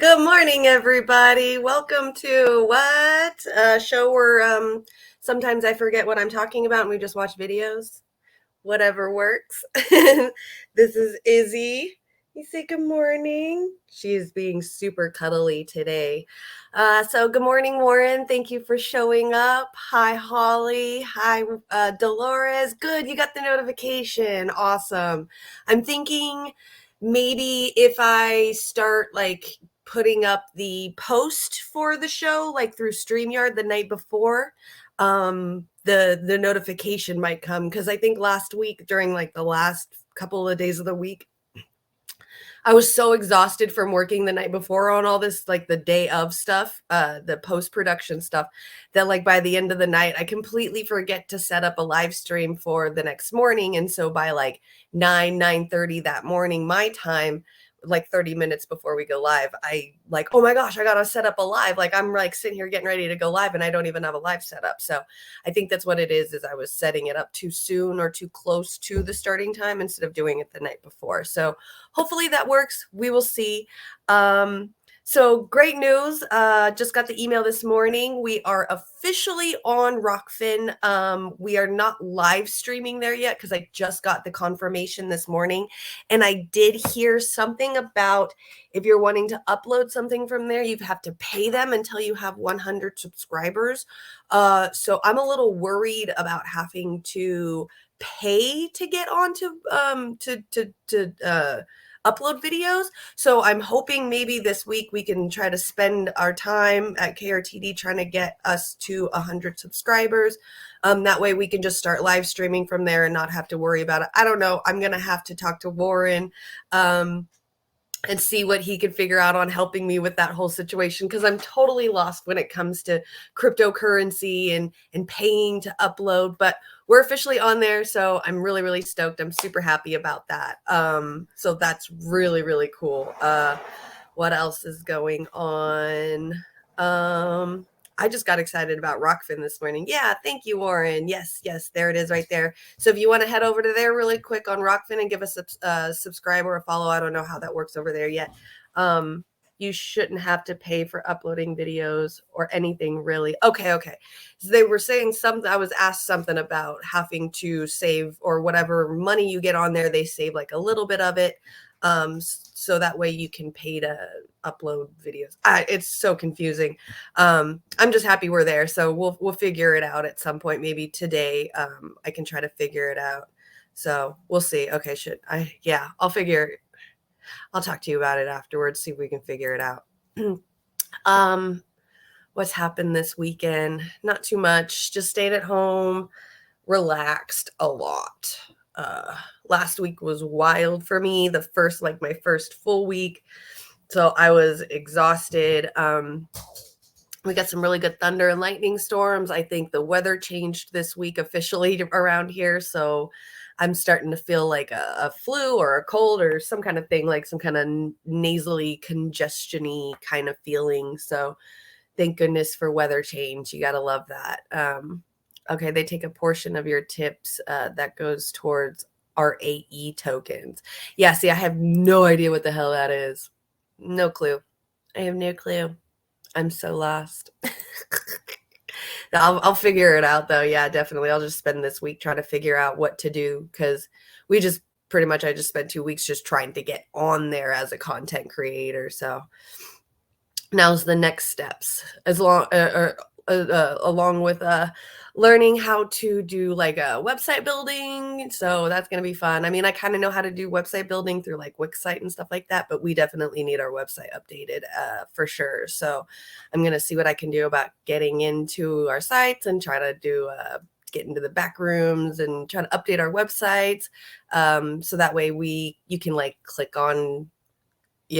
Good morning, everybody. Welcome to What? A show where sometimes I forget what I'm talking about and we just watch videos. Whatever works. This is Izzy. You say good morning. She is being super cuddly today. So good morning, Warren. Thank you for showing up. Hi, Holly. Hi, Dolores. Good, you got the notification. Awesome. I'm thinking maybe if I start like putting up the post for the show, like through StreamYard the night before, the notification might come, because I think last week during like the last couple of days of the week I was so exhausted from working the night before on all this, like the day of stuff, the post-production stuff, that like by the end of the night I completely forget to set up a live stream for the next morning. And so by like 9:30 that morning my time, like 30 minutes before we go live, I like, oh my gosh, I gotta set up a live. Like I'm like sitting here getting ready to go live and I don't even have a live set up. So I think that's what it is I was setting it up too soon or too close to the starting time instead of doing it the night before. So hopefully that works. We will see. So great news. Just got the email this morning. We are officially on Rockfin. We are not live streaming there yet because I just got the confirmation this morning. And I did hear something about if you're wanting to upload something from there, you have to pay them until you have 100 subscribers. So I'm a little worried about having to pay to get onto upload videos. So I'm hoping maybe this week we can try to spend our time at KRTD trying to get us to 100 subscribers. That way we can just start live streaming from there and not have to worry about it. I don't know. I'm going to have to talk to Warren and see what he can figure out on helping me with that whole situation, because I'm totally lost when it comes to cryptocurrency and paying to upload. But we're officially on there, so I'm really, really stoked. I'm super happy about that. So that's really, really cool. What else is going on? I just got excited about Rockfin this morning. Yeah, thank you, Warren. Yes, there it is right there. So if you want to head over to there really quick on Rockfin and give us a subscribe or a follow, I don't know how that works over there yet. You shouldn't have to pay for uploading videos or anything really. Okay. So they were saying something, I was asked something about having to save, or whatever money you get on there, they save like a little bit of it. So that way you can pay to upload videos. It's so confusing. I'm just happy we're there. So we'll figure it out at some point. Maybe today, I can try to figure it out. So we'll see. Okay. I'll talk to you about it afterwards. See if we can figure it out. What's happened this weekend? Not too much. Just stayed at home, relaxed a lot. Last week was wild for me. My first full week. So I was exhausted. We got some really good thunder and lightning storms. I think the weather changed this week officially around here. So I'm starting to feel like a flu or a cold or some kind of thing, like some kind of nasally congestion-y kind of feeling. So thank goodness for weather change. You got to love that. Okay, they take a portion of your tips that goes towards RAE tokens. Yeah, see, I have no idea what the hell that is. No clue. I have no clue. I'm so lost. I'll figure it out though. Yeah, definitely. I'll just spend this week trying to figure out what to do, because I just spent 2 weeks just trying to get on there as a content creator. So now's the next steps, along with learning how to do like a website building. So that's going to be fun. I mean, I kind of know how to do website building through like Wixsite and stuff like that, but we definitely need our website updated for sure. So I'm going to see what I can do about getting into our sites and try to do get into the back rooms and try to update our websites. So that way you can like click on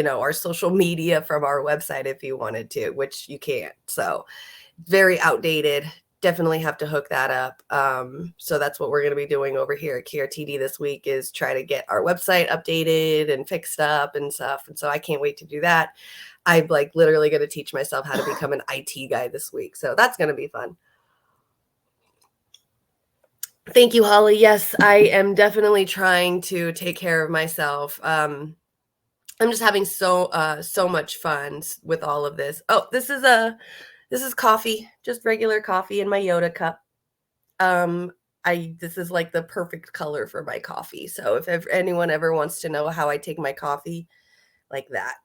our social media from our website if you wanted to, which you can't. So very outdated. Definitely have to hook that up. So that's what we're going to be doing over here at KRTD this week, is try to get our website updated and fixed up and stuff. And so I can't wait to do that. I'm like literally going to teach myself how to become an IT guy this week. So that's going to be fun. Thank you, Holly. Yes, I am definitely trying to take care of myself. I'm just having so much fun with all of this. Oh, this is coffee, just regular coffee in my Yoda cup. Um, this is like the perfect color for my coffee. So if anyone ever wants to know how I take my coffee, like that.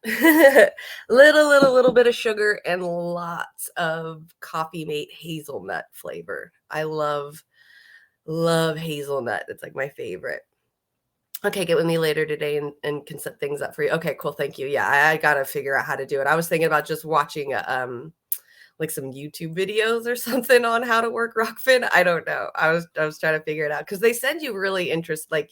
Little bit of sugar and lots of Coffee Mate hazelnut flavor. I love hazelnut. It's like my favorite. Okay, get with me later today and can set things up for you. Okay, cool. Thank you. Yeah, I gotta figure out how to do it. I was thinking about just watching like some YouTube videos or something on how to work Rockfin. I don't know. I was trying to figure it out because they send you really like,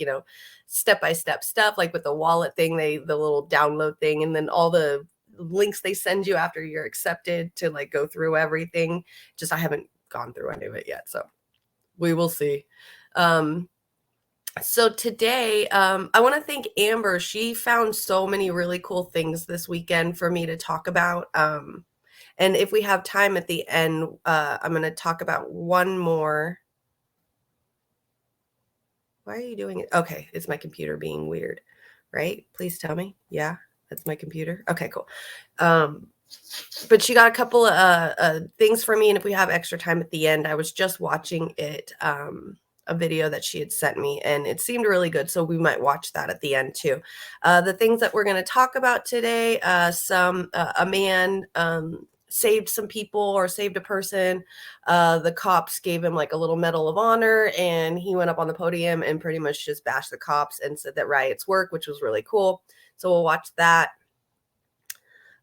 step-by-step stuff, like with the wallet thing, the little download thing, and then all the links they send you after you're accepted to like go through everything. Just I haven't gone through any of it yet, so we will see. So today, I want to thank Amber. She found so many really cool things this weekend for me to talk about. And if we have time at the end, I'm going to talk about one more. Why are you doing it? Okay, it's my computer being weird, right? Please tell me. Yeah, that's my computer. Okay, cool. But she got a couple of things for me, and if we have extra time at the end, I was just watching it. A video that she had sent me, and it seemed really good, so we might watch that at the end too. The things that we're going to talk about today, a man saved some people or saved a person. The cops gave him like a little medal of honor, and he went up on the podium and pretty much just bashed the cops and said that riots work, which was really cool. So we'll watch that.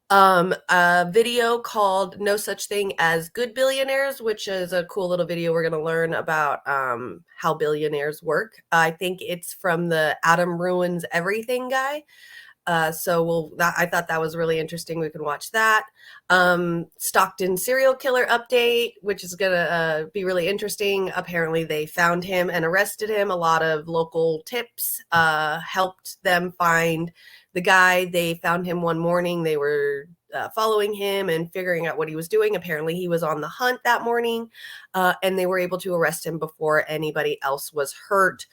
A video called No Such Thing as Good Billionaires, which is a cool little video. We're going to learn about how billionaires work. I think it's from the Adam Ruins Everything guy. So I thought that was really interesting. We can watch that. Stockton serial killer update, which is gonna be really interesting. Apparently they found him and arrested him. A lot of local tips helped them find the guy. They found him one morning. They were following him and figuring out what he was doing. Apparently he was on the hunt that morning, and they were able to arrest him before anybody else was hurt.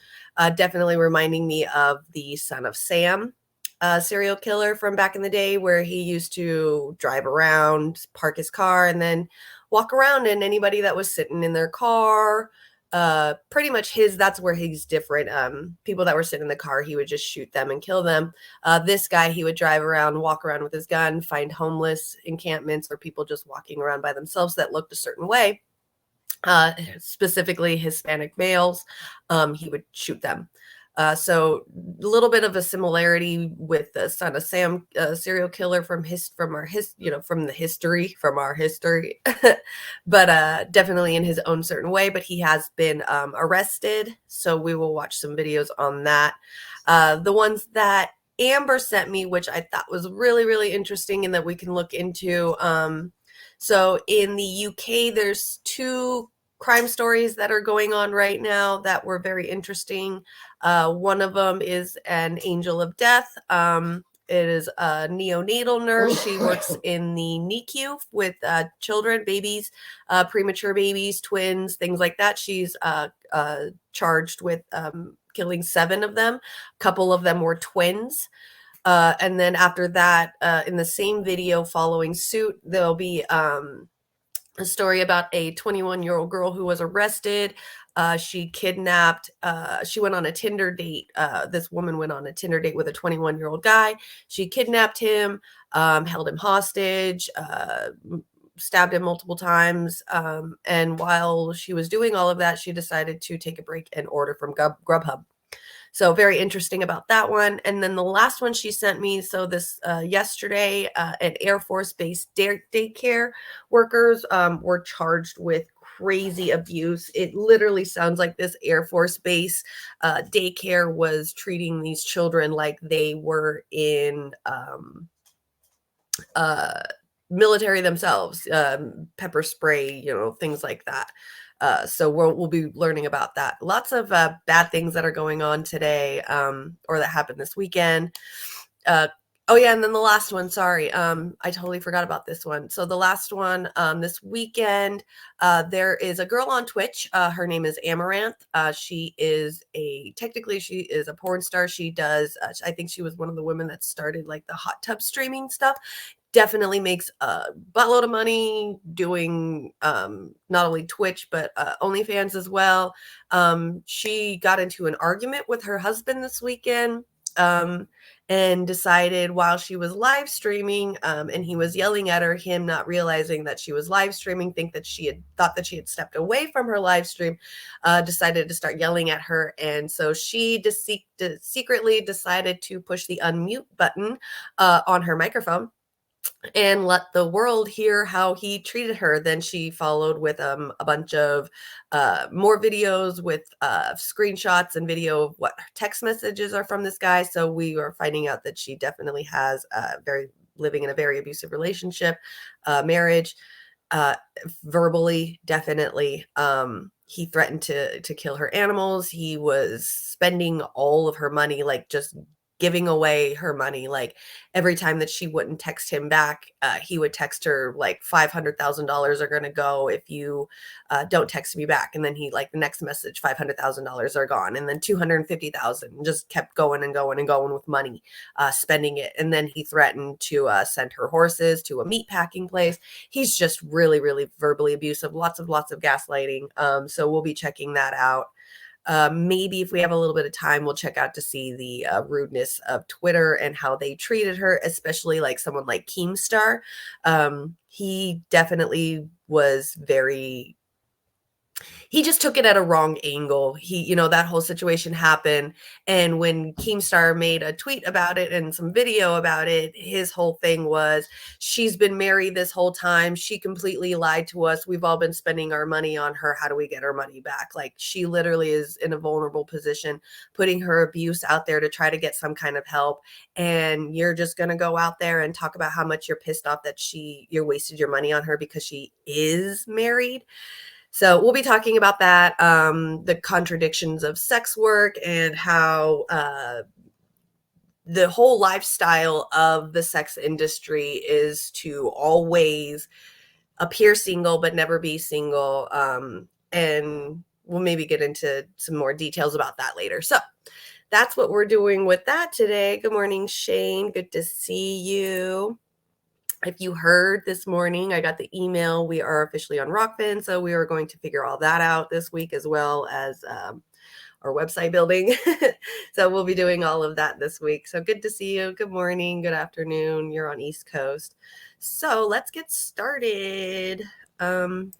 Definitely reminding me of the Son of Sam serial killer from back in the day, where he used to drive around, park his car, and then walk around, and anybody that was sitting in their car, pretty much that's where he's different. People that were sitting in the car, he would just shoot them and kill them. This guy, he would drive around, walk around with his gun, find homeless encampments or people just walking around by themselves that looked a certain way, specifically Hispanic males. He would shoot them. So a little bit of a similarity with the Son of Sam serial killer from our history, but definitely in his own certain way. But he has been arrested, so we will watch some videos on that. The ones that Amber sent me, which I thought was really interesting and that we can look into. So in the UK, there's 2 crime stories that are going on right now that were very interesting. One of them is an angel of death. It is a neonatal nurse. She works in the NICU with children, babies, premature babies, twins, things like that. She's charged with killing 7 of them. A couple of them were twins. And then after that, in the same video following suit, there'll be a story about a 21-year-old girl who was arrested. She went on a Tinder date. This woman went on a Tinder date with a 21-year-old guy. She kidnapped him, held him hostage, stabbed him multiple times. And while she was doing all of that, she decided to take a break and order from Grubhub. So very interesting about that one. And then the last one she sent me, so this yesterday, an Air Force Base daycare workers were charged with crazy abuse. It literally sounds like this Air Force Base daycare was treating these children like they were in military themselves, pepper spray, things like that. So we'll be learning about that. Lots of bad things that are going on today, or that happened this weekend. Oh yeah, and then the last one, sorry. I totally forgot about this one. So the last one, this weekend, there is a girl on Twitch. Her name is Amouranth. Technically she is a porn star. She does, I think she was one of the women that started like the hot tub streaming stuff. Definitely makes a buttload of money doing not only Twitch but OnlyFans as well. She got into an argument with her husband this weekend, and decided while she was live streaming, and he was yelling at her, him not realizing that she was live streaming, thought that she had stepped away from her live stream, decided to start yelling at her, and so she secretly decided to push the unmute button on her microphone and let the world hear how he treated her. Then she followed with a bunch of more videos with screenshots and video of what text messages are from this guy. So we are finding out that she definitely has living in a very abusive relationship, marriage, verbally, definitely. He threatened to kill her animals. He was spending all of her money, like just giving away her money. Like every time that she wouldn't text him back, he would text her like $500,000 are going to go if you don't text me back. And then he, like, the next message, $500,000 are gone. And then 250,000, just kept going and going and going with money, spending it. And then he threatened to send her horses to a meat packing place. He's just really, really verbally abusive, lots of gaslighting. So we'll be checking that out. Maybe if we have a little bit of time, we'll check out to see the rudeness of Twitter and how they treated her, especially like someone like Keemstar. He definitely was he just took it at a wrong angle. That whole situation happened. And when Keemstar made a tweet about it and some video about it, his whole thing was, she's been married this whole time. She completely lied to us. We've all been spending our money on her. How do we get our money back? Like, she literally is in a vulnerable position, putting her abuse out there to try to get some kind of help. And you're just going to go out there and talk about how much you're pissed off that you wasted your money on her because she is married. So we'll be talking about that, the contradictions of sex work, and how the whole lifestyle of the sex industry is to always appear single but never be single. And we'll maybe get into some more details about that later. So that's what we're doing with that today. Good morning, Shane. Good to see you. If you heard this morning, I got the email. We are officially on Rockfin, so we are going to figure all that out this week, as well as our website building. So we'll be doing all of that this week. So good to see you. Good morning, good afternoon. You're on East Coast. So let's get started. All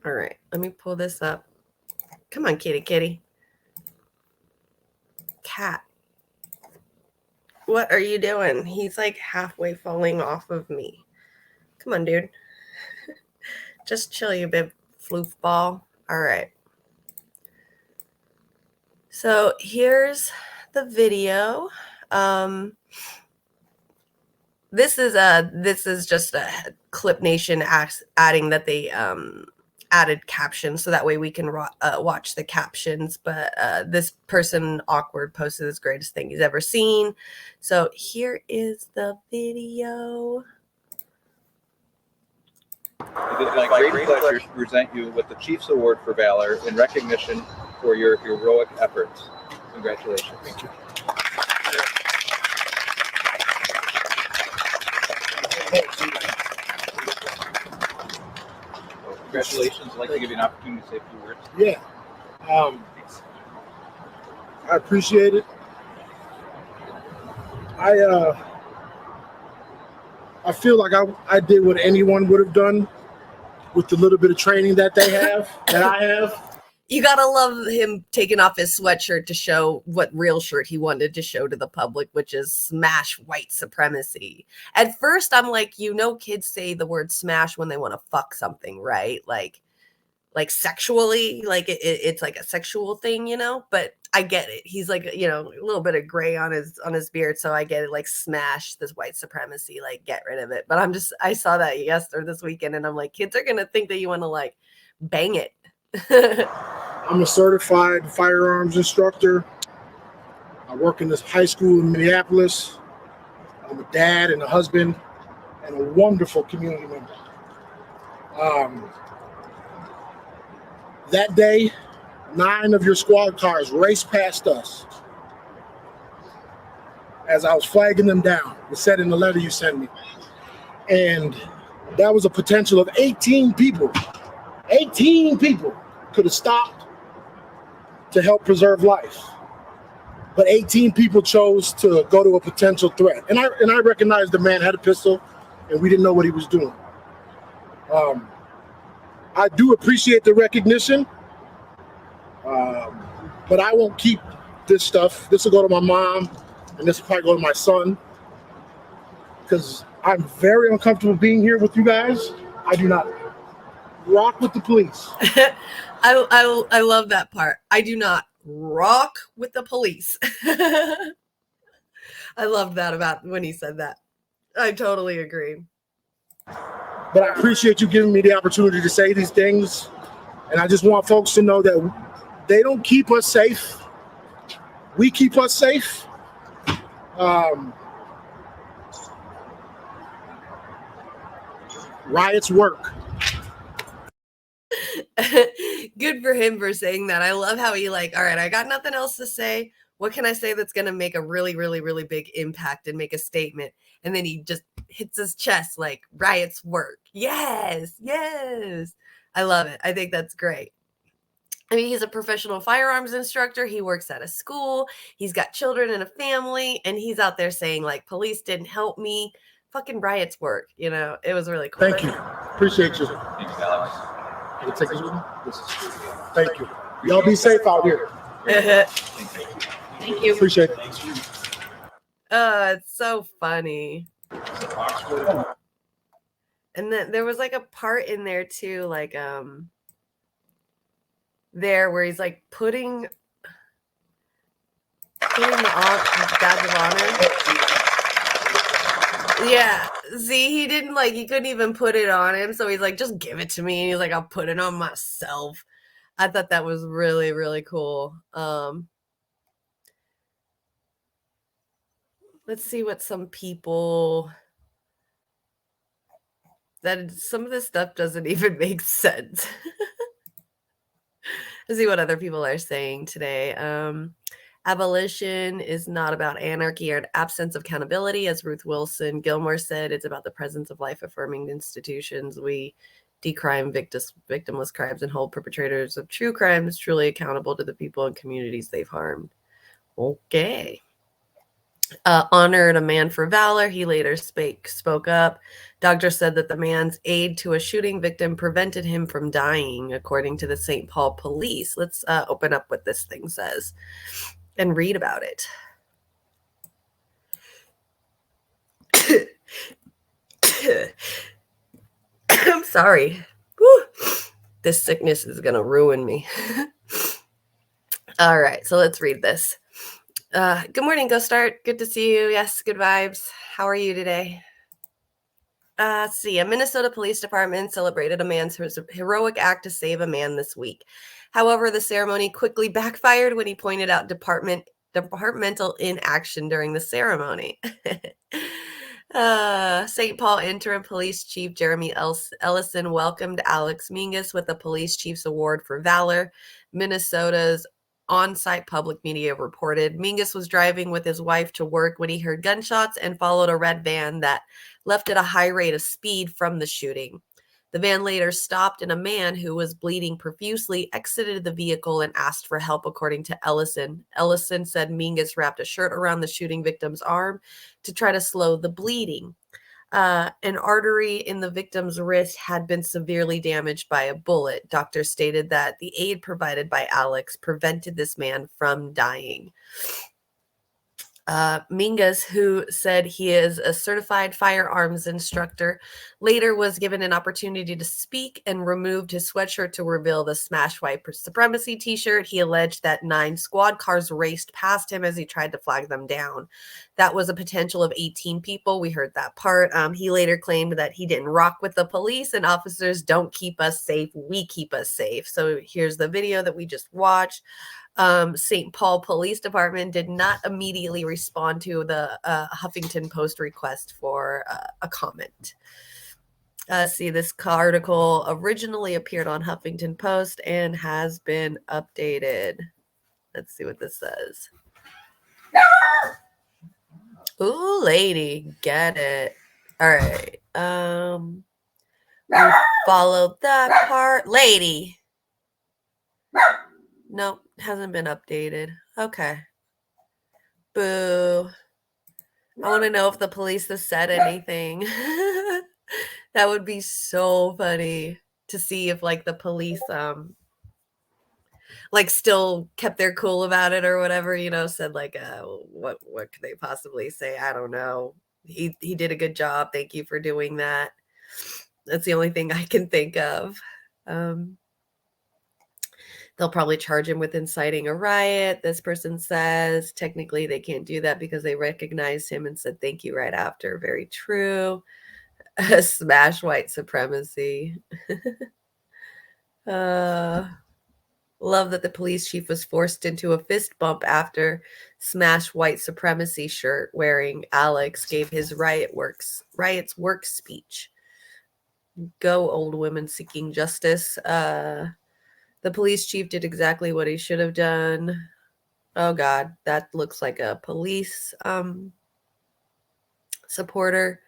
right, let me pull this up. Come on, kitty. Cat. What are you doing? He's like halfway falling off of me. Come on, dude. Just chill, you big floof ball. All right. So here's the video. This is just a Clip Nation adding that they added captions, so that way we can watch the captions. But this person, Awkward, posted this greatest thing he's ever seen. So here is the video. It is my great pleasure to present you with the Chiefs Award for Valor in recognition for your heroic efforts. Congratulations. Thank you. Congratulations. I'd like to give you an opportunity to say a few words. Yeah. I appreciate it. I feel like I did what anyone would have done with the little bit of training that I have. You gotta love him taking off his sweatshirt to show what real shirt he wanted to show to the public, which is smash white supremacy. At first, I'm like, kids say the word smash when they want to fuck something, right? Like sexually, like it's like a sexual thing, but I get it. He's like, a little bit of gray on his beard. So I get it. Like, smash this white supremacy, like get rid of it. But I saw that this weekend, and I'm like, kids are going to think that you want to like bang it. I'm a certified firearms instructor. I work in this high school in Minneapolis. I'm a dad and a husband and a wonderful community member. That day, 9 of your squad cars raced past us as I was flagging them down. It said in the letter you sent me. And that was a potential of 18 people. 18 people could have stopped to help preserve life. But 18 people chose to go to a potential threat. And I recognized the man had a pistol and we didn't know what he was doing. I do appreciate the recognition, but I won't keep this stuff. This will go to my mom and this will probably go to my son because I'm very uncomfortable being here with you guys. I do not rock with the police. I love that part. I do not rock with the police. I loved that about when he said that. I totally agree. But I appreciate you giving me the opportunity to say these things. And I just want folks to know that they don't keep us safe. We keep us safe. Riots work. Good for him for saying that. I love how he all right, I got nothing else to say. What can I say that's going to make a really, really, really big impact and make a statement? And then he just hits his chest like riots work. Yes, yes. I love it. I think that's great. I mean, he's a professional firearms instructor. He works at a school. He's got children and a family. And he's out there saying police didn't help me. Fucking riots work. It was really cool. Thank you. Appreciate you. Thanks, Alex. Can I take this with me? Thank you. Y'all be safe out here. Thank you. Appreciate it. It's so funny. And then there was a part in there too, there where he's putting the badge of honor. Yeah. See, he didn't he couldn't even put it on him. So he's just give it to me. And he's I'll put it on myself. I thought that was really, really cool. Let's see what some people some of this stuff doesn't even make sense. Let's see what other people are saying today. Abolition is not about anarchy or an absence of accountability. As Ruth Wilson Gilmore said, it's about the presence of life-affirming institutions. We decrime victimless crimes and hold perpetrators of true crimes truly accountable to the people and communities they've harmed. Okay. Honored a man for valor. He later spoke up. Doctor said that the man's aid to a shooting victim prevented him from dying, according to the St. Paul police. Let's open up what this thing says and read about it. I'm sorry. Whew. This sickness is going to ruin me. All right, so let's read this. Good morning, Go Start. Good to see you. Yes, good vibes. How are you today? Let's see. A Minnesota police department celebrated a man's heroic act to save a man this week. However, the ceremony quickly backfired when he pointed out departmental inaction during the ceremony. St. Paul Interim Police Chief Jeremy Ellison welcomed Alex Mingus with the Police Chief's Award for Valor. Minnesota's on-site public media reported Mingus was driving with his wife to work when he heard gunshots and followed a red van that left at a high rate of speed from the shooting. The van later stopped and a man who was bleeding profusely exited the vehicle and asked for help, according to Ellison. Ellison said Mingus wrapped a shirt around the shooting victim's arm to try to slow the bleeding. An artery in the victim's wrist had been severely damaged by a bullet. Doctors stated that the aid provided by Alex prevented this man from dying. Mingus, who said he is a certified firearms instructor, later was given an opportunity to speak and removed his sweatshirt to reveal the Smash White Supremacy t-shirt. He alleged that 9 squad cars raced past him as he tried to flag them down. That was a potential of 18 people. We heard that part. He later claimed that he didn't rock with the police and officers don't keep us safe. We keep us safe. So here's the video that we just watched. St. Paul Police Department did not immediately respond to the Huffington Post request for a comment. See, this article originally appeared on Huffington Post and has been updated. Let's see what this says. Ooh, lady, get it. All right. We followed that part. Lady. Nope, hasn't been updated. Okay. Boo. I want to know if the police has said anything. That would be so funny to see if like the police like still kept their cool about it or whatever, you know, said like what could they possibly say? I don't know. He did a good job. Thank you for doing that. That's the only thing I can think of. They'll probably charge him with inciting a riot. This person says technically they can't do that because they recognized him and said thank you right after. Very true. Smash white supremacy. Love that the police chief was forced into a fist bump after smash white supremacy shirt wearing Alex gave his riots work speech. Go old women seeking justice. The police chief did exactly what he should have done. Oh God, that looks like a police supporter.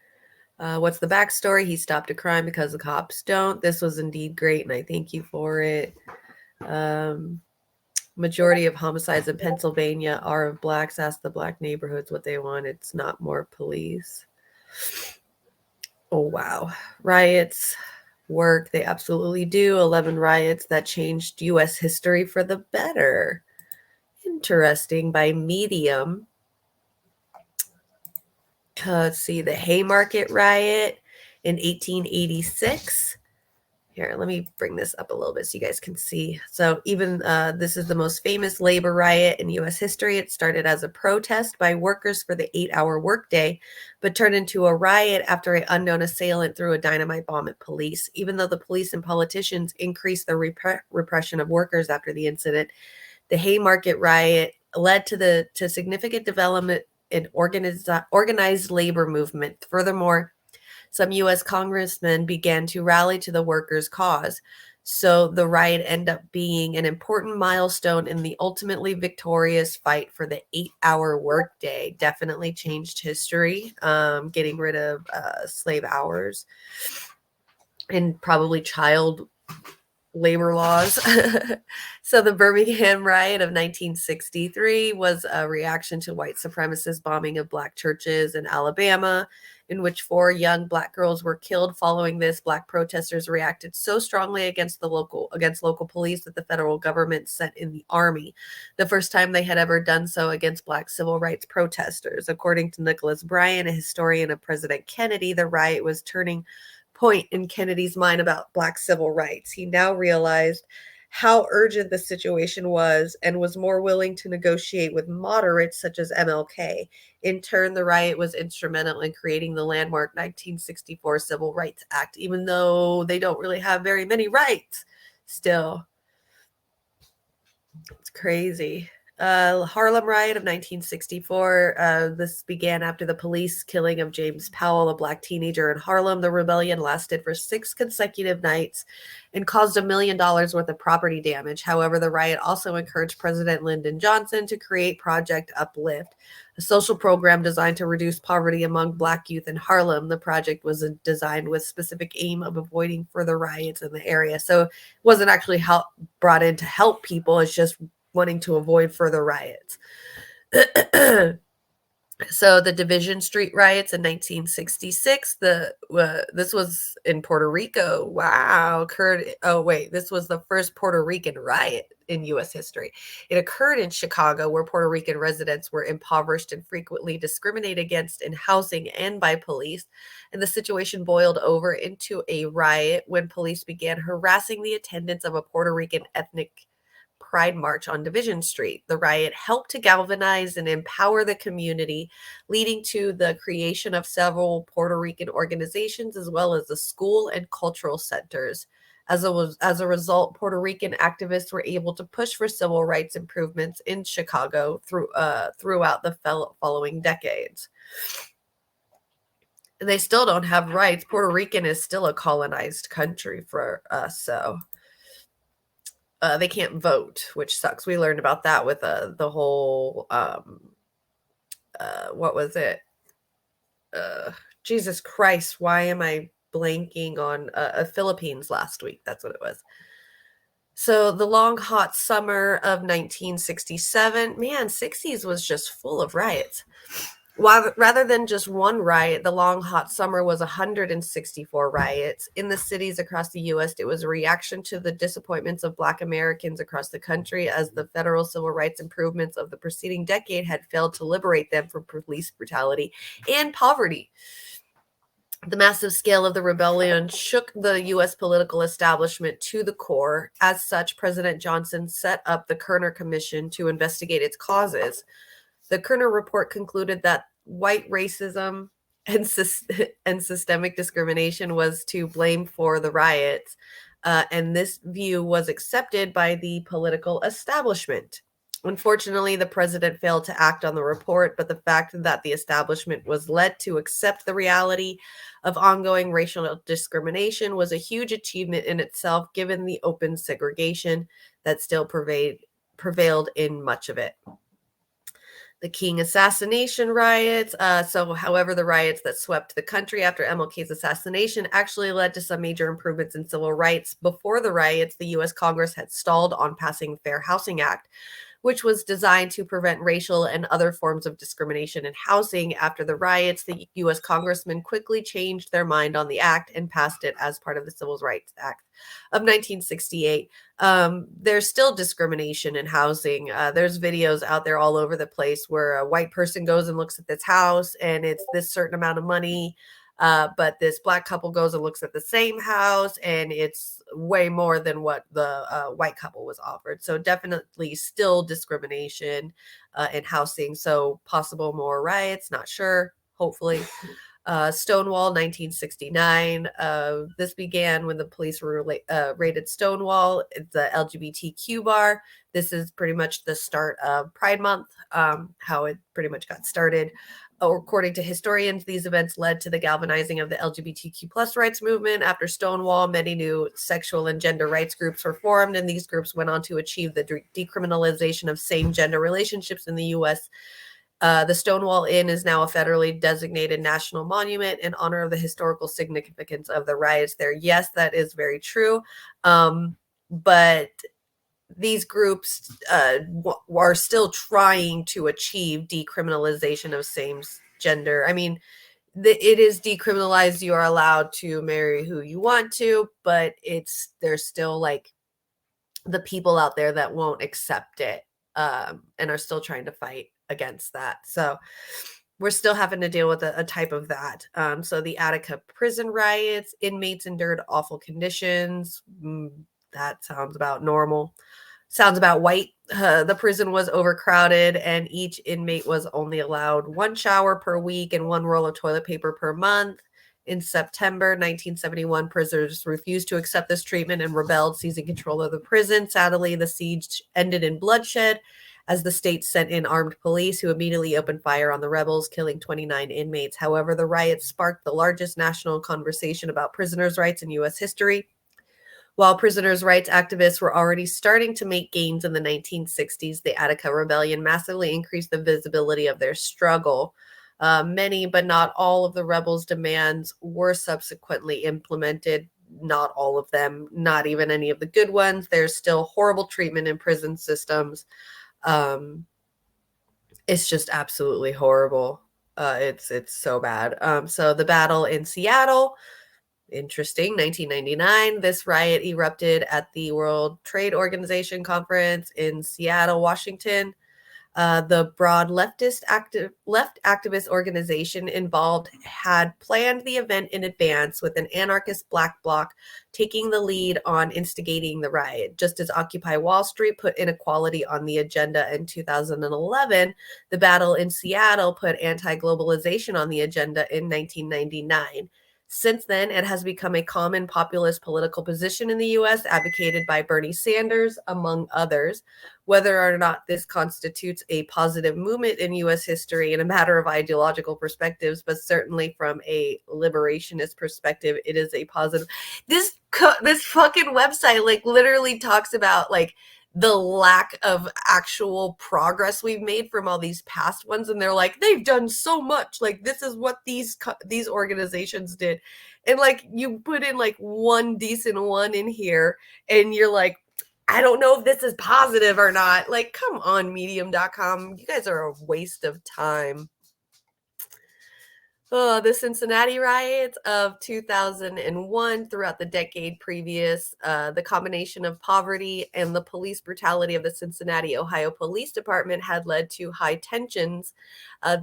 What's the backstory? He stopped a crime because the cops don't. This was indeed great, and I thank you for it. Majority of homicides in Pennsylvania are of blacks. Ask the black neighborhoods what they want. It's not more police. Oh, wow. Riots work. They absolutely do. 11 riots that changed U.S. history for the better. Interesting. By Medium. Let's see. The Haymarket riot in 1886. Here, let me bring this up a little bit so you guys can see. So even this is the most famous labor riot in U.S. history. It started as a protest by workers for the 8-hour workday, but turned into a riot after an unknown assailant threw a dynamite bomb at police. Even though the police and politicians increased the repression of workers after the incident, the Haymarket riot led to significant development in organized labor movement. Furthermore, some U.S. congressmen began to rally to the workers' cause. So the riot ended up being an important milestone in the ultimately victorious fight for the 8-hour workday. Definitely changed history, getting rid of slave hours and probably child labor laws. So the Birmingham riot of 1963 was a reaction to white supremacist bombing of black churches in Alabama, in which 4 young black girls were killed. Following this, black protesters reacted so strongly against local police that the federal government sent in the army, the first time they had ever done so against black civil rights protesters. According to Nicholas Bryan, a historian of President Kennedy, the riot was turning point in Kennedy's mind about black civil rights. He now realized how urgent the situation was and was more willing to negotiate with moderates such as MLK. In turn, the riot was instrumental in creating the landmark 1964 Civil Rights Act, even though they don't really have very many rights still. It's crazy. Harlem riot of 1964. This began after the police killing of James Powell, a black teenager in Harlem. The rebellion lasted for 6 consecutive nights and caused $1 million worth of property damage. However, the riot also encouraged President Lyndon Johnson to create Project Uplift, a social program designed to reduce poverty among black youth in Harlem. The project was designed with specific aim of avoiding further riots in the area. So it wasn't actually brought in to help people. It's just wanting to avoid further riots. So the Division Street riots in 1966, this was in Puerto Rico. Wow, this was the first Puerto Rican riot in U.S. history. It occurred in Chicago, where Puerto Rican residents were impoverished and frequently discriminated against in housing and by police. And the situation boiled over into a riot when police began harassing the attendants of a Puerto Rican ethnic Pride March on Division Street. The riot helped to galvanize and empower the community, leading to the creation of several Puerto Rican organizations, as well as the school and cultural centers As a result, Puerto Rican activists were able to push for civil rights improvements in Chicago throughout the following decades. They still don't have rights. Puerto Rican is still a colonized country for us, so they can't vote, which sucks. We learned about that with the whole what was it? Jesus Christ, why am I blanking on Philippines last week? That's what it was. So the long hot summer of 1967, man, 60s was just full of riots. Rather than just one riot, the long hot summer was 164 riots in the cities across the U.S. It was a reaction to the disappointments of Black Americans across the country as the federal civil rights improvements of the preceding decade had failed to liberate them from police brutality and poverty. The massive scale of the rebellion shook the U.S. political establishment to the core. As such, President Johnson set up the Kerner Commission to investigate its causes. The Kerner report concluded that white racism and systemic discrimination was to blame for the riots, and this view was accepted by the political establishment. Unfortunately, the president failed to act on the report, but the fact that the establishment was led to accept the reality of ongoing racial discrimination was a huge achievement in itself, given the open segregation that still prevailed in much of it. The King assassination riots. However, the riots that swept the country after MLK's assassination actually led to some major improvements in civil rights. Before the riots, the U.S. Congress had stalled on passing the Fair Housing Act, which was designed to prevent racial and other forms of discrimination in housing. After the riots, the U.S. congressmen quickly changed their mind on the act and passed it as part of the Civil Rights Act of 1968. There's still discrimination in housing. There's videos out there all over the place where a white person goes and looks at this house and it's this certain amount of money. But this Black couple goes and looks at the same house and it's way more than what the white couple was offered. So definitely still discrimination in housing. So possible more riots, not sure, hopefully. Stonewall, 1969. This began when the police raided Stonewall, the LGBTQ bar. This is pretty much the start of Pride Month, how it pretty much got started. According to historians, these events led to the galvanizing of the LGBTQ plus rights movement. After Stonewall, many new sexual and gender rights groups were formed, and these groups went on to achieve the decriminalization of same-gender relationships in the U.S. The Stonewall Inn is now a federally designated national monument in honor of the historical significance of the riots there. Yes, that is very true. But these groups are still trying to achieve decriminalization of same gender. I mean, it is decriminalized. You are allowed to marry who you want to, but there's still like the people out there that won't accept it and are still trying to fight against that. So we're still having to deal with a type of that. So the Attica prison riots, inmates endured awful conditions. That sounds about normal. Sounds about white. The prison was overcrowded and each inmate was only allowed one shower per week and one roll of toilet paper per month. In September 1971, prisoners refused to accept this treatment and rebelled, seizing control of the prison. Sadly, the siege ended in bloodshed as the state sent in armed police who immediately opened fire on the rebels, killing 29 inmates. However, the riots sparked the largest national conversation about prisoners' rights in U.S. history. While prisoners' rights activists were already starting to make gains in the 1960s, the Attica Rebellion massively increased the visibility of their struggle. Many, but not all, of the rebels' demands were subsequently implemented. Not all of them, not even any of the good ones. There's still horrible treatment in prison systems. It's just absolutely horrible. It's so bad. So the battle in Seattle, interesting, 1999. This riot erupted at the World Trade Organization conference in Seattle, Washington. The broad left activist organization involved had planned the event in advance, with an anarchist black bloc taking the lead on instigating the riot. Just as Occupy Wall Street put inequality on the agenda in 2011, the battle in Seattle put anti-globalization on the agenda in 1999. Since then, it has become a common populist political position in the US, advocated by Bernie Sanders, among others. Whether or not this constitutes a positive movement in US history in a matter of ideological perspectives, but certainly from a liberationist perspective, it is a positive. This fucking website like literally talks about like the lack of actual progress we've made from all these past ones, and they're like, they've done so much, like this is what these organizations did, and like you put in like one decent one in here and you're like, I don't know if this is positive or not. Like, come on, medium.com, you guys are a waste of time. The Cincinnati riots of 2001, throughout the decade previous, the combination of poverty and the police brutality of the Cincinnati, Ohio Police Department had led to high tensions.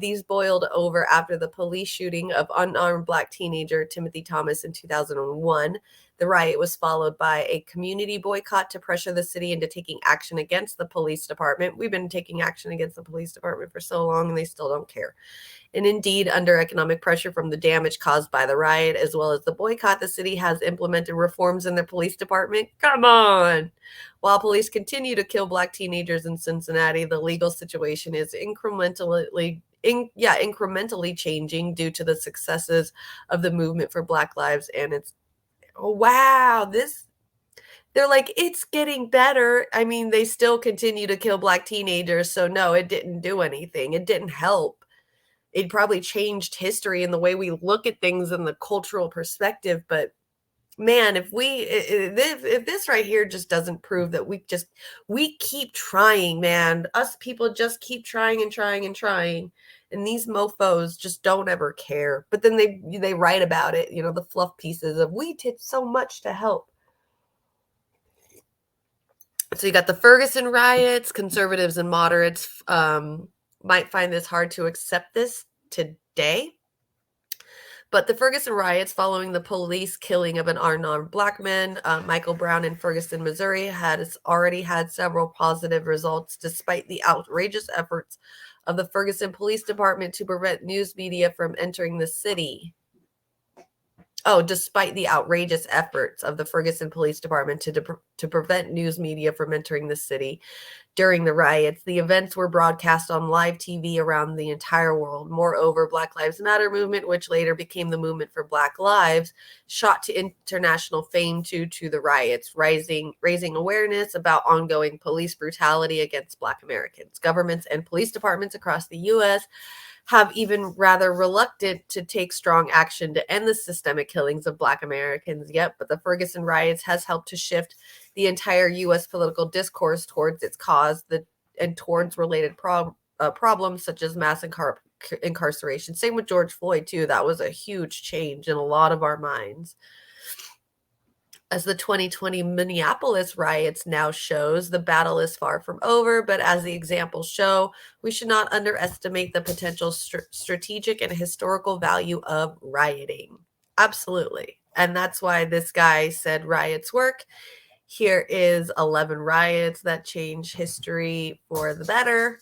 These boiled over after the police shooting of unarmed Black teenager Timothy Thomas in 2001. The riot was followed by a community boycott to pressure the city into taking action against the police department. We've been taking action against the police department for so long, and they still don't care. And indeed, under economic pressure from the damage caused by the riot, as well as the boycott, the city has implemented reforms in their police department. Come on! While police continue to kill Black teenagers in Cincinnati, the legal situation is incrementally changing due to the successes of the movement for Black lives and its. Oh, wow, they're like, it's getting better. I mean, they still continue to kill Black teenagers, so no, it didn't do anything. It didn't help. It probably changed history and the way we look at things and the cultural perspective. But man, if this right here just doesn't prove that we keep trying, man. Us people just keep trying and trying and trying. And these mofos just don't ever care. But then they write about it, the fluff pieces of, we did so much to help. So you got the Ferguson riots. Conservatives and moderates might find this hard to accept this today. But the Ferguson riots, following the police killing of an unarmed Black man, Michael Brown, in Ferguson, Missouri, has already had several positive results, despite the outrageous efforts of the Ferguson Police Department to prevent news media from entering the city. Despite the outrageous efforts of the Ferguson Police Department to prevent news media from entering the city during the riots, the events were broadcast on live TV around the entire world. Moreover, Black Lives Matter movement, which later became the Movement for Black Lives, shot to international fame due to the riots, raising awareness about ongoing police brutality against Black Americans. Governments and police departments across the U.S. have even rather reluctant to take strong action to end the systemic killings of Black Americans yet, but the Ferguson riots has helped to shift the entire U.S. political discourse towards its cause and towards related problems such as mass incarceration. Same with George Floyd, too. That was a huge change in a lot of our minds. As the 2020 Minneapolis riots now shows, the battle is far from over, but as the examples show, we should not underestimate the potential strategic and historical value of rioting. Absolutely. And that's why this guy said riots work. Here is 11 riots that change history for the better.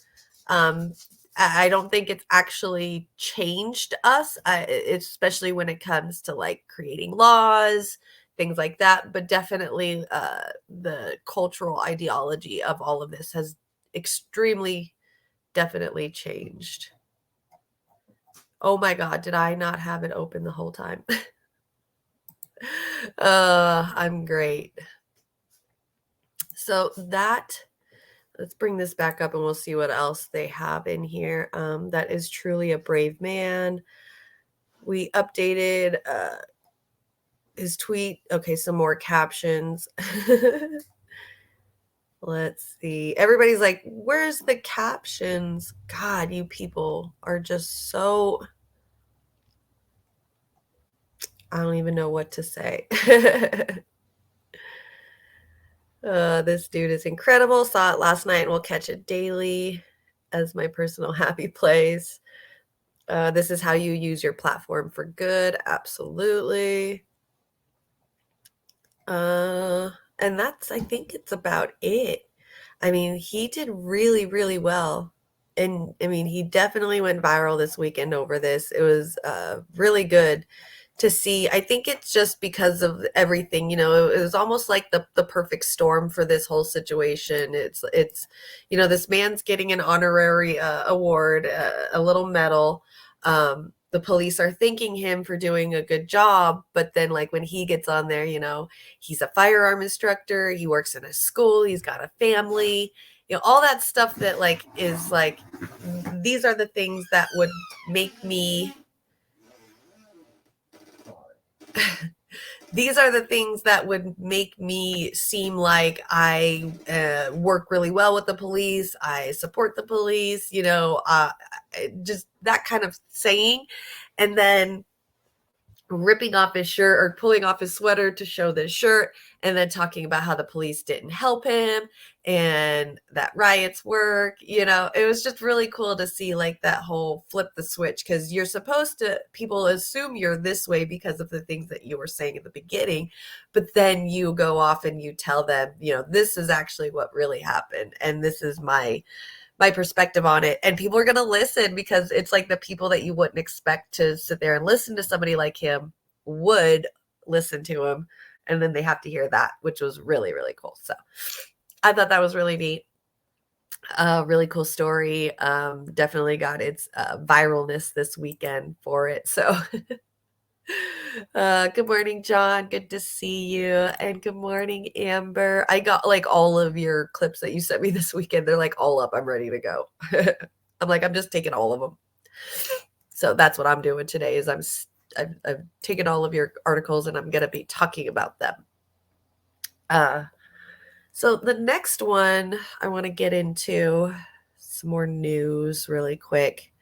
I don't think it's actually changed us, especially when it comes to like creating laws, things like that. But definitely the cultural ideology of all of this has definitely changed. Oh my God, did I not have it open the whole time? I'm great. So let's bring this back up and we'll see what else they have in here. That is truly a brave man. We updated his tweet. Okay, some more captions. Let's see. Everybody's like, where's the captions? God, you people are just so... I don't even know what to say. This dude is incredible. Saw it last night and will catch it daily as my personal happy place. This is how you use your platform for good. Absolutely. And I think it's about it. I mean, he did really, really well. And I mean, he definitely went viral this weekend over this. It was really good to see. I think it's just because of everything, it was almost like the perfect storm for this whole situation. It's this man's getting an honorary award, a little medal. The police are thanking him for doing a good job, but then like when he gets on there, he's a firearm instructor, he works in a school, he's got a family, all that stuff that like is like, these are the things that would make me these are the things that would make me seem like I work really well with the police. I support the police, just that kind of saying. And then ripping off his shirt or pulling off his sweater to show the shirt, and then talking about how the police didn't help him and that riots work. It was just really cool to see like that whole flip the switch, because you're supposed to, people assume you're this way because of the things that you were saying at the beginning, but then you go off and you tell them, this is actually what really happened, and this is my perspective on it. And people are going to listen, because it's like the people that you wouldn't expect to sit there and listen to somebody like him would listen to him. And then they have to hear that, which was really, really cool. So I thought that was really neat. Really cool story. Definitely got its viralness this weekend for it. So good morning, John. Good to see you. And good morning, Amber. I got like all of your clips that you sent me this weekend. They're like all up. I'm ready to go. I'm just taking all of them. So that's what I'm doing today is I've taken all of your articles and I'm going to be talking about them. So the next one I want to get into some more news really quick.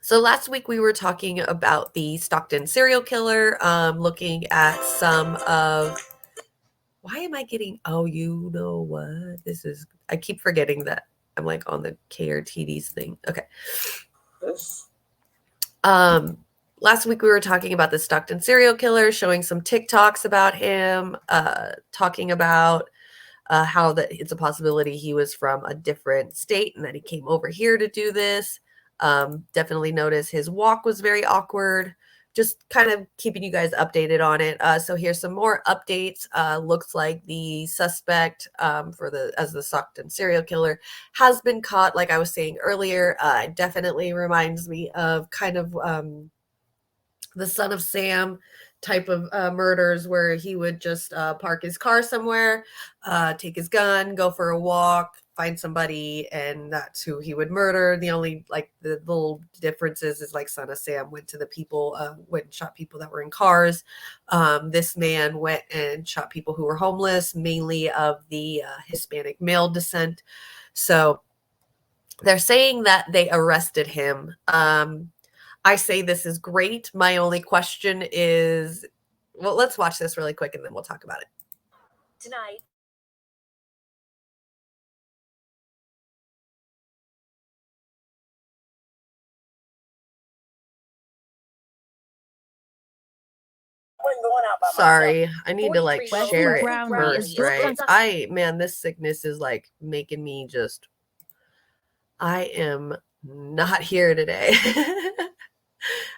So last week we were talking about the Stockton serial killer, looking at some of, why am I getting, you know what, I keep forgetting that I'm like on the KRTD's thing. Okay. Last week we were talking about the Stockton serial killer, showing some TikToks about him, talking about how that it's a possibility he was from a different state and that he came over here to do this. Definitely notice his walk was very awkward. Just kind of keeping you guys updated on it. So here's some more updates. Looks like the suspect as the Stockton serial killer has been caught. Like I was saying earlier, it definitely reminds me of kind of the Son of Sam type of murders, where he would just park his car somewhere, take his gun, go for a walk, find somebody, and that's who he would murder. The only like the little differences is like Son of Sam went to the people, went and shot people that were in cars. This man went and shot people who were homeless, mainly of the Hispanic male descent. So they're saying that they arrested him. I say this is great. My only question is, well, let's watch this really quick and then we'll talk about it. Tonight. Sorry, I need to like share it Brownlee first, right? Man, this sickness is like making me just, I am not here today.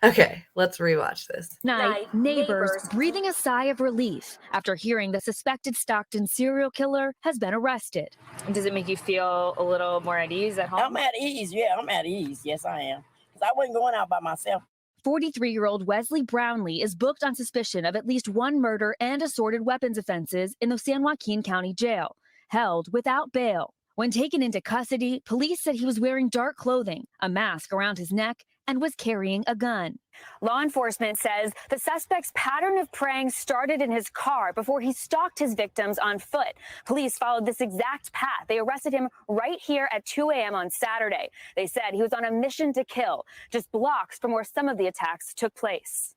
Okay, let's rewatch this. Night, neighbors breathing a sigh of relief after hearing the suspected Stockton serial killer has been arrested. Does it make you feel a little more at ease at home? I'm at ease. Yeah, I'm at ease. Yes, I am. Because I wasn't going out by myself. 43-year-old Wesley Brownlee is booked on suspicion of at least one murder and assorted weapons offenses in the San Joaquin County Jail, held without bail. When taken into custody, police said he was wearing dark clothing, a mask around his neck, and was carrying a gun. Law enforcement says the suspect's pattern of preying started in his car before he stalked his victims on foot. Police followed this exact path. They arrested him right here at 2 a.m. on Saturday. They said he was on a mission to kill, just blocks from where some of the attacks took place.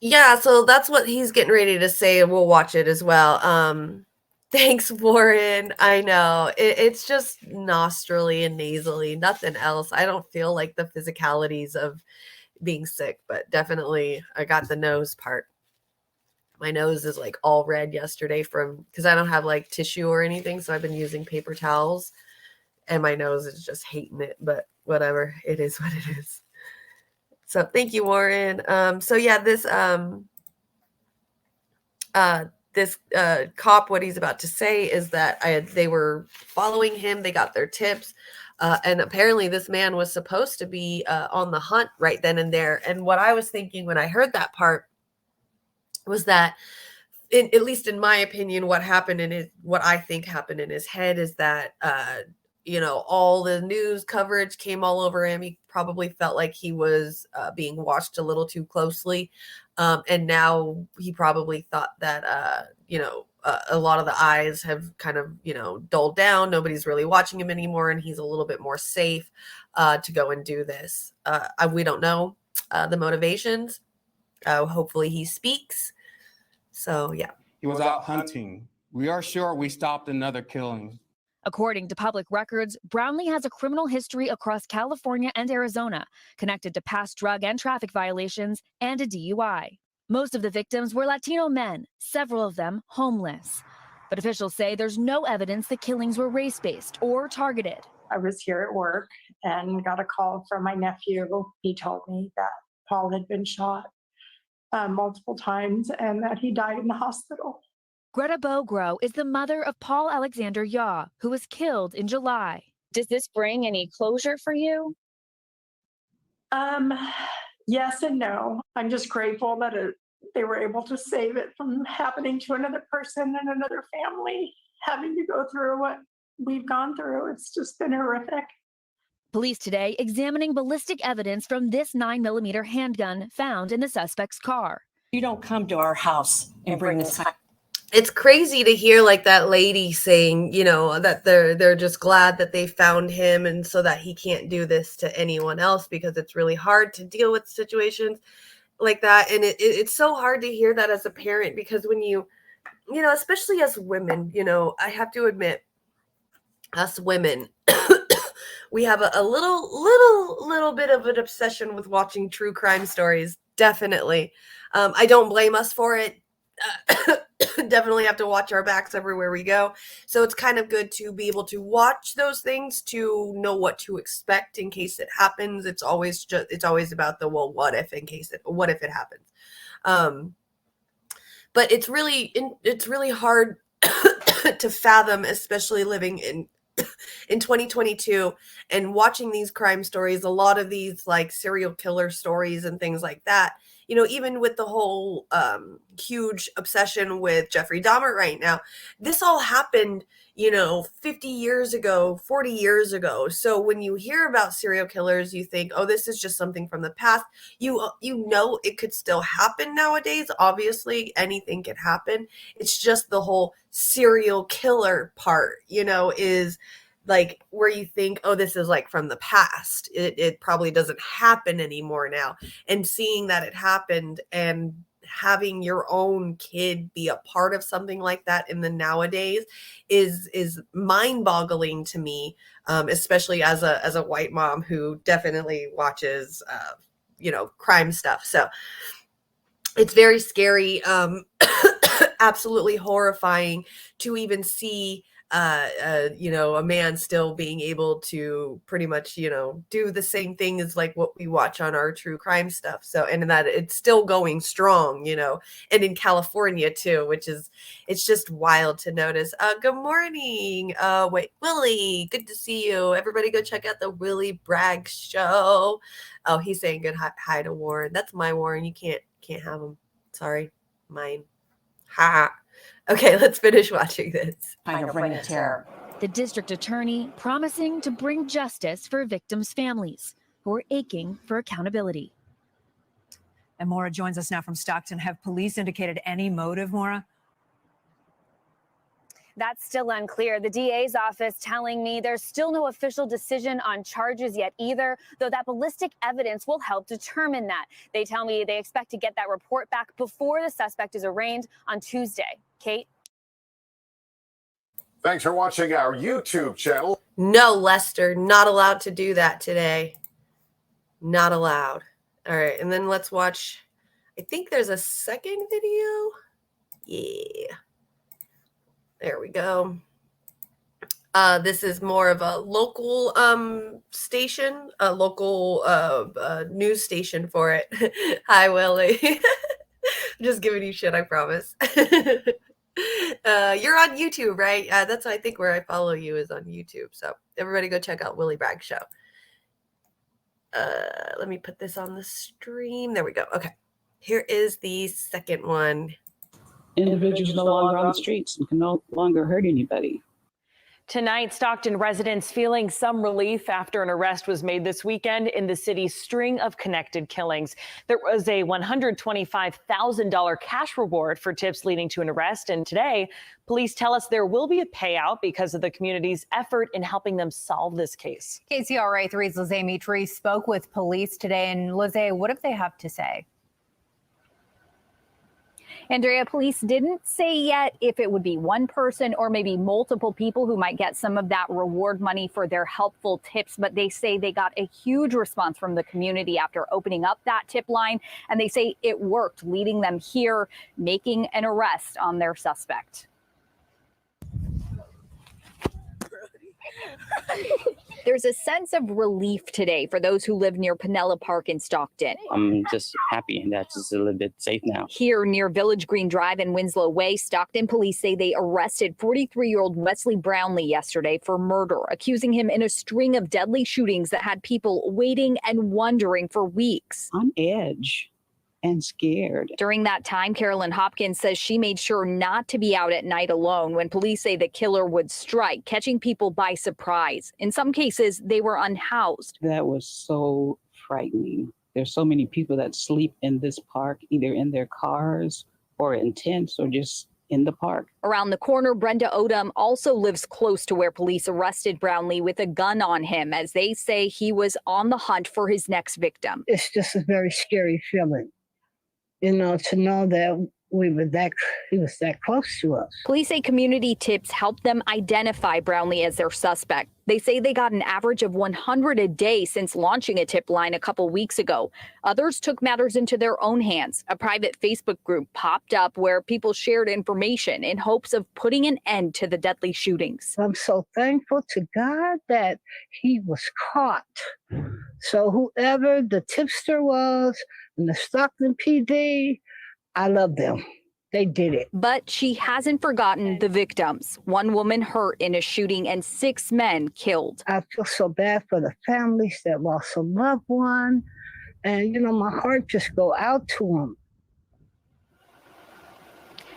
Yeah, so that's what he's getting ready to say, and we'll watch it as well. Thanks, Warren. I know. It's just nostrily and nasally, nothing else. I don't feel like the physicalities of being sick, but definitely I got the nose part. My nose is like all red yesterday because I don't have like tissue or anything, so I've been using paper towels, and my nose is just hating it, but whatever. It is what it is. So thank you, Warren. So yeah, this cop, what he's about to say is that they were following him. They got their tips. And apparently this man was supposed to be on the hunt right then and there. And what I was thinking when I heard that part was that, at least in my opinion, what I think happened in his head is that, all the news coverage came all over him. He probably felt like he was being watched a little too closely. And now he probably thought that, a lot of the eyes have kind of, dulled down. Nobody's really watching him anymore. And he's a little bit more safe to go and do this. We don't know the motivations. Hopefully he speaks. So, yeah. He was out hunting. We are sure we stopped another killing. According to public records, Brownlee has a criminal history across California and Arizona, connected to past drug and traffic violations and a DUI. Most of the victims were Latino men, several of them homeless. But officials say there's no evidence the killings were race-based or targeted. I was here at work and got a call from my nephew. He told me that Paul had been shot multiple times and that he died in the hospital. Greta Bogro is the mother of Paul Alexander Yaw, who was killed in July. Does this bring any closure for you? Yes and no. I'm just grateful that they were able to save it from happening to another person and another family, having to go through what we've gone through. It's just been horrific. Police today examining ballistic evidence from this 9mm handgun found in the suspect's car. You don't come to our house and bring this. It's crazy to hear like that lady saying, that they're just glad that they found him and so that he can't do this to anyone else, because it's really hard to deal with situations like that. And it's so hard to hear that as a parent, because when you especially as women, I have to admit, us women, we have a little bit of an obsession with watching true crime stories. Definitely. I don't blame us for it. Definitely have to watch our backs everywhere we go. So it's kind of good to be able to watch those things to know what to expect in case it happens. It's always about the, well, what if it happens. But it's really hard to fathom, especially living in 2022 and watching these crime stories, a lot of these like serial killer stories and things like that. Even with the whole huge obsession with Jeffrey Dahmer right now, this all happened, 50 years ago, 40 years ago. So when you hear about serial killers, you think, oh, this is just something from the past. It could still happen nowadays. Obviously, anything could happen. It's just the whole serial killer part, is like where you think, oh, this is like from the past. It probably doesn't happen anymore now. And seeing that it happened and having your own kid be a part of something like that in the nowadays is mind-boggling to me, especially as a white mom who definitely watches crime stuff. So it's very scary, absolutely horrifying to even see a man still being able to pretty much, do the same thing as like what we watch on our true crime stuff. So, and that it's still going strong, and in California too, it's just wild to notice. Good morning. Willie, good to see you. Everybody go check out the Willie Bragg show. Oh, he's saying good hi to Warren. That's my Warren. You can't have him. Sorry. Mine. Ha. Okay, let's finish watching this. Kind of reign of terror. The district attorney promising to bring justice for victims' families who are aching for accountability. And Maura joins us now from Stockton. Have police indicated any motive, Maura? That's still unclear. The DA's office telling me there's still no official decision on charges yet either, though that ballistic evidence will help determine that. They tell me they expect to get that report back before the suspect is arraigned on Tuesday. Kate? Thanks for watching our YouTube channel. No, Lester, not allowed to do that today. Not allowed. All right, and then let's watch, I think there's a second video. Yeah. There we go. This is more of a local station, a local news station for it. Hi, Willie. I'm just giving you shit, I promise. You're on YouTube, right? That's I think where I follow you is on YouTube. So everybody go check out Willie Bragg Show. Let me put this on the stream. There we go. Okay. Here is the second one. Individuals no longer on the streets and can no longer hurt anybody. Tonight, Stockton residents feeling some relief after an arrest was made this weekend in the city's string of connected killings. There was a $125,000 cash reward for tips leading to an arrest. And today, police tell us there will be a payout because of the community's effort in helping them solve this case. KCRA 3's Lizzie Mitri spoke with police today. And Lizzie, what do they have to say? Andrea, police didn't say yet if it would be one person or maybe multiple people who might get some of that reward money for their helpful tips, but they say they got a huge response from the community after opening up that tip line, and they say it worked, leading them here, making an arrest on their suspect. There's a sense of relief today for those who live near Pinella Park in Stockton. I'm just happy that it's a little bit safe now. Here near Village Green Drive and Winslow Way, Stockton police say they arrested 43-year-old Wesley Brownlee yesterday for murder, accusing him in a string of deadly shootings that had people waiting and wondering for weeks. On edge and scared. During that time, Carolyn Hopkins says she made sure not to be out at night alone when police say the killer would strike, catching people by surprise. In some cases, they were unhoused. That was so frightening. There's so many people that sleep in this park, either in their cars or in tents or just in the park. Around the corner, Brenda Odom also lives close to where police arrested Brownlee with a gun on him, as they say he was on the hunt for his next victim. It's just a very scary feeling, to know that he was that close to us. Police say community tips helped them identify Brownlee as their suspect. They say they got an average of 100 a day since launching a tip line a couple weeks ago. Others took matters into their own hands. A private Facebook group popped up where people shared information in hopes of putting an end to the deadly shootings. I'm so thankful to God that he was caught. So whoever the tipster was and the Stockton PD, I love them. They did it. But she hasn't forgotten the victims. One woman hurt in a shooting and 6 men killed. I feel so bad for the families that lost a loved one. And, my heart just go out to them.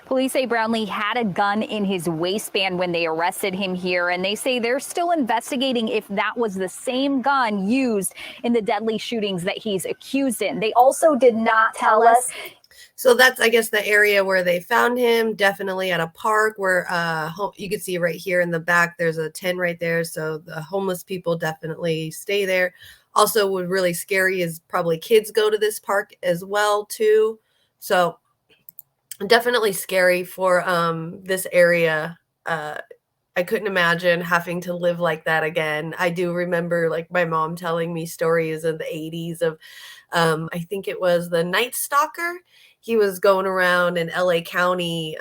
Police say Brownlee had a gun in his waistband when they arrested him here, and they say they're still investigating if that was the same gun used in the deadly shootings that he's accused in. They also did not tell us. So that's, I guess, the area where they found him, definitely at a park where you can see right here in the back, there's a tent right there. So the homeless people definitely stay there. Also, what really scary is probably kids go to this park as well, too. So definitely scary for this area. I couldn't imagine having to live like that again. I do remember like my mom telling me stories of the 80s of, I think it was the Night Stalker. He was going around in LA County,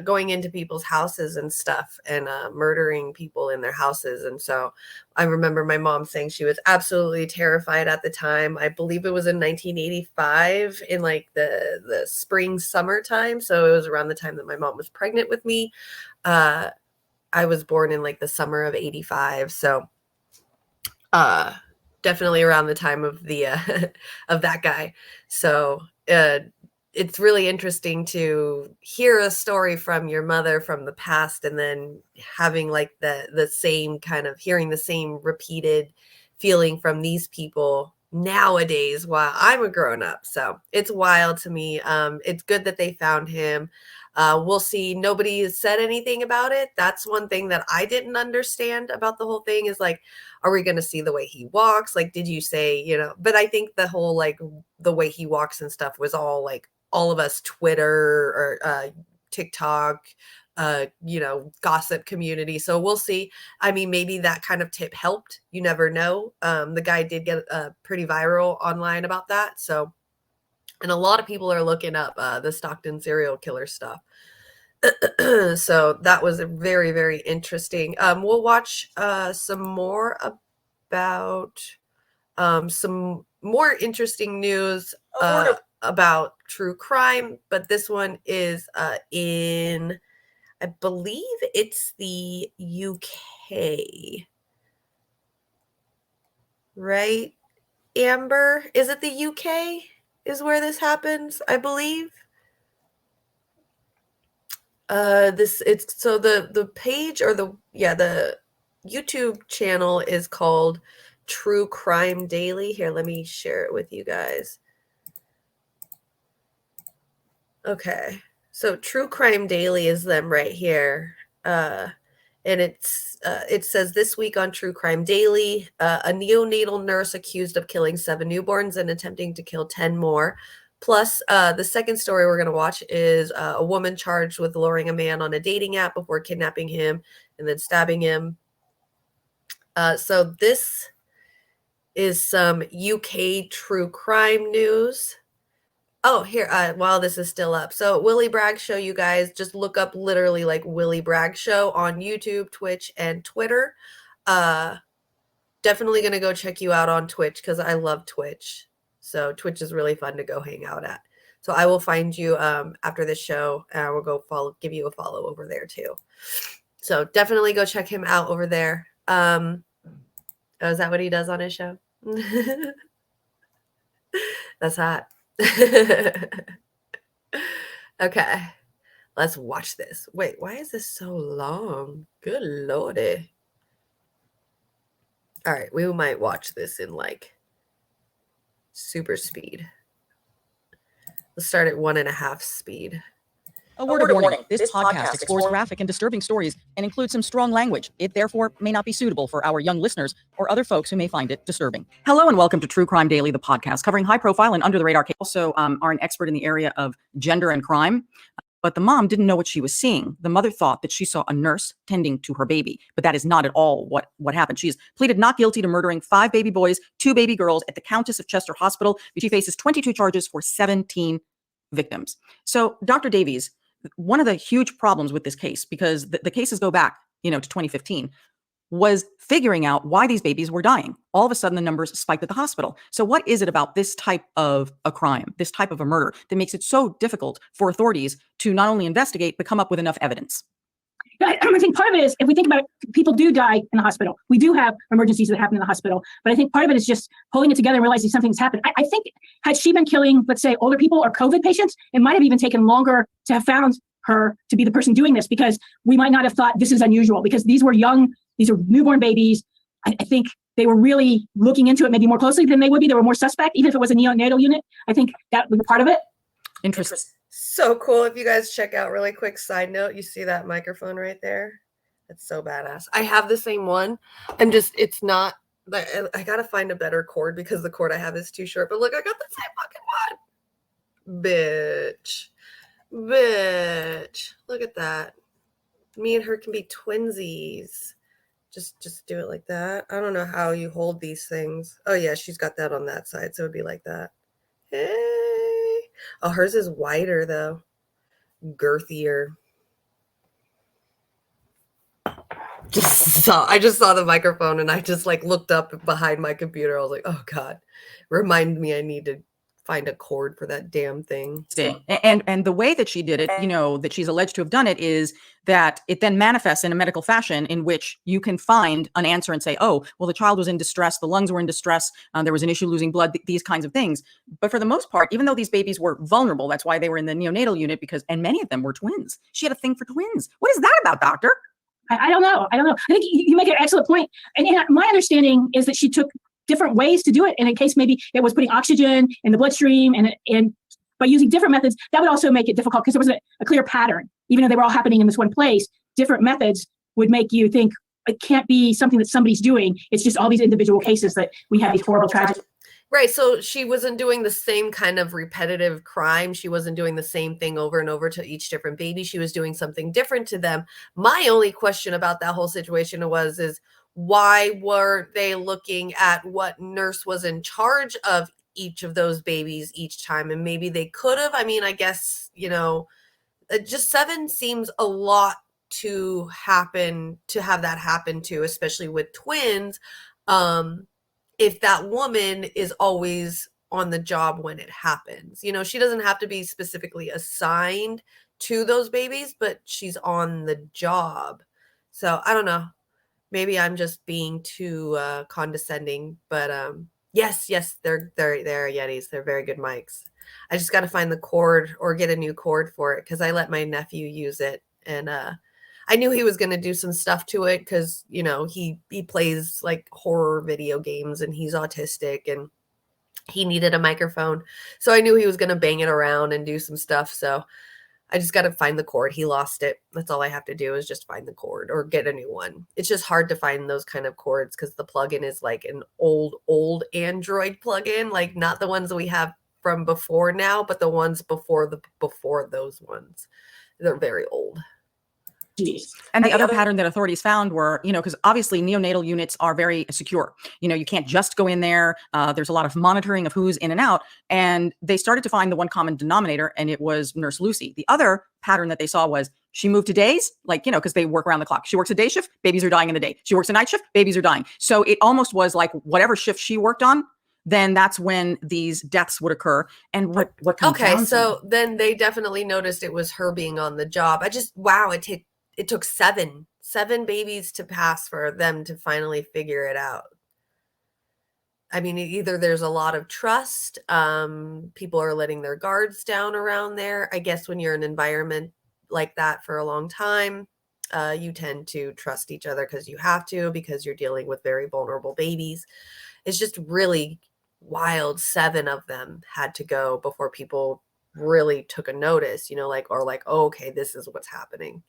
going into people's houses and stuff and murdering people in their houses. And so I remember my mom saying she was absolutely terrified at the time. I believe it was in 1985 in like the spring, summertime. So it was around the time that my mom was pregnant with me. I was born in like the summer of 85. So definitely around the time of the of that guy. So it's really interesting to hear a story from your mother from the past and then having like the same kind of hearing the same repeated feeling from these people nowadays while I'm a grown up. So it's wild to me. It's good that they found him. We'll see. Nobody has said anything about it. That's one thing that I didn't understand about the whole thing is like, are we going to see the way he walks? Like, did you say, but I think the whole, like the way he walks and stuff was all like all of us Twitter or TikTok, gossip community. So we'll see. I mean, maybe that kind of tip helped. You never know. The guy did get pretty viral online about that. So, and a lot of people are looking up the Stockton serial killer stuff. So that was very, very interesting. We'll watch some more about some more interesting news about true crime, but this one is in, I believe it's the UK, right? Amber, is it the UK is where this happens, I believe? It's so the page or the YouTube channel is called True Crime Daily. Here, let me share it with you guys. Okay. So True Crime Daily is them right here. And it says this week on True Crime Daily, a neonatal nurse accused of killing 7 newborns and attempting to kill 10 more. Plus, the second story we're going to watch is a woman charged with luring a man on a dating app before kidnapping him and then stabbing him. So this is some UK true crime news. Oh, here, while this is still up. So Willie Bragg Show, you guys, just look up literally like Willie Bragg Show on YouTube, Twitch, and Twitter. Definitely going to go check you out on Twitch because I love Twitch. So Twitch is really fun to go hang out at. So I will find you after this show, and I will go give you a follow over there too. So definitely go check him out over there. Oh, is that what he does on his show? That's hot. Okay, let's watch this. Wait, why is this so long? Good lordy. All right, we might watch this in like super speed. Let's start at 1.5 speed. A word of warning. This podcast explores graphic and disturbing stories and includes some strong language. It therefore may not be suitable for our young listeners or other folks who may find it disturbing. Hello and welcome to True Crime Daily, the podcast covering high-profile and under-the-radar cases. Also are an expert in the area of gender and crime. But the mom didn't know what she was seeing. The mother thought that she saw a nurse tending to her baby, but that is not at all what happened. She has pleaded not guilty to murdering 5 baby boys, 2 baby girls at the Countess of Chester Hospital. She faces 22 charges for 17 victims. So, Dr. Davies, one of the huge problems with this case, because the cases go back, to 2015, was figuring out why these babies were dying. All of a sudden, the numbers spiked at the hospital. So what is it about this type of a crime, this type of a murder, that makes it so difficult for authorities to not only investigate, but come up with enough evidence? I think part of it is, if we think about it, people do die in the hospital. We do have emergencies that happen in the hospital. But I think part of it is just pulling it together and realizing something's happened. I think had she been killing, let's say, older people or COVID patients, it might have even taken longer to have found her to be the person doing this, because we might not have thought this is unusual, because these are newborn babies. I think they were really looking into it maybe more closely than they would be. They were more suspect, even if it was a neonatal unit. I think that was part of it. Interesting. So cool. If you guys check out, really quick side note, you see that microphone right there? That's so badass. I have the same one. It's not, I got to find a better cord because the cord I have is too short. But look, I got the same fucking one. Bitch. Look at that. Me and her can be twinsies. Just do it like that. I don't know how you hold these things. Oh yeah, she's got that on that side, so it'd be like that. Hey. Oh, hers is wider though. Girthier. I just saw the microphone and I just like looked up behind my computer. I was like, oh God. Remind me I need to find a cord for that damn thing. And the way that she did it, that she's alleged to have done it, is that it then manifests in a medical fashion in which you can find an answer and say, oh, well, the child was in distress, the lungs were in distress, there was an issue losing blood, these kinds of things. But for the most part, even though these babies were vulnerable, that's why they were in the neonatal unit, and many of them were twins. She had a thing for twins. What is that about, doctor? I don't know. I think you make an excellent point. And my understanding is that she took different ways to do it. And in case maybe it was putting oxygen in the bloodstream and by using different methods, that would also make it difficult, because there was a clear pattern. Even though they were all happening in this one place, different methods would make you think it can't be something that somebody's doing. It's just all these individual cases that we have these horrible tragedies. Right. So she wasn't doing the same kind of repetitive crime. She wasn't doing the same thing over and over to each different baby. She was doing something different to them. My only question about that whole situation is why were they looking at what nurse was in charge of each of those babies each time? And maybe they could have. I mean, I guess, just 7 seems a lot to have that happen to, especially with twins. If that woman is always on the job when it happens, she doesn't have to be specifically assigned to those babies, but she's on the job. So I don't know. Maybe I'm just being too condescending, but yes, they're Yetis. They're very good mics. I just got to find the cord or get a new cord for it because I let my nephew use it, and I knew he was going to do some stuff to it because he plays like horror video games and he's autistic and he needed a microphone, so I knew he was going to bang it around and do some stuff. So I just got to find the cord. He lost it. That's all I have to do is just find the cord or get a new one. It's just hard to find those kind of cords because the plugin is like an old Android plugin, like not the ones that we have from before now, but the ones before those ones. They're very old. And the other pattern that authorities found were, because obviously neonatal units are very secure. You can't just go in there. There's a lot of monitoring of who's in and out. And they started to find the one common denominator, and it was Nurse Lucy. The other pattern that they saw was she moved to days, because they work around the clock. She works a day shift, babies are dying in the day. She works a night shift, babies are dying. So it almost was like whatever shift she worked on, then that's when these deaths would occur. And what comes Okay, down so to then they definitely noticed it was her being on the job. It took seven babies to pass for them to finally figure it out. I mean, either there's a lot of trust, people are letting their guards down around there. I guess when you're in an environment like that for a long time, you tend to trust each other because you have to, because you're dealing with very vulnerable babies. It's just really wild. 7 of them had to go before people really took a notice, oh, okay, this is what's happening.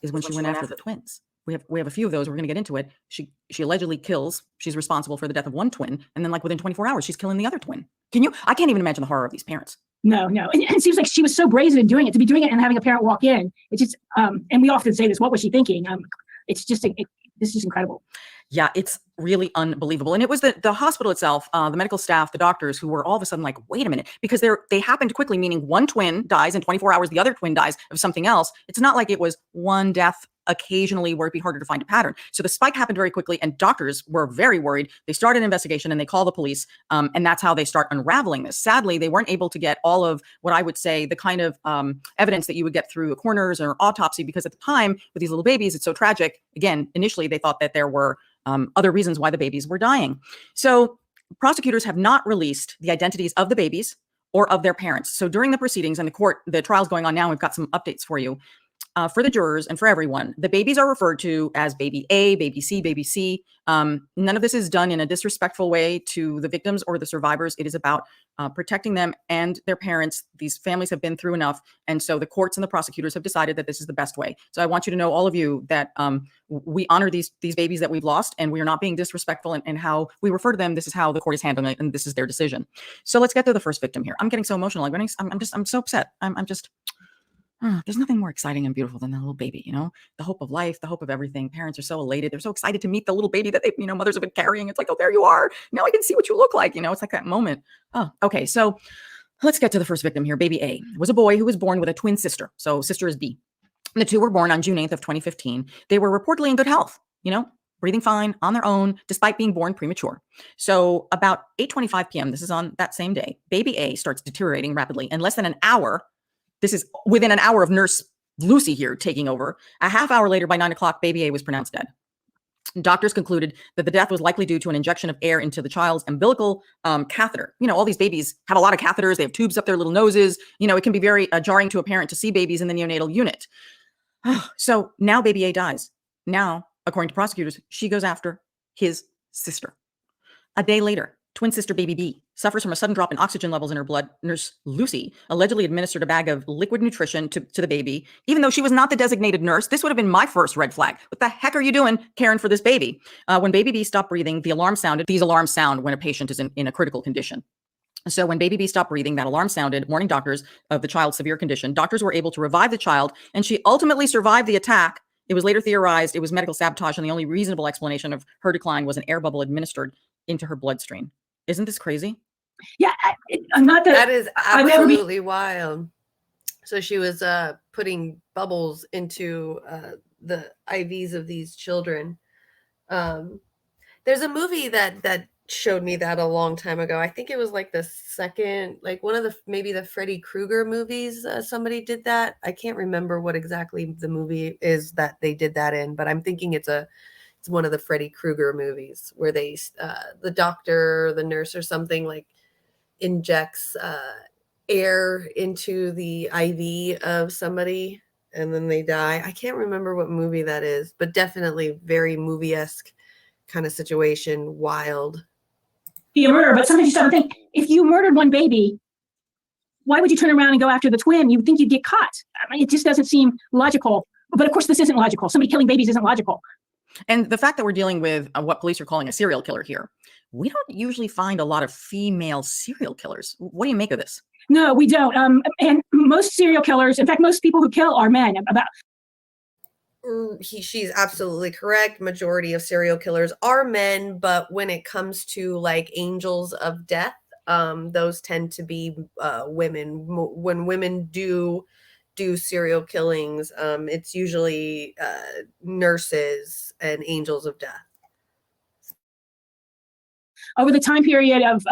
is when she went after the twins. We have a few of those. We're going to get into it. She allegedly kills. She's responsible for the death of one twin, and then within 24 hours, she's killing the other twin. I can't even imagine the horror of these parents. No. And it seems like she was so brazen in doing it, to be doing it and having a parent walk in. It's just, and we often say this, what was she thinking? It's just, this is incredible. Yeah, it's really unbelievable. And it was the hospital itself, the medical staff, the doctors who were all of a sudden like, wait a minute, because they happened quickly, meaning one twin dies in 24 hours, the other twin dies of something else. It's not like it was one death occasionally where it'd be harder to find a pattern. So the spike happened very quickly and doctors were very worried. They started an investigation and they call the police. And that's how they start unraveling this. Sadly, they weren't able to get all of what I would say the kind of evidence that you would get through a coroner's or autopsy, because at the time with these little babies, it's so tragic. Again, initially they thought that there were other reasons why the babies were dying. So prosecutors have not released the identities of the babies or of their parents. So during the proceedings and the trial's going on now, we've got some updates for you. For the jurors and for everyone, the babies are referred to as baby A, baby C, baby C. None of this is done in a disrespectful way to the victims or the survivors. It is about protecting them and their parents. These families have been through enough. And so the courts and the prosecutors have decided that this is the best way. So I want you to know, all of you, that we honor these babies that we've lost, and we are not being disrespectful in how we refer to them. This is how the court is handling it, and this is their decision. So let's get to the first victim here. I'm getting so emotional. I'm so upset. There's nothing more exciting and beautiful than that little baby, the hope of life, the hope of everything. Parents are so elated. They're so excited to meet the little baby that mothers have been carrying. It's like, oh, there you are. Now I can see what you look like. It's like that moment. Oh, okay. So let's get to the first victim here. Baby A was a boy who was born with a twin sister. So sister is B. The two were born on June 8th of 2015. They were reportedly in good health, breathing fine on their own, despite being born premature. So about 8:25 p.m., this is on that same day, baby A starts deteriorating rapidly. In less than an hour, this is within an hour of Nurse Lucy here taking over. A half hour later, by 9 o'clock, baby A was pronounced dead. Doctors concluded that the death was likely due to an injection of air into the child's umbilical catheter. All these babies have a lot of catheters. They have tubes up their little noses. It can be very jarring to a parent to see babies in the neonatal unit. So now baby A dies. Now, according to prosecutors, she goes after his sister. A day later, twin sister baby B suffers from a sudden drop in oxygen levels in her blood. Nurse Lucy allegedly administered a bag of liquid nutrition to the baby, even though she was not the designated nurse. This would have been my first red flag. What the heck are you doing caring for this baby? When baby B stopped breathing, the alarm sounded. These alarms sound when a patient is in a critical condition. So when baby B stopped breathing, that alarm sounded, warning doctors of the child's severe condition. Doctors were able to revive the child, and she ultimately survived the attack. It was later theorized it was medical sabotage, and the only reasonable explanation of her decline was an air bubble administered into her bloodstream. Isn't this crazy? Yeah, I'm not that is absolutely wild. So she was putting bubbles into the IVs of these children. There's a movie that showed me that a long time ago. I think it was like the second, like one of the maybe the Freddy Krueger movies. Somebody did that. I can't remember what exactly the movie is that they did that in, but I'm thinking it's one of the Freddy Krueger movies where they the doctor, the nurse, or something like injects air into the IV of somebody and then they die. I can't remember what movie that is, but definitely very movie-esque kind of situation. Wild. Be a murderer, but sometimes you start to think, if you murdered one baby, why would you turn around and go after the twin? You would think you'd get caught. I mean, it just doesn't seem logical. But of course, this isn't logical. Somebody killing babies isn't logical. And the fact that we're dealing with what police are calling a serial killer here, we don't usually find a lot of female serial killers. What do you make of this? No, we don't. And most serial killers, in fact, most people who kill are men. She's absolutely correct. Majority of serial killers are men, but when it comes to like angels of death, those tend to be women. When women do serial killings, it's usually nurses and angels of death. Over the time period of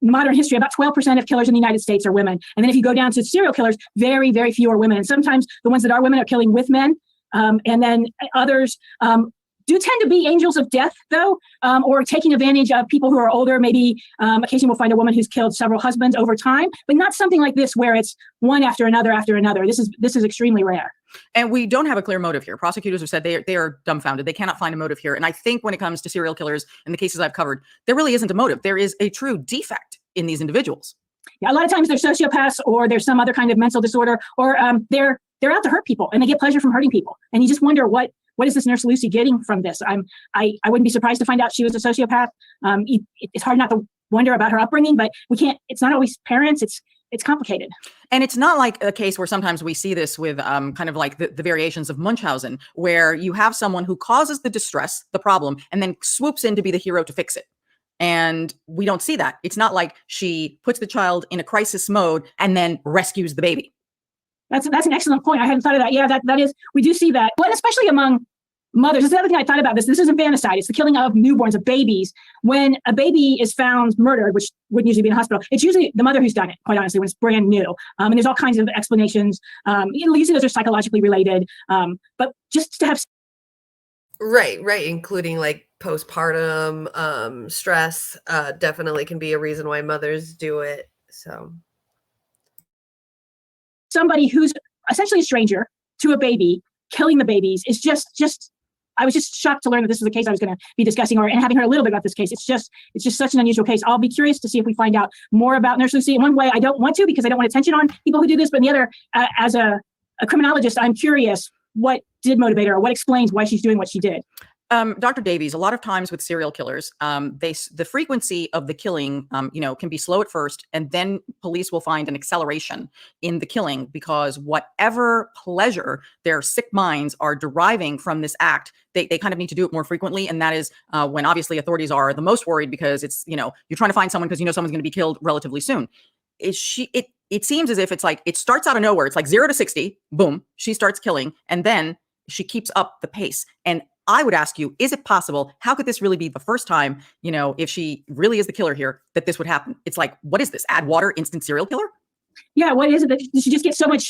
modern history, about 12% of killers in the United States are women. And then if you go down to serial killers, very, very few are women. And sometimes the ones that are women are killing with men. And then others do tend to be angels of death, though, or taking advantage of people who are older. Maybe occasionally we'll find a woman who's killed several husbands over time, but not something like this where it's one after another after another. This is extremely rare. And we don't have a clear motive here. Prosecutors have said they are dumbfounded. They cannot find a motive here. And I think when it comes to serial killers in the cases I've covered, there really isn't a motive. There is a true defect in these individuals. Yeah, a lot of times they're sociopaths, or there's some other kind of mental disorder, or they're out to hurt people and they get pleasure from hurting people. And you just wonder what is this Nurse Lucy getting from this? I wouldn't be surprised to find out she was a sociopath. It's hard not to wonder about her upbringing, but we can't. It's not always parents. It's complicated. And it's not like a case where sometimes we see this with kind of like the variations of Munchausen, where you have someone who causes the distress, the problem, and then swoops in to be the hero to fix it. And we don't see that. It's not like she puts the child in a crisis mode and then rescues the baby. That's an excellent point. I hadn't thought of that. Yeah, that is, we do see that. Well, especially among mothers. This is the other thing I thought about this. This is infanticide. It's the killing of newborns, of babies. When a baby is found murdered, which wouldn't usually be in a hospital, it's usually the mother who's done it, quite honestly, when it's brand new. And there's all kinds of explanations. Usually those are psychologically related. But just to have... Right, including like postpartum stress definitely can be a reason why mothers do it. So somebody who's essentially a stranger to a baby, killing the babies is just I was just shocked to learn that this was the case I was going to be discussing, and having heard a little bit about this case. It's just such an unusual case. I'll be curious to see if we find out more about Nurse Lucy. In one way, I don't want to, because I don't want attention on people who do this, but in the other, as a criminologist, I'm curious what did motivate her, or what explains why she's doing what she did. Dr. Davies, a lot of times with serial killers, the frequency of the killing, can be slow at first, and then police will find an acceleration in the killing, because whatever pleasure their sick minds are deriving from this act, they kind of need to do it more frequently. And that is when obviously authorities are the most worried, because it's, you're trying to find someone because someone's going to be killed relatively soon. It seems as if it's like, it starts out of nowhere. It's like 0 to 60, boom, she starts killing, and then she keeps up the pace. And I would ask you, is it possible? How could this really be the first time, if she really is the killer here, that this would happen? It's like, what is this? Add water, instant serial killer? Yeah, what is it? Did she just get so much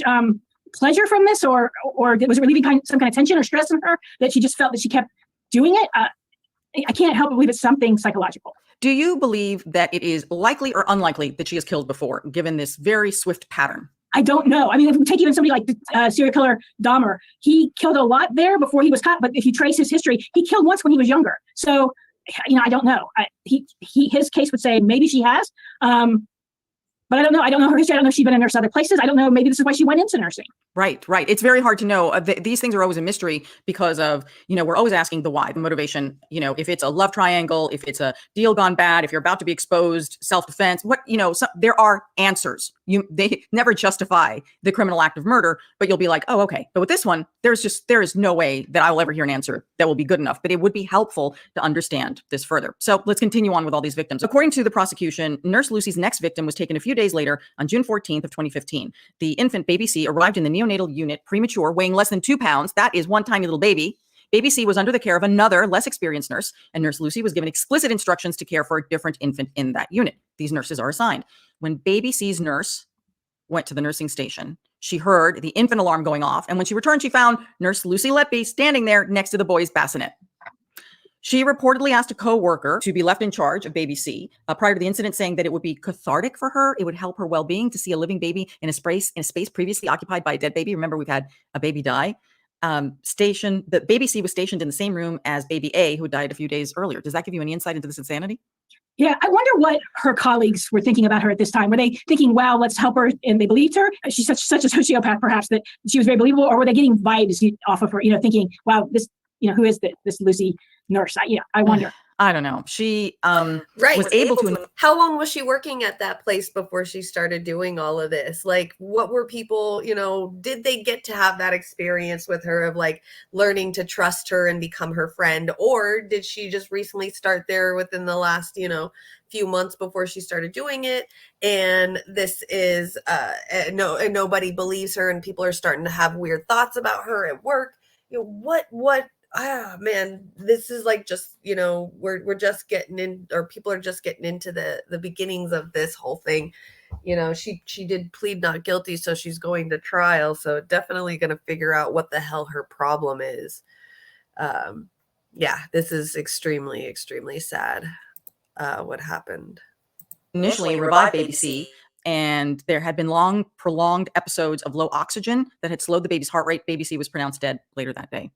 pleasure from this, or was it relieving some kind of tension or stress in her that she just felt that she kept doing it? I can't help but believe it's something psychological. Do you believe that it is likely or unlikely that she has killed before, given this very swift pattern? I don't know. I mean, if we take even somebody like the serial killer Dahmer, he killed a lot there before he was caught. But if you trace his history, he killed once when he was younger. So, I don't know. His case would say maybe she has. But I don't know. I don't know her history. I don't know if she's been a nurse other places. I don't know. Maybe this is why she went into nursing. Right. It's very hard to know. These things are always a mystery because of, we're always asking the why, the motivation, if it's a love triangle, if it's a deal gone bad, if you're about to be exposed, self-defense, there are answers. They never justify the criminal act of murder, but you'll be like, oh, okay. But with this one, there is no way that I will ever hear an answer that will be good enough, but it would be helpful to understand this further. So let's continue on with all these victims. According to the prosecution, Nurse Lucy's next victim was taken a few days later, on June 14th of 2015, the infant baby C arrived in the neonatal unit premature, weighing less than 2 pounds. That is one tiny little baby. Baby C was under the care of another, less experienced nurse, and Nurse Lucy was given explicit instructions to care for a different infant in that unit. These nurses are assigned. When Baby C's nurse went to the nursing station, she heard the infant alarm going off, and when she returned, she found Nurse Lucy Letby standing there next to the boy's bassinet. She reportedly asked a co-worker to be left in charge of Baby C prior to the incident, saying that it would be cathartic for her. It would help her well-being to see a living baby in a space previously occupied by a dead baby. Remember, we've had a baby die. The Baby C was stationed in the same room as Baby A, who died a few days earlier. Does that give you any insight into this insanity? Yeah, I wonder what her colleagues were thinking about her at this time. Were they thinking, wow, let's help her, and they believed her? She's such a sociopath, perhaps, that she was very believable, or were they getting vibes off of her, thinking, wow, this, who is this Lucy nurse? I wonder. I don't know. She was able to. How long was she working at that place before she started doing all of this? Like, what were people, did they get to have that experience with her of like learning to trust her and become her friend? Or did she just recently start there within the last, few months before she started doing it? And this is, and nobody believes her, and people are starting to have weird thoughts about her at work. Man, this is like just, we're just getting in, or people are just getting into the beginnings of this whole thing. She did plead not guilty, so she's going to trial. So definitely going to figure out what the hell her problem is. This is extremely, extremely sad. What happened. Initially revived Baby C, and there had been long, prolonged episodes of low oxygen that had slowed the baby's heart rate. Baby C was pronounced dead later that day.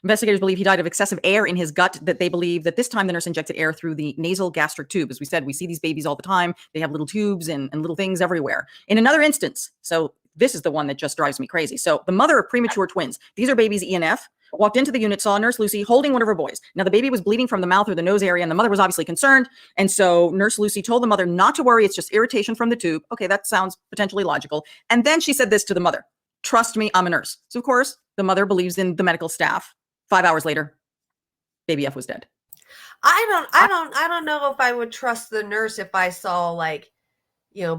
Investigators believe he died of excessive air in his gut, that they believe that this time the nurse injected air through the nasal gastric tube. As we said, we see these babies all the time. They have little tubes and little things everywhere. In another instance, so this is the one that just drives me crazy. So the mother of premature twins, these are babies E and F, walked into the unit, saw Nurse Lucy holding one of her boys. Now the baby was bleeding from the mouth or the nose area, and the mother was obviously concerned. And so Nurse Lucy told the mother not to worry. It's just irritation from the tube. Okay, that sounds potentially logical. And then she said this to the mother: "Trust me, I'm a nurse." So of course, the mother believes in the medical staff. 5 hours later, Baby F was dead. I don't know if I would trust the nurse if I saw like,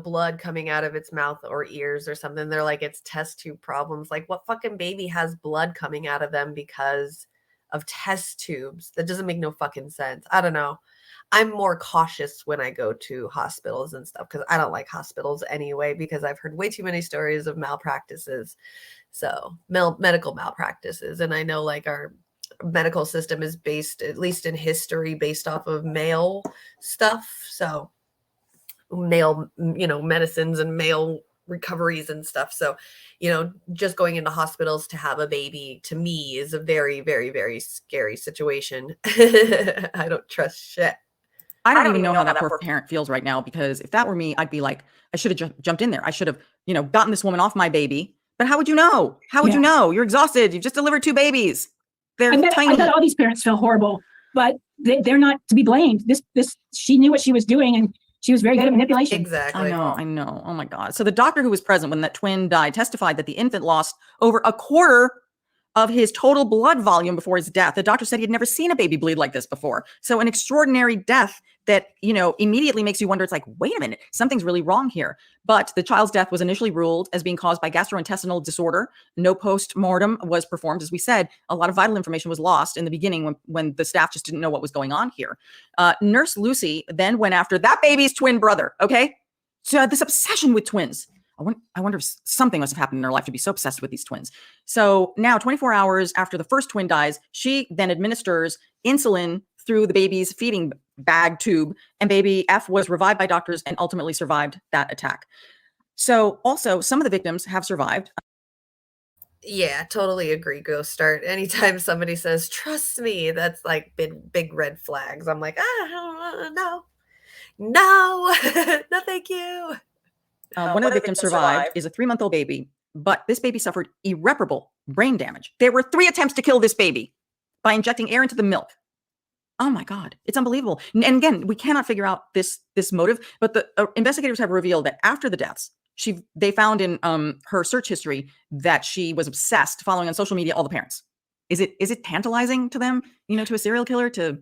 blood coming out of its mouth or ears or something. They're like, it's test tube problems. Like, what fucking baby has blood coming out of them because of test tubes? That doesn't make no fucking sense. I don't know. I'm more cautious when I go to hospitals and stuff, because I don't like hospitals anyway, because I've heard way too many stories of malpractices. So medical malpractices. And I know like our medical system is based, at least in history, based off of male stuff. So male, medicines and male recoveries and stuff. So, just going into hospitals to have a baby, to me, is a very, very, very scary situation. I don't trust shit. I don't even know how that poor parent feels right now, because if that were me, I'd be like, I should have jumped in there. I should have, gotten this woman off my baby. But how would you know? How would you know? You're exhausted. You've just delivered 2 babies. They're tiny. I bet all these parents feel horrible, but they're not to be blamed. She knew what she was doing, and she was very good at manipulation. Exactly. I know. Oh my God. So the doctor who was present when that twin died testified that the infant lost over a quarter of his total blood volume before his death. The doctor said he had never seen a baby bleed like this before. So an extraordinary death that, immediately makes you wonder, it's like, wait a minute, something's really wrong here. But the child's death was initially ruled as being caused by gastrointestinal disorder. No post-mortem was performed. As we said, a lot of vital information was lost in the beginning when the staff just didn't know what was going on here. Nurse Lucy then went after that baby's twin brother, okay? So this obsession with twins. I wonder if something must have happened in her life to be so obsessed with these twins. So now, 24 hours after the first twin dies, she then administers insulin through the baby's feeding bag tube, and baby F was revived by doctors and ultimately survived that attack. So also, some of the victims have survived. Yeah, totally agree, Ghost Start. Anytime somebody says, trust me, that's like big red flags. I'm like, no, no, thank you. One of the victims survived is a 3-month-old baby, but this baby suffered irreparable brain damage. There were 3 attempts to kill this baby by injecting air into the milk. Oh my God, it's unbelievable. And again, we cannot figure out this motive, but the investigators have revealed that after the deaths, they found in her search history that she was obsessed, following on social media all the parents. Is it tantalizing to them, to a serial killer to?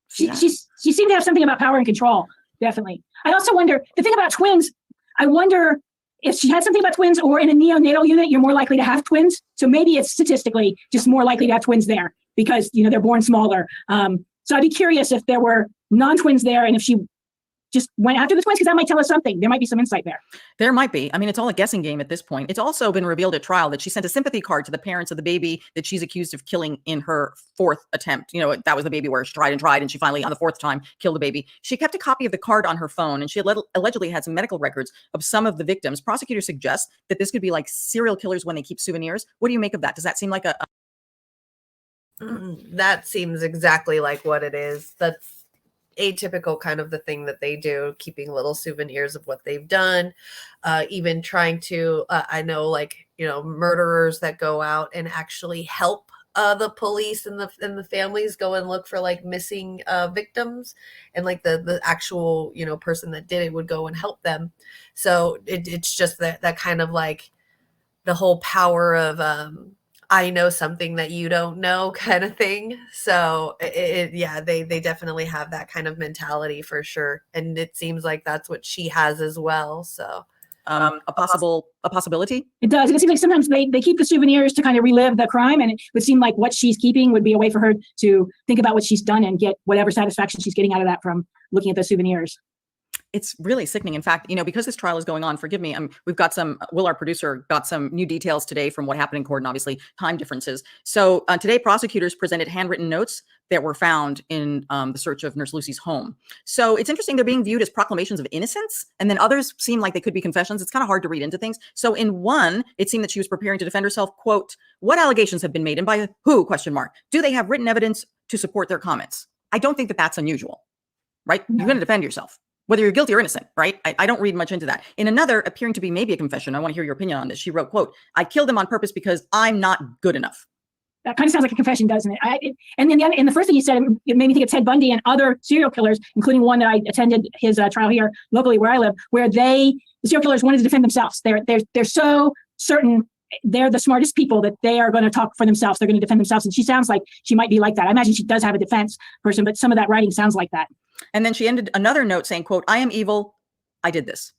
She seemed to have something about power and control. Definitely. I also wonder, the thing about twins, I wonder if she had something about twins, or in a neonatal unit, you're more likely to have twins. So maybe it's statistically just more likely to have twins there because, they're born smaller. So I'd be curious if there were non-twins there and if she just went after the twins, because that might tell us something. There might be some insight there. There might be. I mean, it's all a guessing game at this point. It's also been revealed at trial that she sent a sympathy card to the parents of the baby that she's accused of killing in her fourth attempt. That was the baby where she tried and she finally, on the fourth time, killed the baby. She kept a copy of the card on her phone, and she allegedly had some medical records of some of the victims. Prosecutors suggest that this could be like serial killers when they keep souvenirs. What do you make of that? Does that seem like That seems exactly like what it is. That's atypical, kind of the thing that they do, keeping little souvenirs of what they've done, even trying to I know, like, murderers that go out and actually help the police and the families go and look for like missing victims, and like the actual person that did it would go and help them. So it's just that kind of like the whole power of I know something that you don't know kind of thing. So they definitely have that kind of mentality for sure. And it seems like that's what she has as well. So a possibility? It does. And it seems like sometimes they keep the souvenirs to kind of relive the crime. And it would seem like what she's keeping would be a way for her to think about what she's done and get whatever satisfaction she's getting out of that from looking at the souvenirs. It's really sickening. In fact, because this trial is going on, forgive me, we've got Will, our producer, got some new details today from what happened in court, and obviously time differences. So today, prosecutors presented handwritten notes that were found in the search of Nurse Lucy's home. So it's interesting. They're being viewed as proclamations of innocence, and then others seem like they could be confessions. It's kind of hard to read into things. So in one, it seemed that she was preparing to defend herself. Quote, "What allegations have been made, and by who? Question mark. Do they have written evidence to support their comments?" I don't think that that's unusual, right? You're going to defend yourself, whether you're guilty or innocent, right? I don't read much into that. In another, appearing to be maybe a confession, I want to hear your opinion on this. She wrote, quote, "I killed him on purpose because I'm not good enough." That kind of sounds like a confession, doesn't it? And then the first thing you said, it made me think of Ted Bundy and other serial killers, including one that I attended his trial here locally where I live, where the serial killers wanted to defend themselves. They're so certain they're the smartest people that they are going to talk for themselves. They're going to defend themselves. And she sounds like she might be like that. I imagine she does have a defense person, but some of that writing sounds like that. And then she ended another note saying, quote, "I am evil. I did this."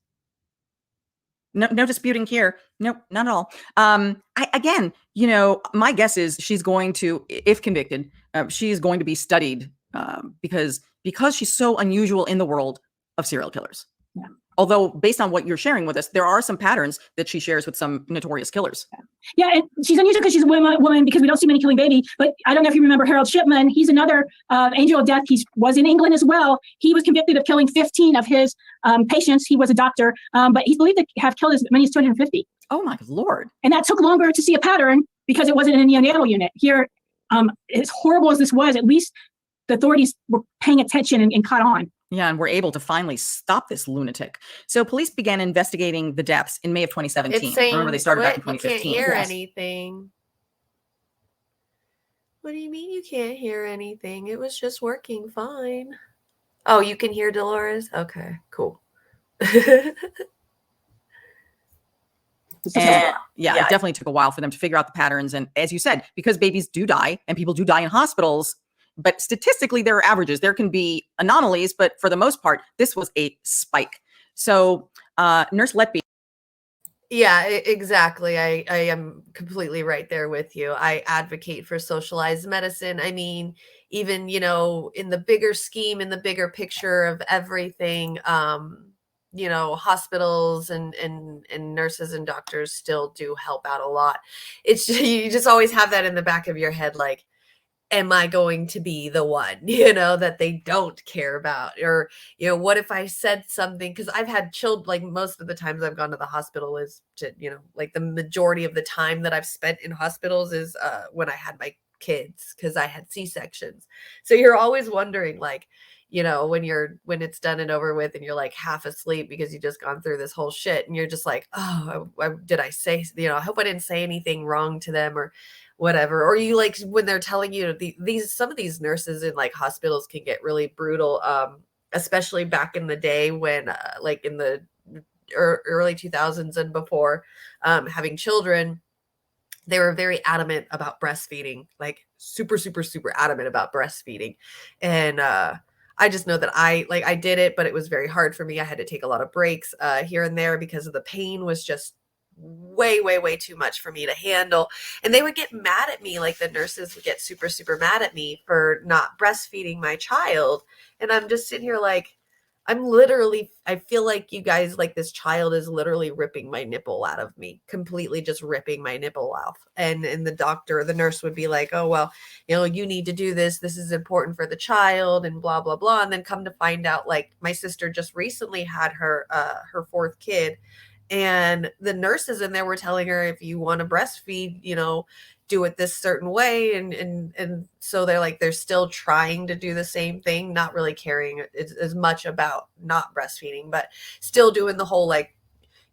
No disputing here. Nope, not at all. Again, my guess is she's going to, if convicted, she's going to be studied because she's so unusual in the world of serial killers. Yeah. Although, based on what you're sharing with us, there are some patterns that she shares with some notorious killers. Yeah, and she's unusual because she's a woman, because we don't see many killing baby. But I don't know if you remember Harold Shipman. He's another angel of death. He was in England as well. He was convicted of killing 15 of his patients. He was a doctor, but he's believed to have killed as many as 250. Oh, my Lord. And that took longer to see a pattern because it wasn't in a neonatal unit. Here, as horrible as this was, at least the authorities were paying attention and caught on. Yeah, and we're able to finally stop this lunatic. So police began investigating the deaths in May of 2017. it's saying, Remember, they started back in you 2015. can't hear Yes. anything. What do you mean you can't hear anything? It was just working fine. Oh, you can hear Dolores? Okay, cool. And yeah, it definitely took a while for them to figure out the patterns. And as you said, because babies do die and people do die in hospitals, but statistically there are averages. There can be anomalies, but for the most part, this was a spike. So Nurse Letby. Yeah, exactly. I am completely right there with you. I advocate for socialized medicine. I mean, even, in the bigger scheme, in the bigger picture of everything, hospitals and nurses and doctors still do help out a lot. It's just, you just always have that in the back of your head, like, am I going to be the one, that they don't care about? Or, what if I said something? Because I've had children, like most of the times I've gone to the hospital is to, like the majority of the time that I've spent in hospitals is when I had my kids, because I had C-sections. So you're always wondering, like, when it's done and over with and you're like half asleep because you just gone through this whole shit and you're just like, oh, did I say, I hope I didn't say anything wrong to them or whatever. Or you, like, when they're telling you some of these nurses in like hospitals can get really brutal, especially back in the day when like in the early 2000s and before, having children, they were very adamant about breastfeeding, like super, super, super adamant about breastfeeding. And I just know that I did it, but it was very hard for me. I had to take a lot of breaks here and there because of the pain was just way, way, way too much for me to handle. And they would get mad at me. Like the nurses would get super, super mad at me for not breastfeeding my child. And I'm just sitting here like, I feel like you guys, like this child is literally ripping my nipple out of me, completely just ripping my nipple off. And the nurse would be like, oh, well, you need to do this. This is important for the child and blah, blah, blah. And then come to find out, like my sister just recently had her fourth kid. And the nurses in there were telling her, if you want to breastfeed, do it this certain way. And so they're still trying to do the same thing, not really caring as much about not breastfeeding, but still doing the whole, like,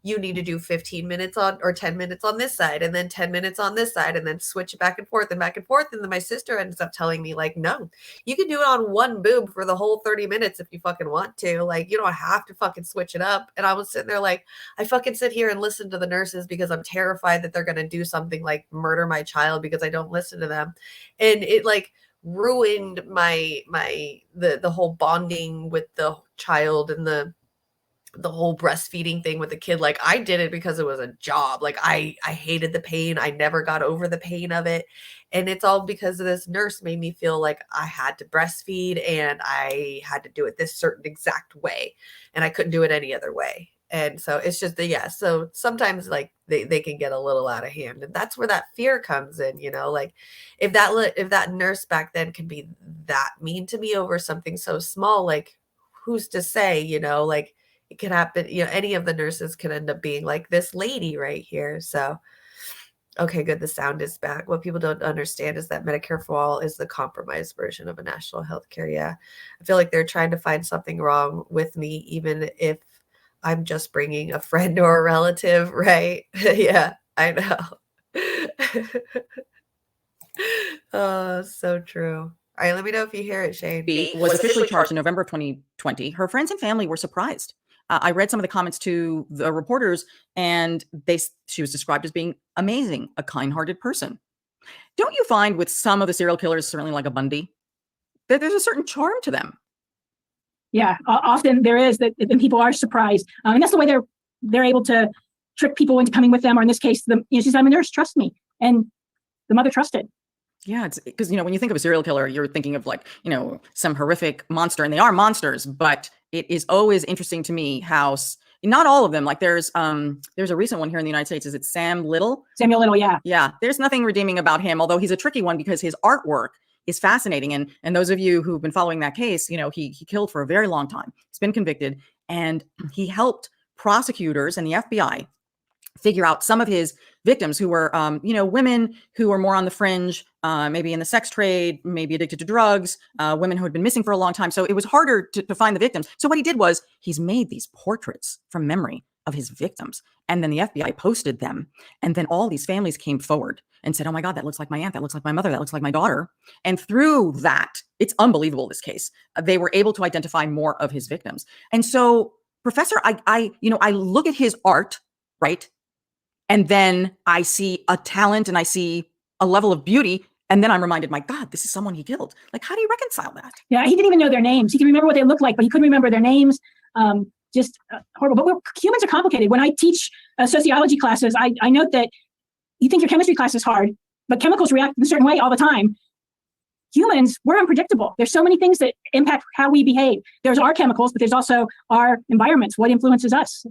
you need to do 15 minutes on or 10 minutes on this side and then 10 minutes on this side and then switch it back and forth and back and forth. And then my sister ends up telling me, like, no, you can do it on one boob for the whole 30 minutes if you fucking want to. Like, you don't have to fucking switch it up. And I was sitting there like, I fucking sit here and listen to the nurses because I'm terrified that they're going to do something like murder my child because I don't listen to them. And it like ruined the whole bonding with the child and the whole breastfeeding thing with the kid. Like I did it because it was a job. Like I hated the pain. I never got over the pain of it. And it's all because of this nurse made me feel like I had to breastfeed and I had to do it this certain exact way. And I couldn't do it any other way. And so it's just so sometimes like they can get a little out of hand. And that's where that fear comes in, like if that nurse back then could be that mean to me over something so small, like who's to say, like it could happen, any of the nurses could end up being like this lady right here. So, okay, good. The sound is back. What people don't understand is that Medicare for All is the compromised version of a national health care. Yeah. I feel like they're trying to find something wrong with me, even if I'm just bringing a friend or a relative, right? Yeah, I know. Oh, so true. All right, let me know if you hear it, Shane. B was officially charged in November of 2020. Her friends and family were surprised. I read some of the comments to the reporters, and she was described as being amazing, a kind-hearted person. Don't you find with some of the serial killers, certainly like a Bundy, that there's a certain charm to them? Yeah, often there is that, and people are surprised, and that's the way they're able to trick people into coming with them. Or in this case, she said, "I'm a nurse, trust me," and the mother trusted. Yeah, it's because when you think of a serial killer, you're thinking of like some horrific monster, and they are monsters. But it is always interesting to me how not all of them. Like there's a recent one here in the United States. Is it Sam Little? Samuel Little, yeah. Yeah, there's nothing redeeming about him, although he's a tricky one because his artwork is fascinating. And those of you who've been following that case, he killed for a very long time. He's been convicted, and he helped prosecutors and the FBI figure out some of his victims who were, women who were more on the fringe, maybe in the sex trade, maybe addicted to drugs, women who had been missing for a long time. So it was harder to find the victims. So what he did was he's made these portraits from memory of his victims. And then the FBI posted them. And then all these families came forward and said, oh my God, that looks like my aunt. That looks like my mother. That looks like my daughter. And through that, it's unbelievable, this case, they were able to identify more of his victims. And so Professor, I look at his art, right? And then I see a talent and I see a level of beauty. And then I'm reminded, my God, this is someone he killed. Like, how do you reconcile that? Yeah, he didn't even know their names. He can remember what they looked like, but he couldn't remember their names. Just horrible. But humans are complicated. When I teach sociology classes, I note that you think your chemistry class is hard, but chemicals react in a certain way all the time. Humans, we're unpredictable. There's so many things that impact how we behave. There's our chemicals, but there's also our environments, what influences us.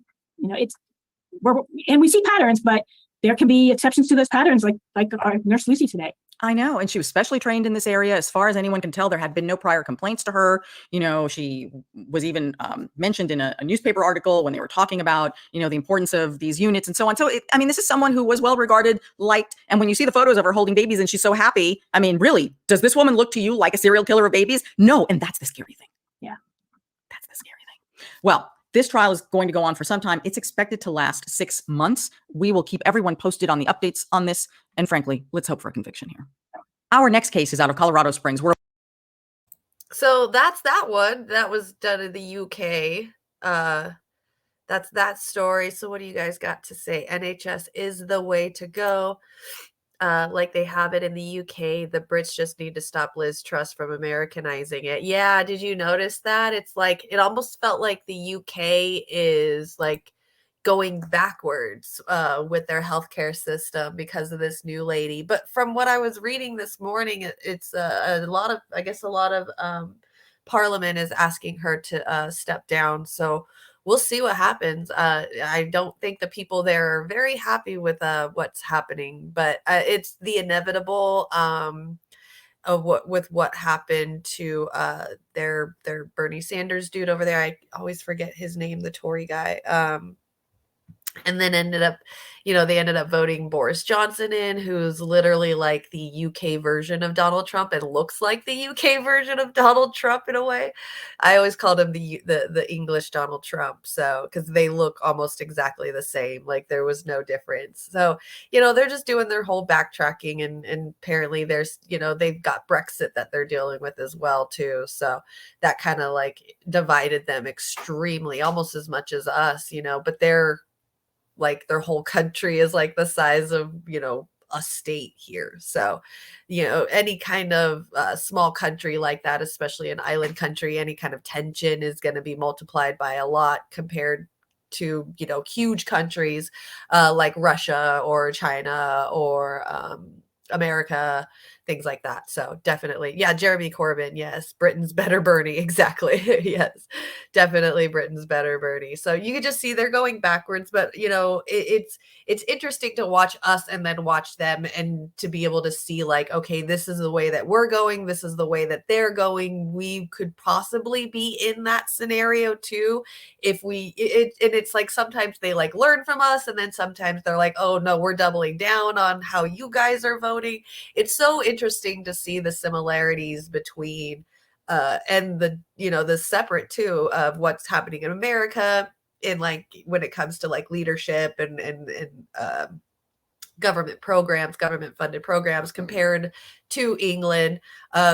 And we see patterns, but there can be exceptions to those patterns, like our nurse Lucy today. I know. And she was specially trained in this area. As far as anyone can tell, there had been no prior complaints to her. She was even mentioned in a newspaper article when they were talking about, the importance of these units and so on. So, this is someone who was well regarded, liked. And when you see the photos of her holding babies and she's so happy, really, does this woman look to you like a serial killer of babies? No. And that's the scary thing. Yeah. That's the scary thing. Well, this trial is going to go on for some time. It's expected to last 6 months. We will keep everyone posted on the updates on this. And frankly, let's hope for a conviction here. Our next case is out of Colorado Springs. So that's that one. That was done in the UK. That's that story. So what do you guys got to say? NHS is the way to go. like they have it in the UK. The Brits just need to stop Liz Truss from Americanizing it. Yeah, did you notice that? It's like it almost felt like the UK is like going backwards with their healthcare system because of this new lady. But from what I was reading this morning, it's a lot of, I guess, a lot of Parliament is asking her to step down. So we'll see what happens. I don't think the people there are very happy with what's happening, but it's the inevitable of what happened to their Bernie Sanders dude over there. I always forget his name, the Tory guy. And then ended up, they ended up voting Boris Johnson in, who's literally like the UK version of Donald Trump and looks like the UK version of Donald Trump in a way. I always called him the English Donald Trump. So, because they look almost exactly the same, like there was no difference. So, they're just doing their whole backtracking, and apparently there's, they've got Brexit that they're dealing with as well too. So that kind of like divided them extremely, almost as much as us, but they're like their whole country is like the size of, a state here. So, any kind of small country like that, especially an island country, any kind of tension is going to be multiplied by a lot compared to, huge countries like Russia or China or America, things like that. So definitely, yeah, Jeremy Corbyn, yes, Britain's better Bernie, exactly. Yes, definitely Britain's better Bernie. So you could just see they're going backwards, but it's interesting to watch us and then watch them, and to be able to see like, okay, this is the way that we're going, this is the way that they're going. We could possibly be in that scenario too if and it's like sometimes they like learn from us, and then sometimes they're like, oh no, we're doubling down on how you guys are voting. It's so interesting to see the similarities between and the separate too of what's happening in America, in like when it comes to like leadership and government programs, government funded programs, compared to England,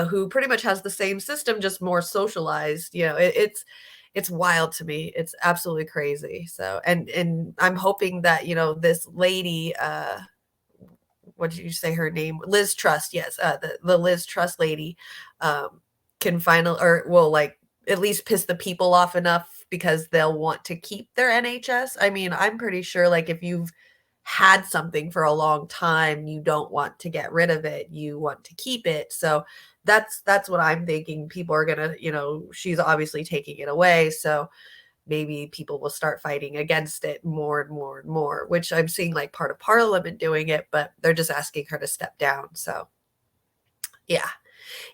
who pretty much has the same system, just more socialized. It's wild to me. It's absolutely crazy. So, and I'm hoping that, this lady, what did you say her name? Liz Truss. Yes. The Liz Truss lady, can finally, or will like at least piss the people off enough because they'll want to keep their NHS. I mean, I'm pretty sure like if you've had something for a long time, you don't want to get rid of it. You want to keep it. So that's what I'm thinking. People are going to, she's obviously taking it away. So maybe people will start fighting against it more and more and more, which I'm seeing like part of Parliament doing it, but they're just asking her to step down. So yeah.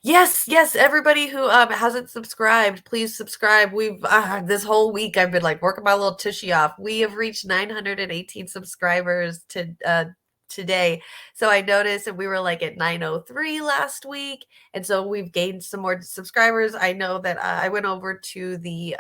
Yes, everybody who hasn't subscribed, please subscribe. We've this whole week I've been like working my little tushy off. We have reached 918 subscribers today. So I noticed that we were like at 903 last week, and so we've gained some more subscribers. I know that I went over to the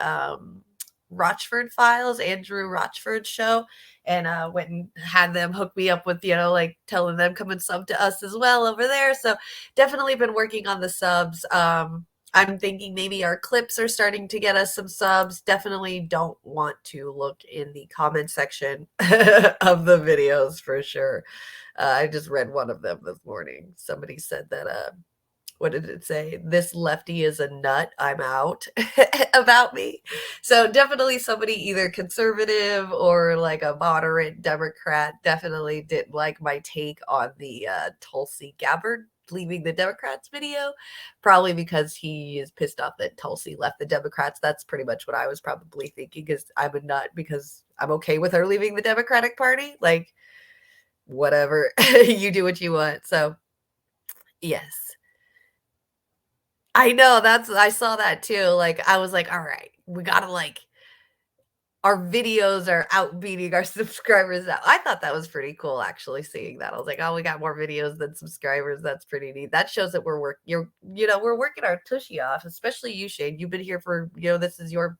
Rochford Files, Andrew Rochford's show, and went and had them hook me up with, like telling them come and sub to us as well over there. So definitely been working on the subs. I'm thinking maybe our clips are starting to get us some subs. Definitely don't want to look in the comment section of the videos for sure. I just read one of them this morning. Somebody said that what did it say? This lefty is a nut, I'm out, about me. So definitely somebody either conservative or like a moderate Democrat definitely didn't like my take on the Tulsi Gabbard leaving the Democrats video, probably because he is pissed off that Tulsi left the Democrats. That's pretty much what I was probably thinking, because I'm a nut because I'm okay with her leaving the Democratic Party. Like, whatever, you do what you want. So yes. I know, I saw that too. Like, I was like, all right, we gotta like, our videos are outbeating our subscribers now. I thought that was pretty cool, actually, seeing that. I was like, oh, we got more videos than subscribers. That's pretty neat. That shows that we're we're working our tushy off, especially you, Shane. You've been here for, this is your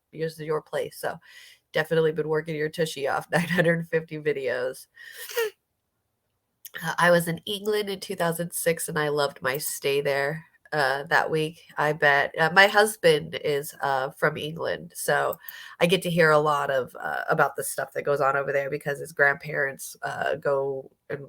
place. So definitely been working your tushy off. 950 videos. I was in England in 2006 and I loved my stay there. that week. I bet my husband is from England, so I get to hear a lot of about the stuff that goes on over there because his grandparents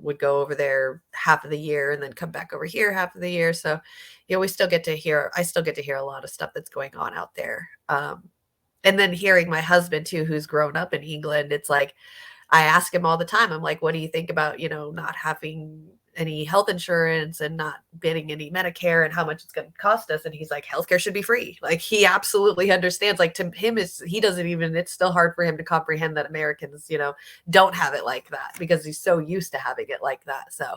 would go over there half of the year and then come back over here half of the year. So, we still get to hear. I still get to hear a lot of stuff that's going on out there. And then hearing my husband too, who's grown up in England, it's like I ask him all the time. I'm like, "What do you think about not having any health insurance and not getting any Medicare and how much it's going to cost us?" And he's like, "Healthcare should be free." Like he absolutely understands. Like to him, he doesn't even. It's still hard for him to comprehend that Americans, don't have it like that because he's so used to having it like that. So,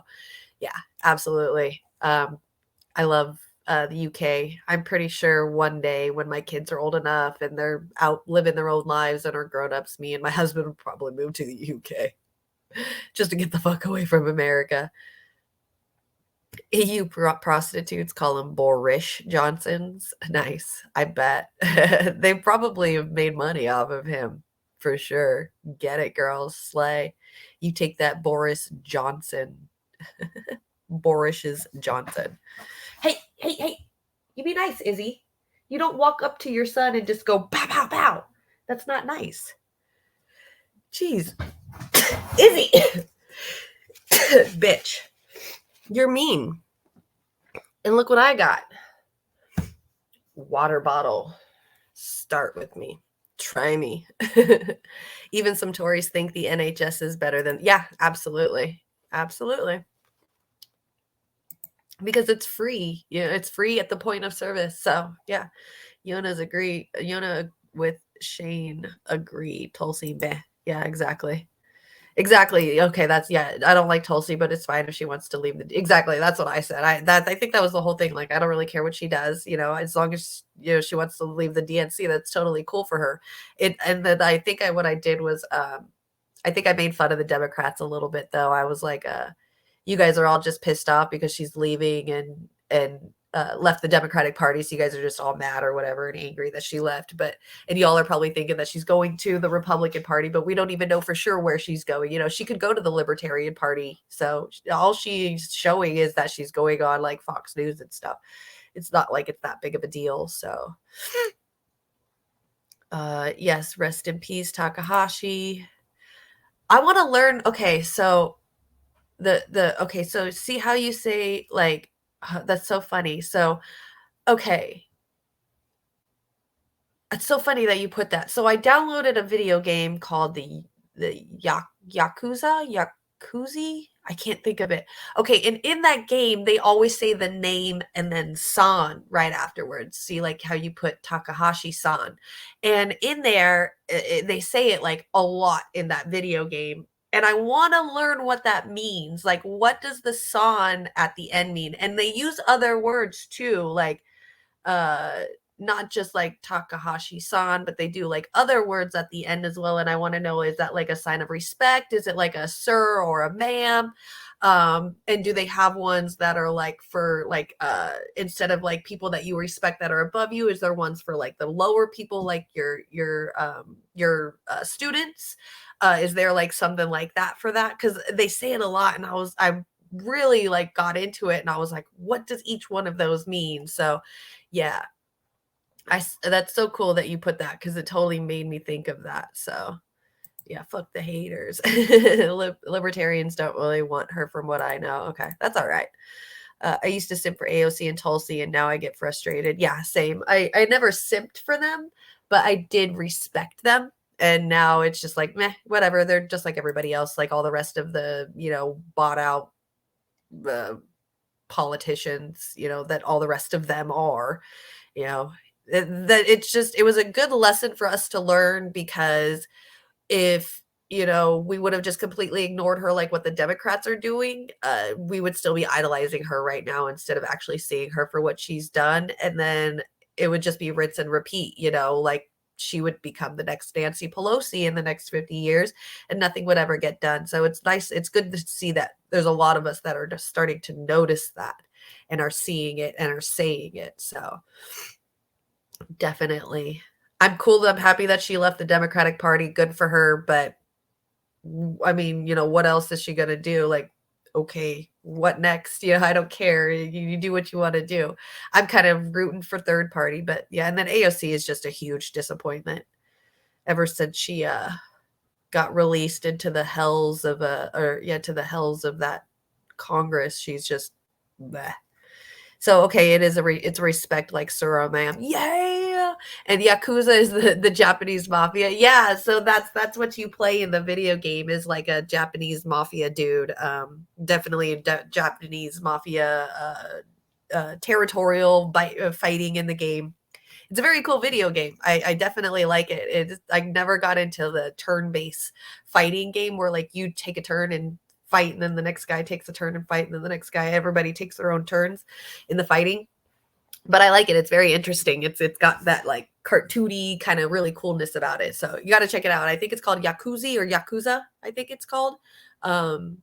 yeah, absolutely. I love the UK. I'm pretty sure one day when my kids are old enough and they're out living their own lives and are grown-ups, me and my husband would probably move to the UK just to get the fuck away from America. EU prostitutes call them Boris Johnsons. Nice. I bet. They probably have made money off of him for sure. Get it, girls. Slay. You take that, Boris Johnson. Boris's Johnson. Hey. You be nice, Izzy. You don't walk up to your son and just go, pow, pow, pow. That's not nice. Jeez. Izzy. Bitch. You're mean. And look what I got. Water bottle. Start with me. Try me. Even some Tories think the NHS is better than... Yeah, absolutely. Absolutely. Because it's free. It's free at the point of service. So, yeah. Yona with Shane agree. Tulsi, meh. Yeah, exactly. Exactly. Okay, I don't like Tulsi, but it's fine if she wants to leave exactly. That's what I said. I think that was the whole thing. Like, I don't really care what she does, as long as she wants to leave the DNC, that's totally cool for her. And then I think what I did was I think I made fun of the Democrats a little bit though. I was like, you guys are all just pissed off because she's leaving and left the Democratic Party, so you guys are just all mad or whatever and angry that she left. And y'all are probably thinking that she's going to the Republican Party, but we don't even know for sure where she's going. She could go to the Libertarian Party. So all she's showing is that she's going on like Fox News and stuff. It's not like it's that big of a deal. So yes, rest in peace, Takahashi. I want to learn. Okay, so so see how you say like that's so funny. So, okay. It's so funny that you put that. So I downloaded a video game called the Yakuza. I can't think of it. Okay, and in that game, they always say the name and then san right afterwards. See, like how you put Takahashi-san. And in there, they say it like a lot in that video game. And I want to learn what that means. Like, what does the san at the end mean? And they use other words too, like not just like Takahashi-san, but they do like other words at the end as well. And I want to know, is that like a sign of respect? Is it like a sir or a ma'am? And do they have ones that are like for like instead of like people that you respect that are above you, is there ones for like the lower people, like your students? Is there like something like that for that? Because they say it a lot, and I really like got into it, and I was like, what does each one of those mean? So yeah, that's so cool that you put that, because it totally made me think of that. So yeah, fuck the haters. Libertarians don't really want her from what I know. Okay, that's all right. I used to simp for AOC and Tulsi, and now I get frustrated. Yeah, same. I never simped for them, but I did respect them. And now it's just like, meh, whatever. They're just like everybody else, like all the rest of the, bought out politicians, that all the rest of them are, that it was a good lesson for us to learn, because if we would have just completely ignored her like what the Democrats are doing, we would still be idolizing her right now instead of actually seeing her for what she's done. And then it would just be rinse and repeat, like she would become the next Nancy Pelosi in the next 50 years and nothing would ever get done. So it's nice. It's good to see that there's a lot of us that are just starting to notice that and are seeing it and are saying it. So definitely. I'm happy that she left the Democratic Party. Good for her. But I mean, what else is she going to do? Like, okay, what next? I don't care. You do what you want to do. I'm kind of rooting for third party, but yeah. And then AOC is just a huge disappointment ever since she got released into the hells of to the hells of that Congress. She's just bleh. So okay, it's a respect like Sura, man. Yeah. And Yakuza is the Japanese mafia. Yeah, so that's what you play in the video game is like a Japanese mafia dude. Definitely a Japanese mafia territorial fighting in the game. It's a very cool video game. I definitely like it. I never got into the turn-based fighting game where like you take a turn and fight, and then the next guy takes a turn and fight, and then the next guy. Everybody takes their own turns in the fighting. But I like it. It's very interesting. It's got that like cartoony kind of really coolness about it. So you got to check it out. I think it's called Yakuza or Yakuza. I think it's called. And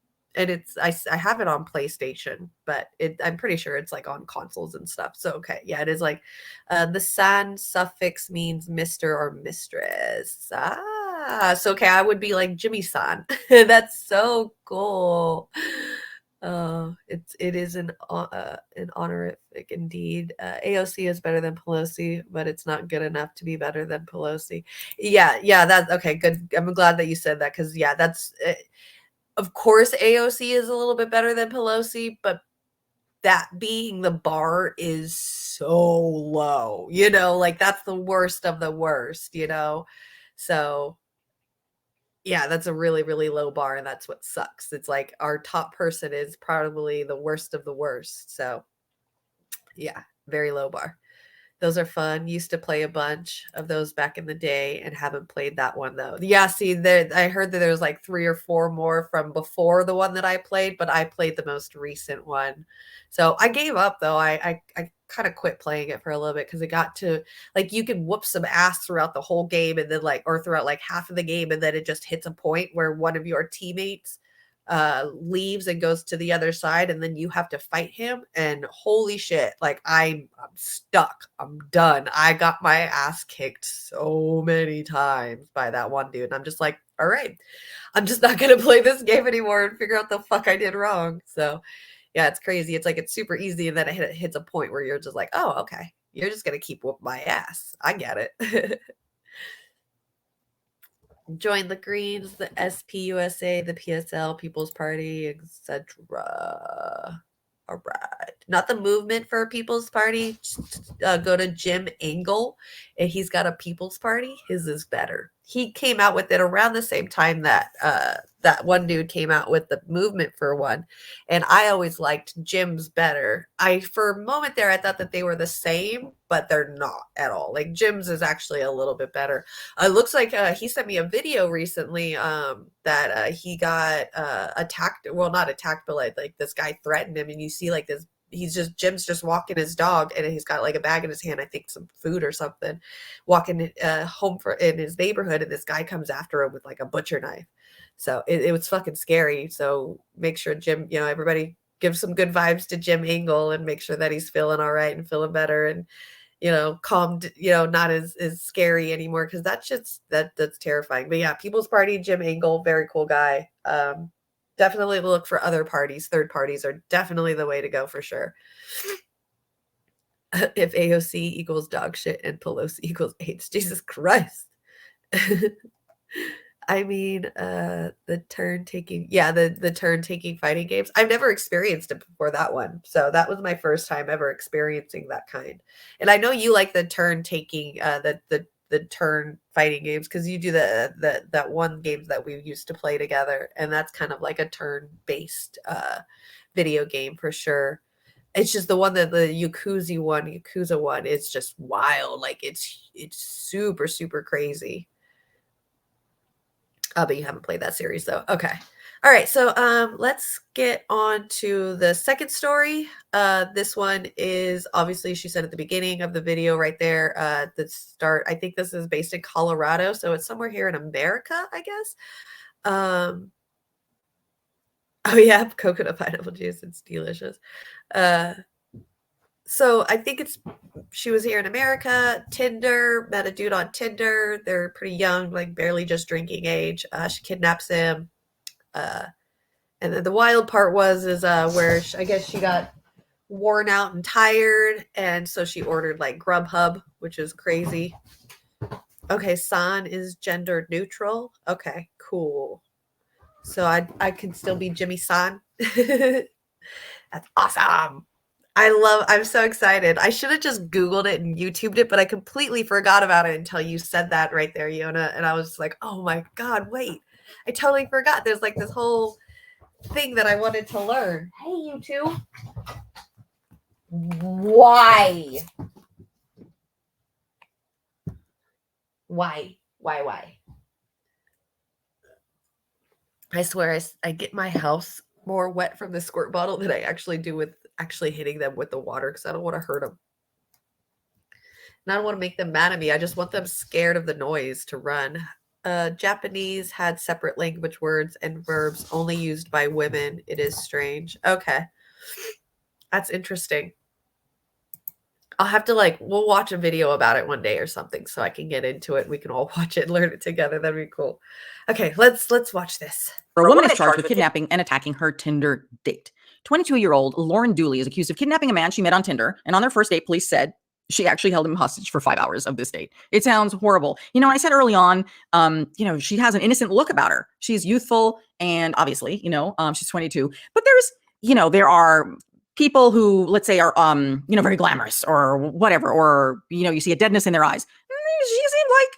I have it on PlayStation, but I'm pretty sure it's like on consoles and stuff. So okay, yeah, it is like the san suffix means Mr. or Mistress. So okay, I would be like Jimmy-san. That's so cool. It is an honorific indeed. AOC is better than Pelosi, but it's not good enough to be better than Pelosi. Yeah, that's okay. Good. I'm glad that you said that because yeah, that's of course AOC is a little bit better than Pelosi, but that being the bar is so low. Like that's the worst of the worst. So. Yeah, that's a really, really low bar, and that's what sucks. It's like our top person is probably the worst of the worst. So, yeah, very low bar. Those are fun. Used to play a bunch of those back in the day and haven't played that one though. Yeah, see there I heard that there's like 3 or 4 more from before the one that I played, but I played the most recent one. So I gave up though. I kind of quit playing it for a little bit because it got to like you can whoop some ass throughout the whole game and then like or throughout like half of the game and then it just hits a point where one of your teammates leaves and goes to the other side and then you have to fight him and holy shit, like I'm stuck. I'm done. I got my ass kicked so many times by that one dude. And I'm just like, all right, I'm just not gonna play this game anymore and figure out the fuck I did wrong. So yeah, it's crazy. It's like it's super easy and then it hits a point where you're just like, oh, okay. You're just gonna keep whooping my ass. I get it. Join the Greens, the SPUSA, the PSL, People's Party, etc. All right. Not the Movement for a People's Party. Go to Jim Angle, and he's got a People's Party. His is better. He came out with it around the same time that that one dude came out with the Movement for one, and I always liked Jim's better. For a moment there, I thought that they were the same, but they're not at all. Like Jim's is actually a little bit better. It looks like he sent me a video recently that he got attacked. Well, not attacked, but like this guy threatened him, and you see like this. Jim's just walking his dog, and he's got like a bag in his hand. I think some food or something. Walking home in his neighborhood, and this guy comes after him with like a butcher knife. So it was fucking scary. So make sure Jim, everybody give some good vibes to Jim Angle and make sure that he's feeling all right and feeling better and calmed, not as scary anymore because that's terrifying. But yeah, People's Party, Jim Angle, very cool guy. Definitely look for other parties. Third parties are definitely the way to go for sure. If AOC equals dog shit and Pelosi equals AIDS, Jesus Christ. I mean, the turn-taking the turn-taking fighting games. I've never experienced it before that one. So that was my first time ever experiencing that kind. And I know you like the turn-taking, the turn fighting games because you do that one game that we used to play together, and that's kind of like a turn-based video game for sure. It's just the one that the Yakuza one is just wild. Like it's super, super crazy. But you haven't played that series though. Okay. All right. So let's get on to the second story. This one is obviously, she said at the beginning of the video right there, the start. I think this is based in Colorado. So it's somewhere here in America, I guess. Oh yeah, coconut pineapple juice. It's delicious. So I think she was here in America, Tinder, met a dude on Tinder. They're pretty young, like barely just drinking age. She kidnaps him. And And then the wild part is where I guess she got worn out and tired, and so she ordered like Grubhub, which is crazy. Okay, San is gender neutral. Okay, cool. So I can still be Jimmy San. That's awesome. I'm so excited. I should have just Googled it and YouTubed it, but I completely forgot about it until you said that right there, Yona. And I was just like, oh my God, wait. I totally forgot. There's like this whole thing that I wanted to learn. Hey, you two. Why? Why? I swear I get my house more wet from the squirt bottle than I actually do with actually hitting them with the water because I don't want to hurt them. And I don't want to make them mad at me. I just want them scared of the noise to run. Japanese had separate language words and verbs only used by women. It is strange. Okay. That's interesting. I'll have to we'll watch a video about it one day or something so I can get into it. We can all watch it and learn it together. That'd be cool. Okay, let's watch this. A woman is charged with kidnapping and attacking her Tinder date. 22-year-old Lauren Dooley is accused of kidnapping a man she met on Tinder, and on their first date, police said she actually held him hostage for 5 hours of this date. It sounds horrible. I said early on, she has an innocent look about her. She's youthful, and obviously, she's 22. But there are people who, let's say, are, very glamorous or whatever, or, you see a deadness in their eyes. She seemed like,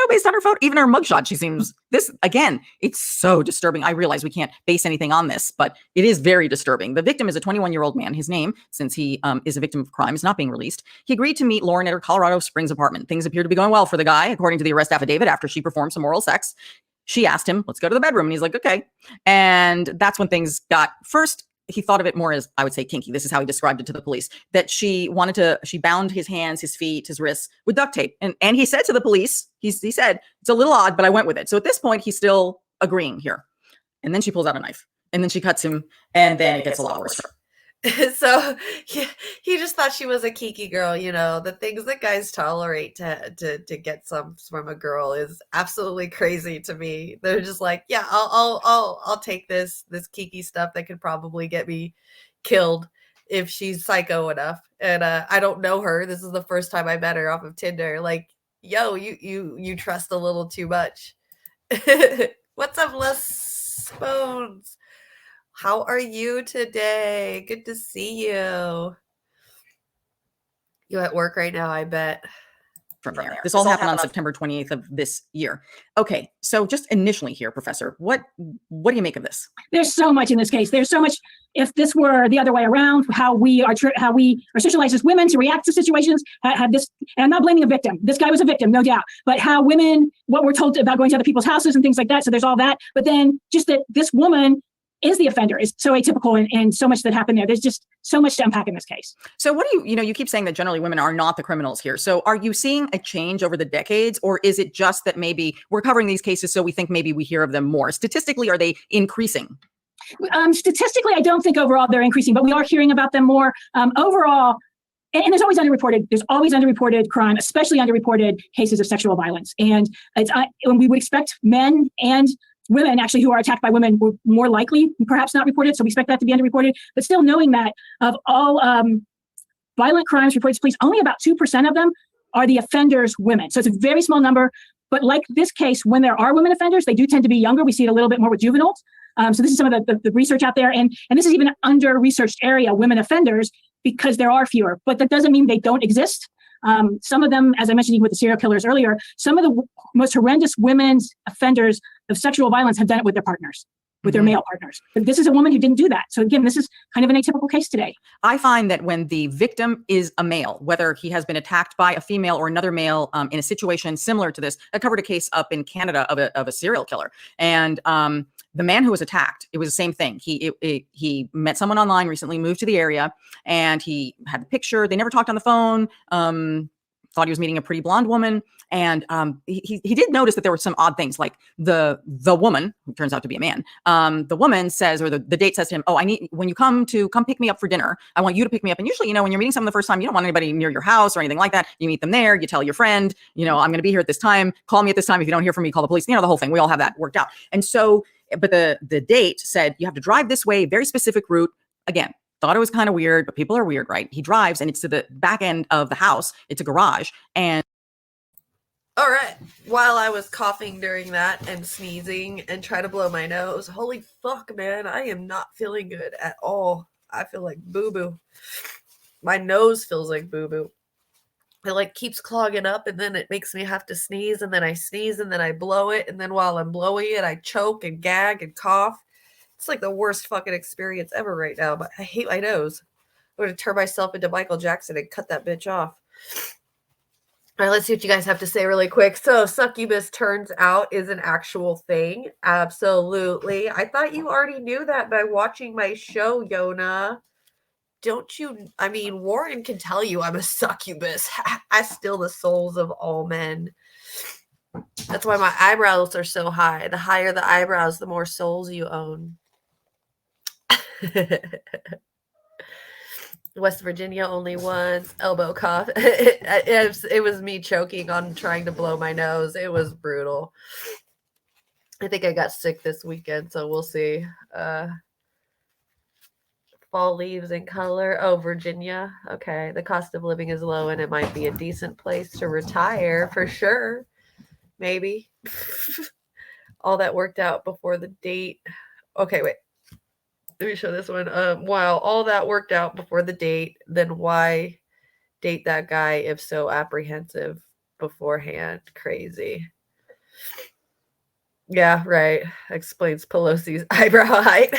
based on her photo, even her mugshot, she seems this, again, it's so disturbing. I realize we can't base anything on this, but it is very disturbing. The victim is a 21-year-old man. His name, since he is a victim of crime, is not being released. He agreed to meet Lauren at her Colorado Springs apartment. Things appear to be going well for the guy, according to the arrest affidavit. After she performed some oral sex, she asked him, let's go to the bedroom. And he's like, okay. And that's when things got, first, he thought of it more as, I would say, kinky. This is how he described it to the police, that she bound his hands, his feet, his wrists with duct tape. And he said to the police, he said, it's a little odd, but I went with it. So at this point, he's still agreeing here. And then she pulls out a knife and then she cuts him, and then it gets a lot worse. So he just thought she was a kiki girl, the things that guys tolerate to get some from a girl is absolutely crazy to me. They're just like, yeah, I'll take this kiki stuff that could probably get me killed if she's psycho enough. And I don't know her. This is the first time I met her off of Tinder. Like, yo, you trust a little too much. What's up, Les Bones? How are you today? Good to see you. You at work right now, I bet. From there. This all happened on September 28th of this year. Okay, so just initially here, Professor, what do you make of this? There's so much in this case. There's so much. If this were the other way around, how we are socialized as women to react to situations, have this. And I'm not blaming a victim. This guy was a victim, no doubt. But how women, what we're told about going to other people's houses and things like that. So there's all that. But then just that this woman is the offender is so atypical and so much that happened there. There's just so much to unpack in this case. So what do you keep saying that generally women are not the criminals here. So are you seeing a change over the decades, or is it just that maybe we're covering these cases so we think maybe we hear of them more? Statistically, are they increasing? Statistically, I don't think overall they're increasing, but we are hearing about them more. Overall, and there's always underreported crime, especially underreported cases of sexual violence. And when we would expect men and women actually who are attacked by women were more likely, perhaps not reported. So we expect that to be underreported, but still knowing that of all violent crimes reported to police, only about 2% of them are the offenders women. So it's a very small number, but like this case, when there are women offenders, they do tend to be younger. We see it a little bit more with juveniles. So this is some of the research out there. And this is even an under-researched area, women offenders, because there are fewer, but that doesn't mean they don't exist. Some of them, as I mentioned with the serial killers earlier, some of the most horrendous women's offenders of sexual violence have done it with their partners, with their male partners. But this is a woman who didn't do that. So again, this is kind of an atypical case today. I find that when the victim is a male, whether he has been attacked by a female or another male in a situation similar to this, I covered a case up in Canada of a serial killer. And the man who was attacked, it was the same thing. He met someone online recently, moved to the area, and he had the picture. They never talked on the phone. thought he was meeting a pretty blonde woman. And he did notice that there were some odd things, like the woman, who turns out to be a man, the woman says, or the date says to him, oh, I need, when you come pick me up for dinner, I want you to pick me up. And usually, you know, when you're meeting someone the first time, you don't want anybody near your house or anything like that. You meet them there, you tell your friend, you know, I'm going to be here at this time, call me at this time. If you don't hear from me, call the police, you know, the whole thing. We all have that worked out. And so, but the date said, you have to drive this way, very specific route. Again, thought it was kind of weird, but people are weird, right? He drives and it's to the back end of the house. It's a garage. And all right, while I was coughing during that and sneezing and trying to blow my nose, holy fuck, man, I am not feeling good at all. I feel like boo-boo. My nose feels like boo-boo. It like keeps clogging up, and then it makes me have to sneeze, and then I sneeze, and then I blow it, and then while I'm blowing it, I choke and gag and cough. It's like the worst fucking experience ever right now, but I hate my nose. I'm going to turn myself into Michael Jackson and cut that bitch off. All right, let's see what you guys have to say really quick. So, succubus turns out is an actual thing. Absolutely. I thought you already knew that by watching my show, Yona. Don't you? I mean, Warren can tell you I'm a succubus. I steal the souls of all men. That's why my eyebrows are so high. The higher the eyebrows, the more souls you own. West Virginia only once. Elbow cough. It was me choking on trying to blow my nose. It was brutal. I think I got sick this weekend, so we'll see. Fall leaves in color. Oh, Virginia. Okay. The cost of living is low, and it might be a decent place to retire for sure. Maybe. All that worked out before the date. Okay, wait. Let me show this one. While all that worked out before the date, then why date that guy if so apprehensive beforehand? Crazy. Yeah, right. Explains Pelosi's eyebrow height.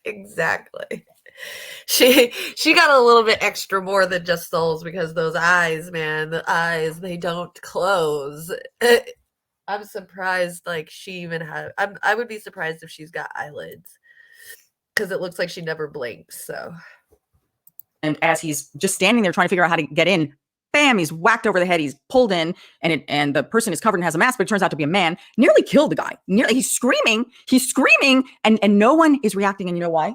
Exactly. She got a little bit extra more than just souls, because those eyes, man, the eyes, they don't close. I'm surprised, like, she even had. I would be surprised if she's got eyelids, because it looks like she never blinks. So, and as he's just standing there trying to figure out how to get in, bam, he's whacked over the head. He's pulled in, and the person is covered and has a mask, but it turns out to be a man. Nearly killed the guy. He's screaming, and no one is reacting. And you know why?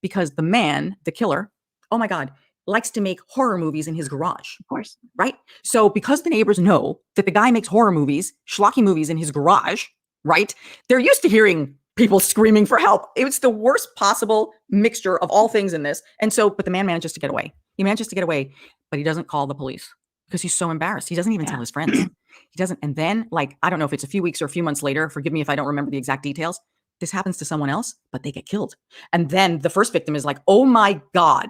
Because the man, the killer, oh my God, likes to make horror movies in his garage. Of course. Right? So because the neighbors know that the guy makes horror movies, schlocky movies in his garage, right? They're used to hearing people screaming for help. It was the worst possible mixture of all things in this. And so, but the man manages to get away. He manages to get away, but he doesn't call the police because he's so embarrassed. He doesn't even tell his friends. He doesn't. And then, like, I don't know if it's a few weeks or a few months later, forgive me if I don't remember the exact details, this happens to someone else, but they get killed. And then the first victim is like, oh my God,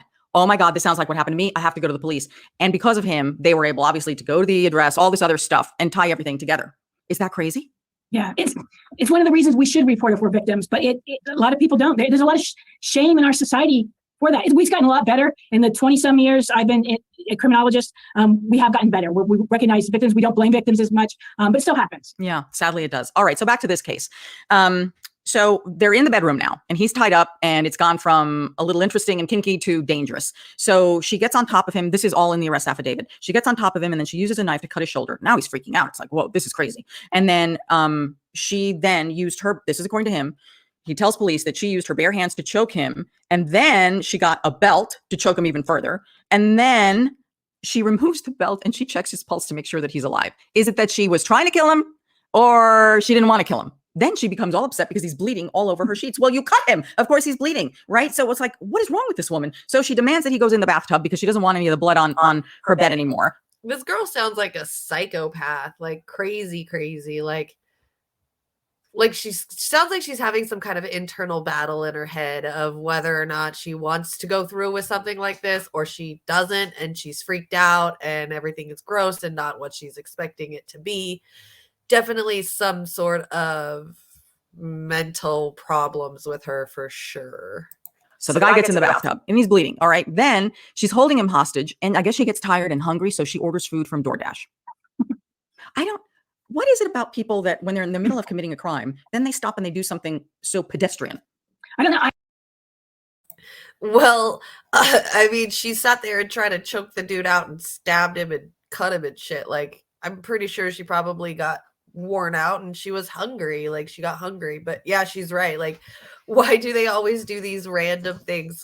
this sounds like what happened to me. I have to go to the police. And because of him, they were able, obviously, to go to the address, all this other stuff, and tie everything together. Is that crazy? Yeah, it's one of the reasons we should report if we're victims, but a lot of people don't. There's a lot of shame in our society for that. We've gotten a lot better in the 20-some years I've been a criminologist. We have gotten better. We recognize victims. We don't blame victims as much, but it still happens. Yeah, sadly it does. All right, so back to this case. So they're in the bedroom now, and he's tied up, and it's gone from a little interesting and kinky to dangerous. So she gets on top of him. This is all in the arrest affidavit. She gets on top of him, and then she uses a knife to cut his shoulder. Now he's freaking out. It's like, whoa, this is crazy. And then she then used her, this is according to him, he tells police that she used her bare hands to choke him, and then she got a belt to choke him even further. And then she removes the belt, and she checks his pulse to make sure that he's alive. Is it that she was trying to kill him, or she didn't want to kill him? Then she becomes all upset because he's bleeding all over her sheets. Well, you cut him. Of course he's bleeding, right? So it's like, what is wrong with this woman? So she demands that he goes in the bathtub because she doesn't want any of the blood on her bed anymore. This girl sounds like a psychopath, like crazy. Like she sounds like she's having some kind of internal battle in her head of whether or not she wants to go through with something like this or she doesn't, and she's freaked out and everything is gross and not what she's expecting it to be. Definitely some sort of mental problems with her for sure. So the guy gets in the bathtub and he's bleeding. All right. Then she's holding him hostage, and I guess she gets tired and hungry, so she orders food from DoorDash. What is it about people that when they're in the middle of committing a crime, then they stop and they do something so pedestrian? I don't know. Well, I mean, she sat there and tried to choke the dude out and stabbed him and cut him and shit. Like, I'm pretty sure she probably got worn out and she was hungry. Like, she got hungry. But yeah, she's right. Like, why do they always do these random things?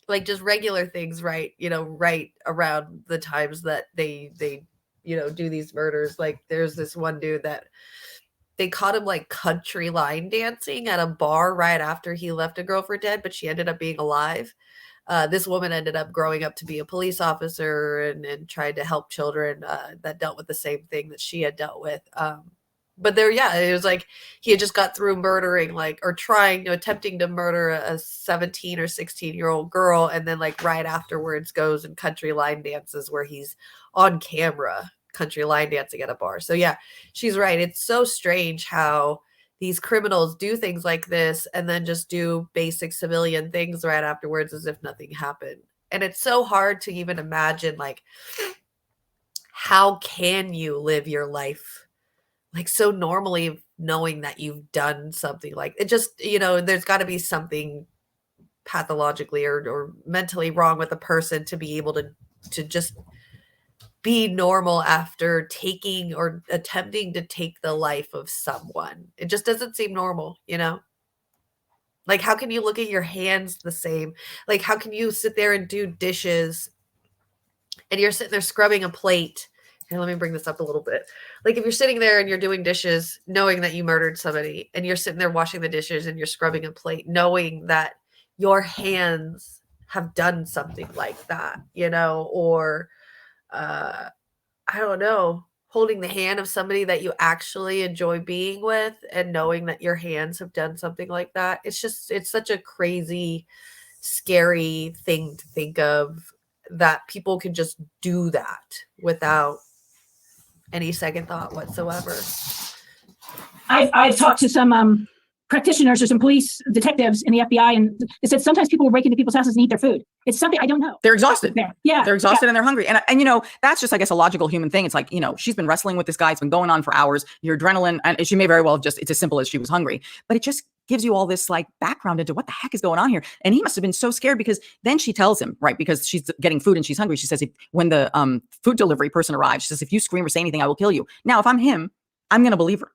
Like just regular things, right? Right around the times that they do these murders. Like, there's this one dude that they caught him like country line dancing at a bar right after he left a girl for dead, but she ended up being alive. This woman ended up growing up to be a police officer and tried to help children that dealt with the same thing that she had dealt with. But it was like he had just got through murdering, like, or attempting to murder a 17 or 16-year-old girl, and then like right afterwards goes and country line dances where he's on camera country line dancing at a bar. So yeah, she's right. It's so strange how these criminals do things like this and then just do basic civilian things right afterwards as if nothing happened. And it's so hard to even imagine, like, how can you live your life like so normally knowing that you've done something like it? Just, there's got to be something pathologically or mentally wrong with a person to be able to just be normal after taking or attempting to take the life of someone. It just doesn't seem normal, Like, how can you look at your hands the same? Like, how can you sit there and do dishes and you're sitting there scrubbing a plate? Here, let me bring this up a little bit. Like, if you're sitting there and you're doing dishes, knowing that you murdered somebody, and you're sitting there washing the dishes and you're scrubbing a plate, knowing that your hands have done something like that, or I don't know, holding the hand of somebody that you actually enjoy being with and knowing that your hands have done something like that. It's such a crazy, scary thing to think of, that people can just do that without any second thought whatsoever. I've talked to some practitioners or some police detectives in the FBI, and they said sometimes people will break into people's houses and eat their food. It's something I don't know. They're exhausted. Yeah. They're exhausted and they're hungry. And that's just, I guess, a logical human thing. It's like, she's been wrestling with this guy. It's been going on for hours. Your adrenaline, and she may very well have it's as simple as she was hungry, but it just gives you all this like background into what the heck is going on here. And he must have been so scared, because then she tells him, right, because she's getting food and she's hungry. She says, when the food delivery person arrives, she says, if you scream or say anything, I will kill you. Now, if I'm him, I'm going to believe her.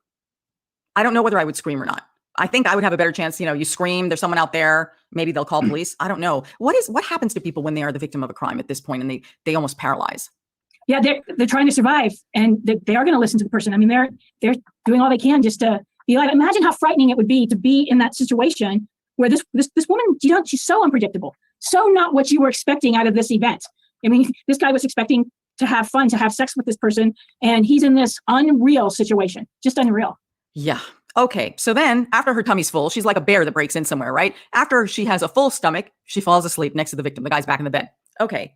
I don't know whether I would scream or not. I think I would have a better chance. You scream, there's someone out there, maybe they'll call police. I don't know. What happens to people when they are the victim of a crime at this point and they almost paralyze? Yeah, they're trying to survive, and they are going to listen to the person. I mean, they're doing all they can just to be like. Imagine how frightening it would be to be in that situation where this woman, she's so unpredictable, so not what you were expecting out of this event. I mean, this guy was expecting to have fun, to have sex with this person, and he's in this unreal situation, just unreal. Yeah. Okay. So then after her tummy's full, she's like a bear that breaks in somewhere, right? After she has a full stomach, she falls asleep next to the victim. The guy's back in the bed. Okay.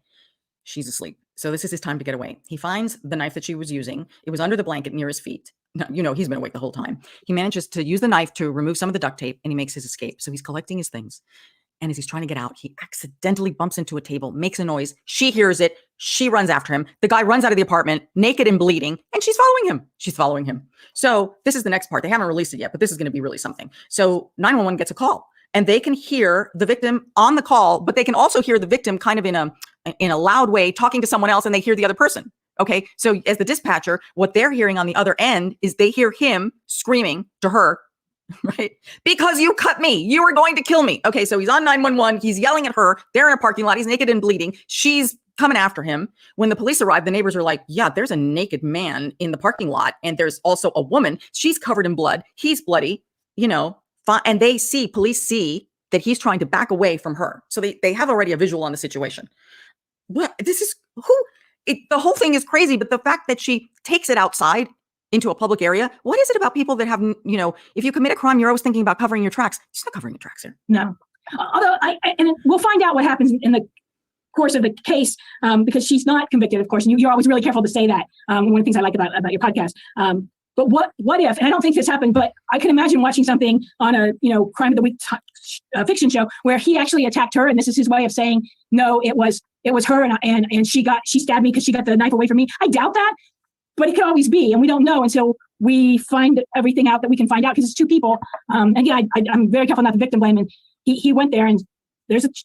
She's asleep. So this is his time to get away. He finds the knife that she was using. It was under the blanket near his feet. Now, he's been awake the whole time. He manages to use the knife to remove some of the duct tape, and he makes his escape. So he's collecting his things. And as he's trying to get out, he accidentally bumps into a table, makes a noise. She hears it. She runs after him. The guy runs out of the apartment, naked and bleeding, and she's following him. So this is the next part. They haven't released it yet, but this is going to be really something. So 911 gets a call, and they can hear the victim on the call, but they can also hear the victim kind of in a loud way talking to someone else, and they hear the other person. Okay. So as the dispatcher, what they're hearing on the other end is they hear him screaming to her, right? Because you cut me. You were going to kill me. Okay. So he's on 911. He's yelling at her. They're in a parking lot. He's naked and bleeding. She's coming after him. When the police arrive, the neighbors are like, yeah, there's a naked man in the parking lot. And there's also a woman. She's covered in blood. He's bloody, and police see that he's trying to back away from her. So they have already a visual on the situation. What? The whole thing is crazy, but the fact that she takes it outside into a public area, what is it about people that have, if you commit a crime, you're always thinking about covering your tracks. She's not covering your tracks here. No. Although, and we'll find out what happens in the course of the case, because she's not convicted, of course, and you're always really careful to say that. One of the things I like about your podcast. But what if, and I don't think this happened, but I can imagine watching something on a, Crime of the Week fiction show where he actually attacked her, and this is his way of saying, no, it was her, and she stabbed me because she got the knife away from me. I doubt that, but it could always be, and we don't know until we find everything out that we can find out, because it's two people. Again, I'm very careful not to victim blame, and he went there, and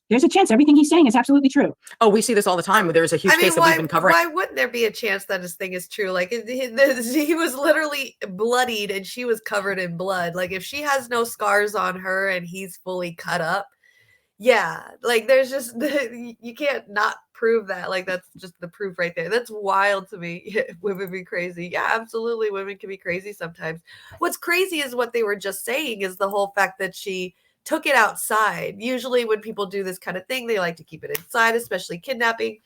there's a chance everything he's saying is absolutely true. Oh, we see this all the time. There's a huge case that we've been covering. Why wouldn't there be a chance that his thing is true? Like he was literally bloodied and she was covered in blood. Like if she has no scars on her and he's fully cut up, yeah, like there's just you can't not prove that. Like that's just the proof right there. That's wild to me. Women be crazy. Yeah, absolutely. Women can be crazy sometimes. What's crazy is what they were just saying is the whole fact that she took it outside. Usually when people do this kind of thing, they like to keep it inside, especially kidnapping,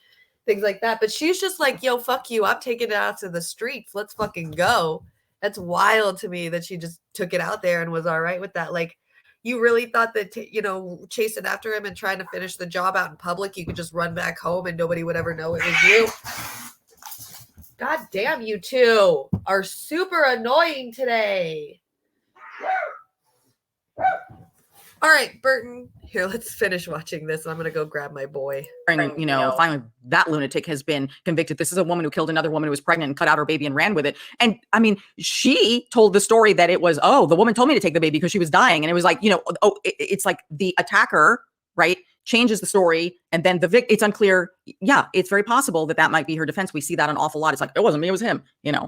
things like that. But she's just like, yo, fuck you. I'm taking it out to the streets. Let's fucking go. That's wild to me that she just took it out there and was all right with that. Like, you really thought that, chasing after him and trying to finish the job out in public, you could just run back home and nobody would ever know it was you? God damn, you two are super annoying today. All right, Burton, here, let's finish watching this. I'm going to go grab my boy. Finally, that lunatic has been convicted. This is a woman who killed another woman who was pregnant and cut out her baby and ran with it. And I mean, she told the story that it was, the woman told me to take the baby because she was dying. And it was like, it's like the attacker, right, changes the story. And then it's unclear. Yeah, it's very possible that might be her defense. We see that an awful lot. It's like, it wasn't me, it was him, Yeah.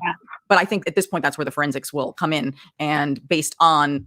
But I think at this point, that's where the forensics will come in. And based on,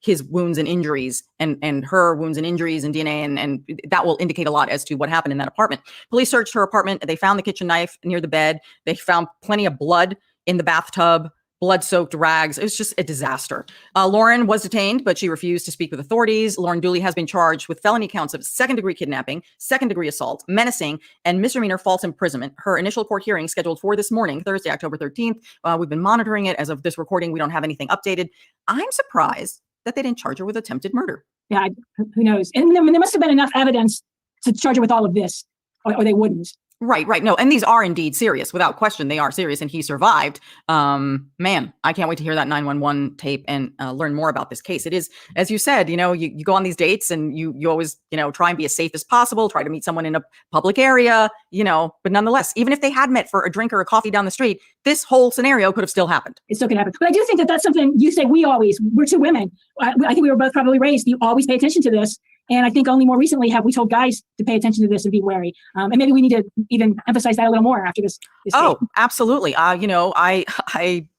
his wounds and injuries and her wounds and injuries and DNA, and that will indicate a lot as to what happened in that apartment. Police searched her apartment. They found the kitchen knife near the bed. They found plenty of blood in the bathtub, blood-soaked rags. It was just a disaster. Lauren was detained, but she refused to speak with authorities. Lauren Dooley has been charged with felony counts of second-degree kidnapping, second-degree assault, menacing, and misdemeanor false imprisonment. Her initial court hearing scheduled for this morning, Thursday, October 13th. We've been monitoring it. As of this recording, we don't have anything updated. I'm surprised that they didn't charge her with attempted murder. Yeah, who knows? And there must have been enough evidence to charge her with all of this, or they wouldn't. Right. No, and these are indeed serious. Without question, they are serious, and he survived. Man, I can't wait to hear that 911 tape and learn more about this case. It is, as you said, you go on these dates and you always, try and be as safe as possible, try to meet someone in a public area, but nonetheless, even if they had met for a drink or a coffee down the street, this whole scenario could have still happened. It still could happen. But I do think that that's something you say we're two women. I think we were both probably raised, you always pay attention to this. And I think only more recently have we told guys to pay attention to this and be wary. And maybe we need to even emphasize that a little more after this Oh, absolutely. I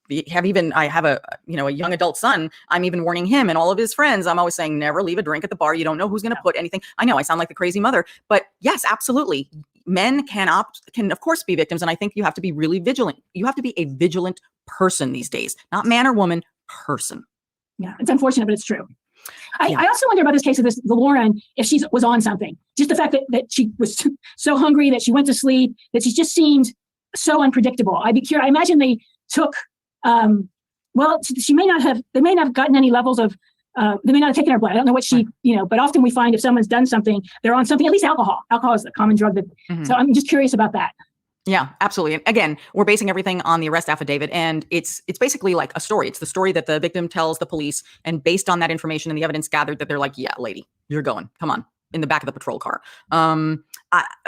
have a young adult son. I'm even warning him and all of his friends. I'm always saying, never leave a drink at the bar. You don't know who's going to put anything. I know I sound like the crazy mother, but yes, absolutely. Men can of course be victims. And I think you have to be really vigilant. You have to be a vigilant person these days, not man or woman, person. Yeah, it's unfortunate, but it's true. I also wonder about this case of the Lauren, if she was on something. Just the fact that she was so hungry that she went to sleep, that she just seemed so unpredictable. I'd be curious. I imagine they took, they may not have gotten any levels of, they may not have taken her blood. I don't know what but often we find if someone's done something, they're on something, at least alcohol. Alcohol is a common drug. So I'm just curious about that. Yeah, absolutely. And again, we're basing everything on the arrest affidavit, and it's basically like a story. It's the story that the victim tells the police, and based on that information and the evidence gathered, that they're like, yeah, lady, you're going. Come on, in the back of the patrol car.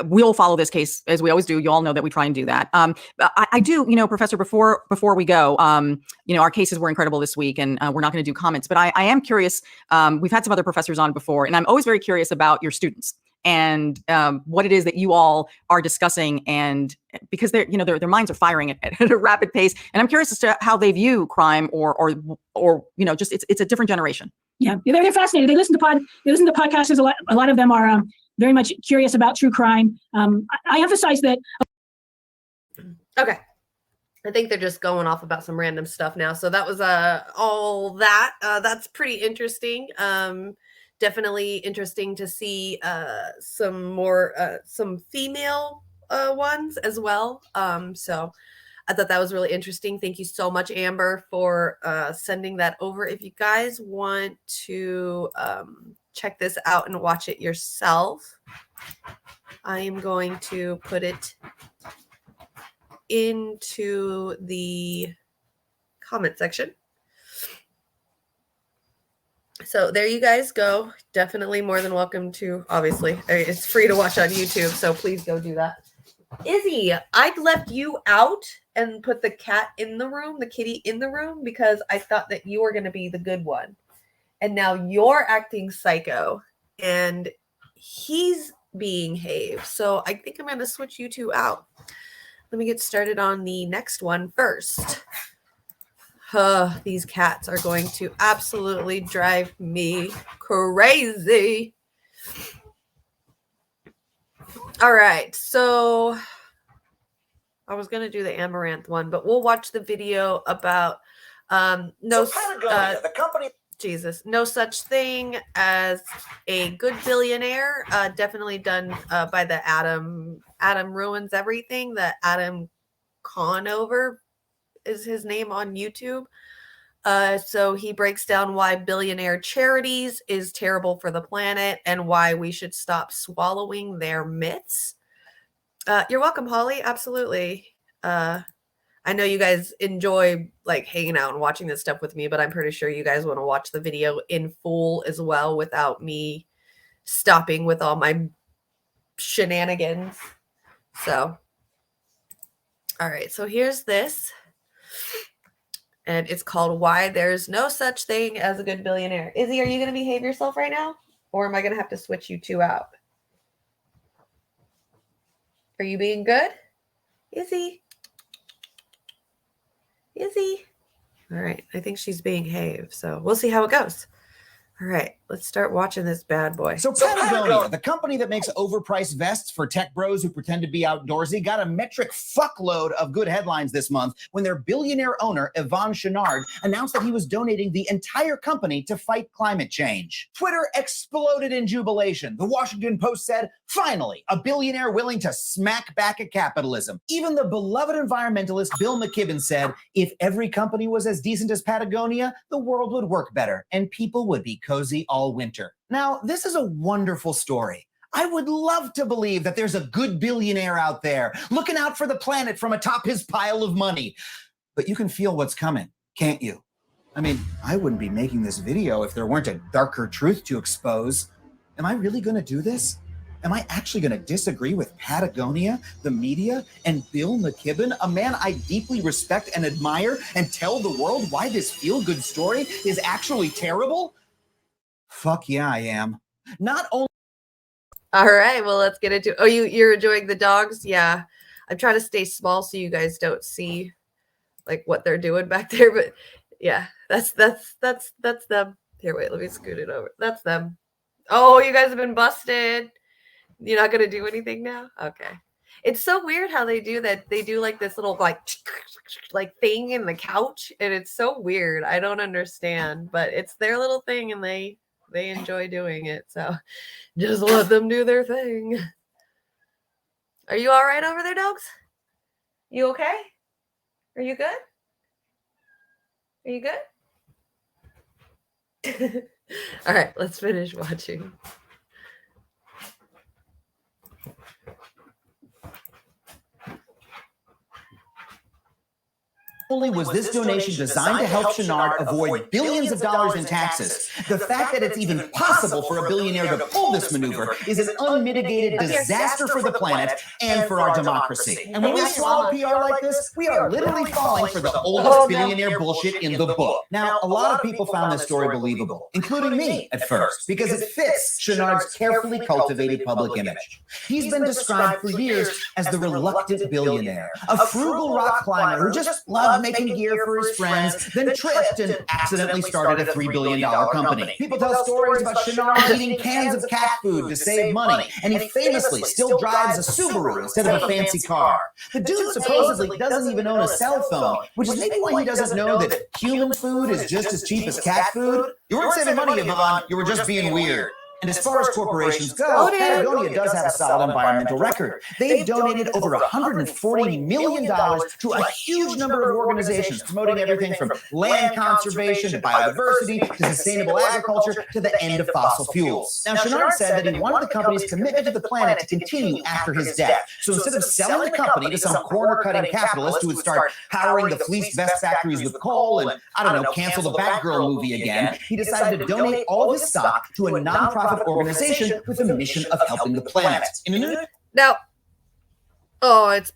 We'll follow this case as we always do. You all know that we try and do that. I do, Professor, before we go, our cases were incredible this week, and we're not going to do comments, but I am curious. We've had some other professors on before, and I'm always very curious about your students and what it is that you all are discussing, and because their minds are firing at a rapid pace, and I'm curious as to how they view crime, or just it's a different generation. Yeah, they're fascinated. They listen to podcasts. A lot of them are very much curious about true crime. I emphasize that. Okay. I think they're just going off about some random stuff now. So that was all that. That's pretty interesting. Definitely interesting to see some female ones as well. So I thought that was really interesting. Thank you so much, Amber, for sending that over. If you guys want to check this out and watch it yourself, I am going to put it into the comment section. So there you guys go. Definitely more than welcome to, obviously, it's free to watch on YouTube, so please go do that. Izzy, I left you out and put the cat in the room, the kitty in the room, because I thought that you were going to be the good one. And now you're acting psycho. And he's being Have. So I think I'm going to switch you two out. Let me get started on the next one first. These cats are going to absolutely drive me crazy. All right, so I was going to do the Amouranth one, but we'll watch the video about no such thing as a good billionaire. Definitely done by the Adam Ruins Everything. The Adam Conover is his name on YouTube. So he breaks down why billionaire charities is terrible for the planet and why we should stop swallowing their myths. You're welcome, Holly. Absolutely. I know you guys enjoy like hanging out and watching this stuff with me, but I'm pretty sure you guys want to watch the video in full as well without me stopping with all my shenanigans. So, all right. So here's this. And it's called Why There's No Such Thing as a Good Billionaire. Izzy, are you going to behave yourself right now? Or am I going to have to switch you two out? Are you being good? Izzy? Izzy? All right. I think she's being Have. So we'll see how it goes. All right. Let's start watching this bad boy. So Patagonia, the company that makes overpriced vests for tech bros who pretend to be outdoorsy, got a metric fuckload of good headlines this month when their billionaire owner, Yvon Chouinard, announced that he was donating the entire company to fight climate change. Twitter exploded in jubilation. The Washington Post said, finally, a billionaire willing to smack back at capitalism. Even the beloved environmentalist Bill McKibben said, if every company was as decent as Patagonia, the world would work better and people would be cozy all winter. Now, this is a wonderful story. I would love to believe that there's a good billionaire out there looking out for the planet from atop his pile of money. But you can feel what's coming, can't you? I mean, I wouldn't be making this video if there weren't a darker truth to expose. Am I really going to do this? Am I actually going to disagree with Patagonia, the media, and Bill McKibben, a man I deeply respect and admire, and tell the world why this feel-good story is actually terrible? Fuck yeah, I am. Not only. All right, well, let's get into. Oh, you're enjoying the dogs? Yeah, I'm trying to stay small so you guys don't see like what they're doing back there. But yeah, that's them. Here, wait, let me scoot it over. That's them. Oh, you guys have been busted. You're not gonna do anything now? Okay. It's so weird how they do that. They do like this little like thing in the couch, and it's so weird. I don't understand, but it's their little thing, and they enjoy doing it. So just let them do their thing. Are you all right over there, dogs? You okay? Are you good? Are you good? All right, let's finish watching. Only was this donation designed to help Chouinard avoid billions of dollars in taxes, the fact that it's even possible for a billionaire to pull this maneuver is an unmitigated disaster for the planet and for our democracy. And when we swallow PR like this, we are literally falling for the oldest billionaire bullshit in the book. Now, a lot of people found this story believable, including me at first, because it fits Chouinard's carefully cultivated public image. He's been described for years as the reluctant billionaire, a frugal rock climber who just loved making gear for his friends, then tripped and accidentally started a $3 billion company. People tell stories about Chouinard eating cans of cat food to save money, and he famously still drives a Subaru instead of a fancy car. The dude supposedly doesn't even own a cell phone, which is maybe why he doesn't know that human food is just as cheap as cat food. You weren't saving money, Yvon. You were just being weird. And as far as corporations go, Patagonia does have a solid environmental record. They've donated over $140 million to a huge number of organizations promoting everything from land conservation to biodiversity to sustainable agriculture to the end of fossil fuels. Now, Chouinard said that he wanted the company's commitment to the planet to continue after his death. So instead of selling the company to some corner-cutting capitalist who would start powering the fleece vest factories with coal and, I don't know, cancel the Batgirl movie again, he decided to donate all of his stock to a nonprofit organization with a mission of helping the planet. Now, it's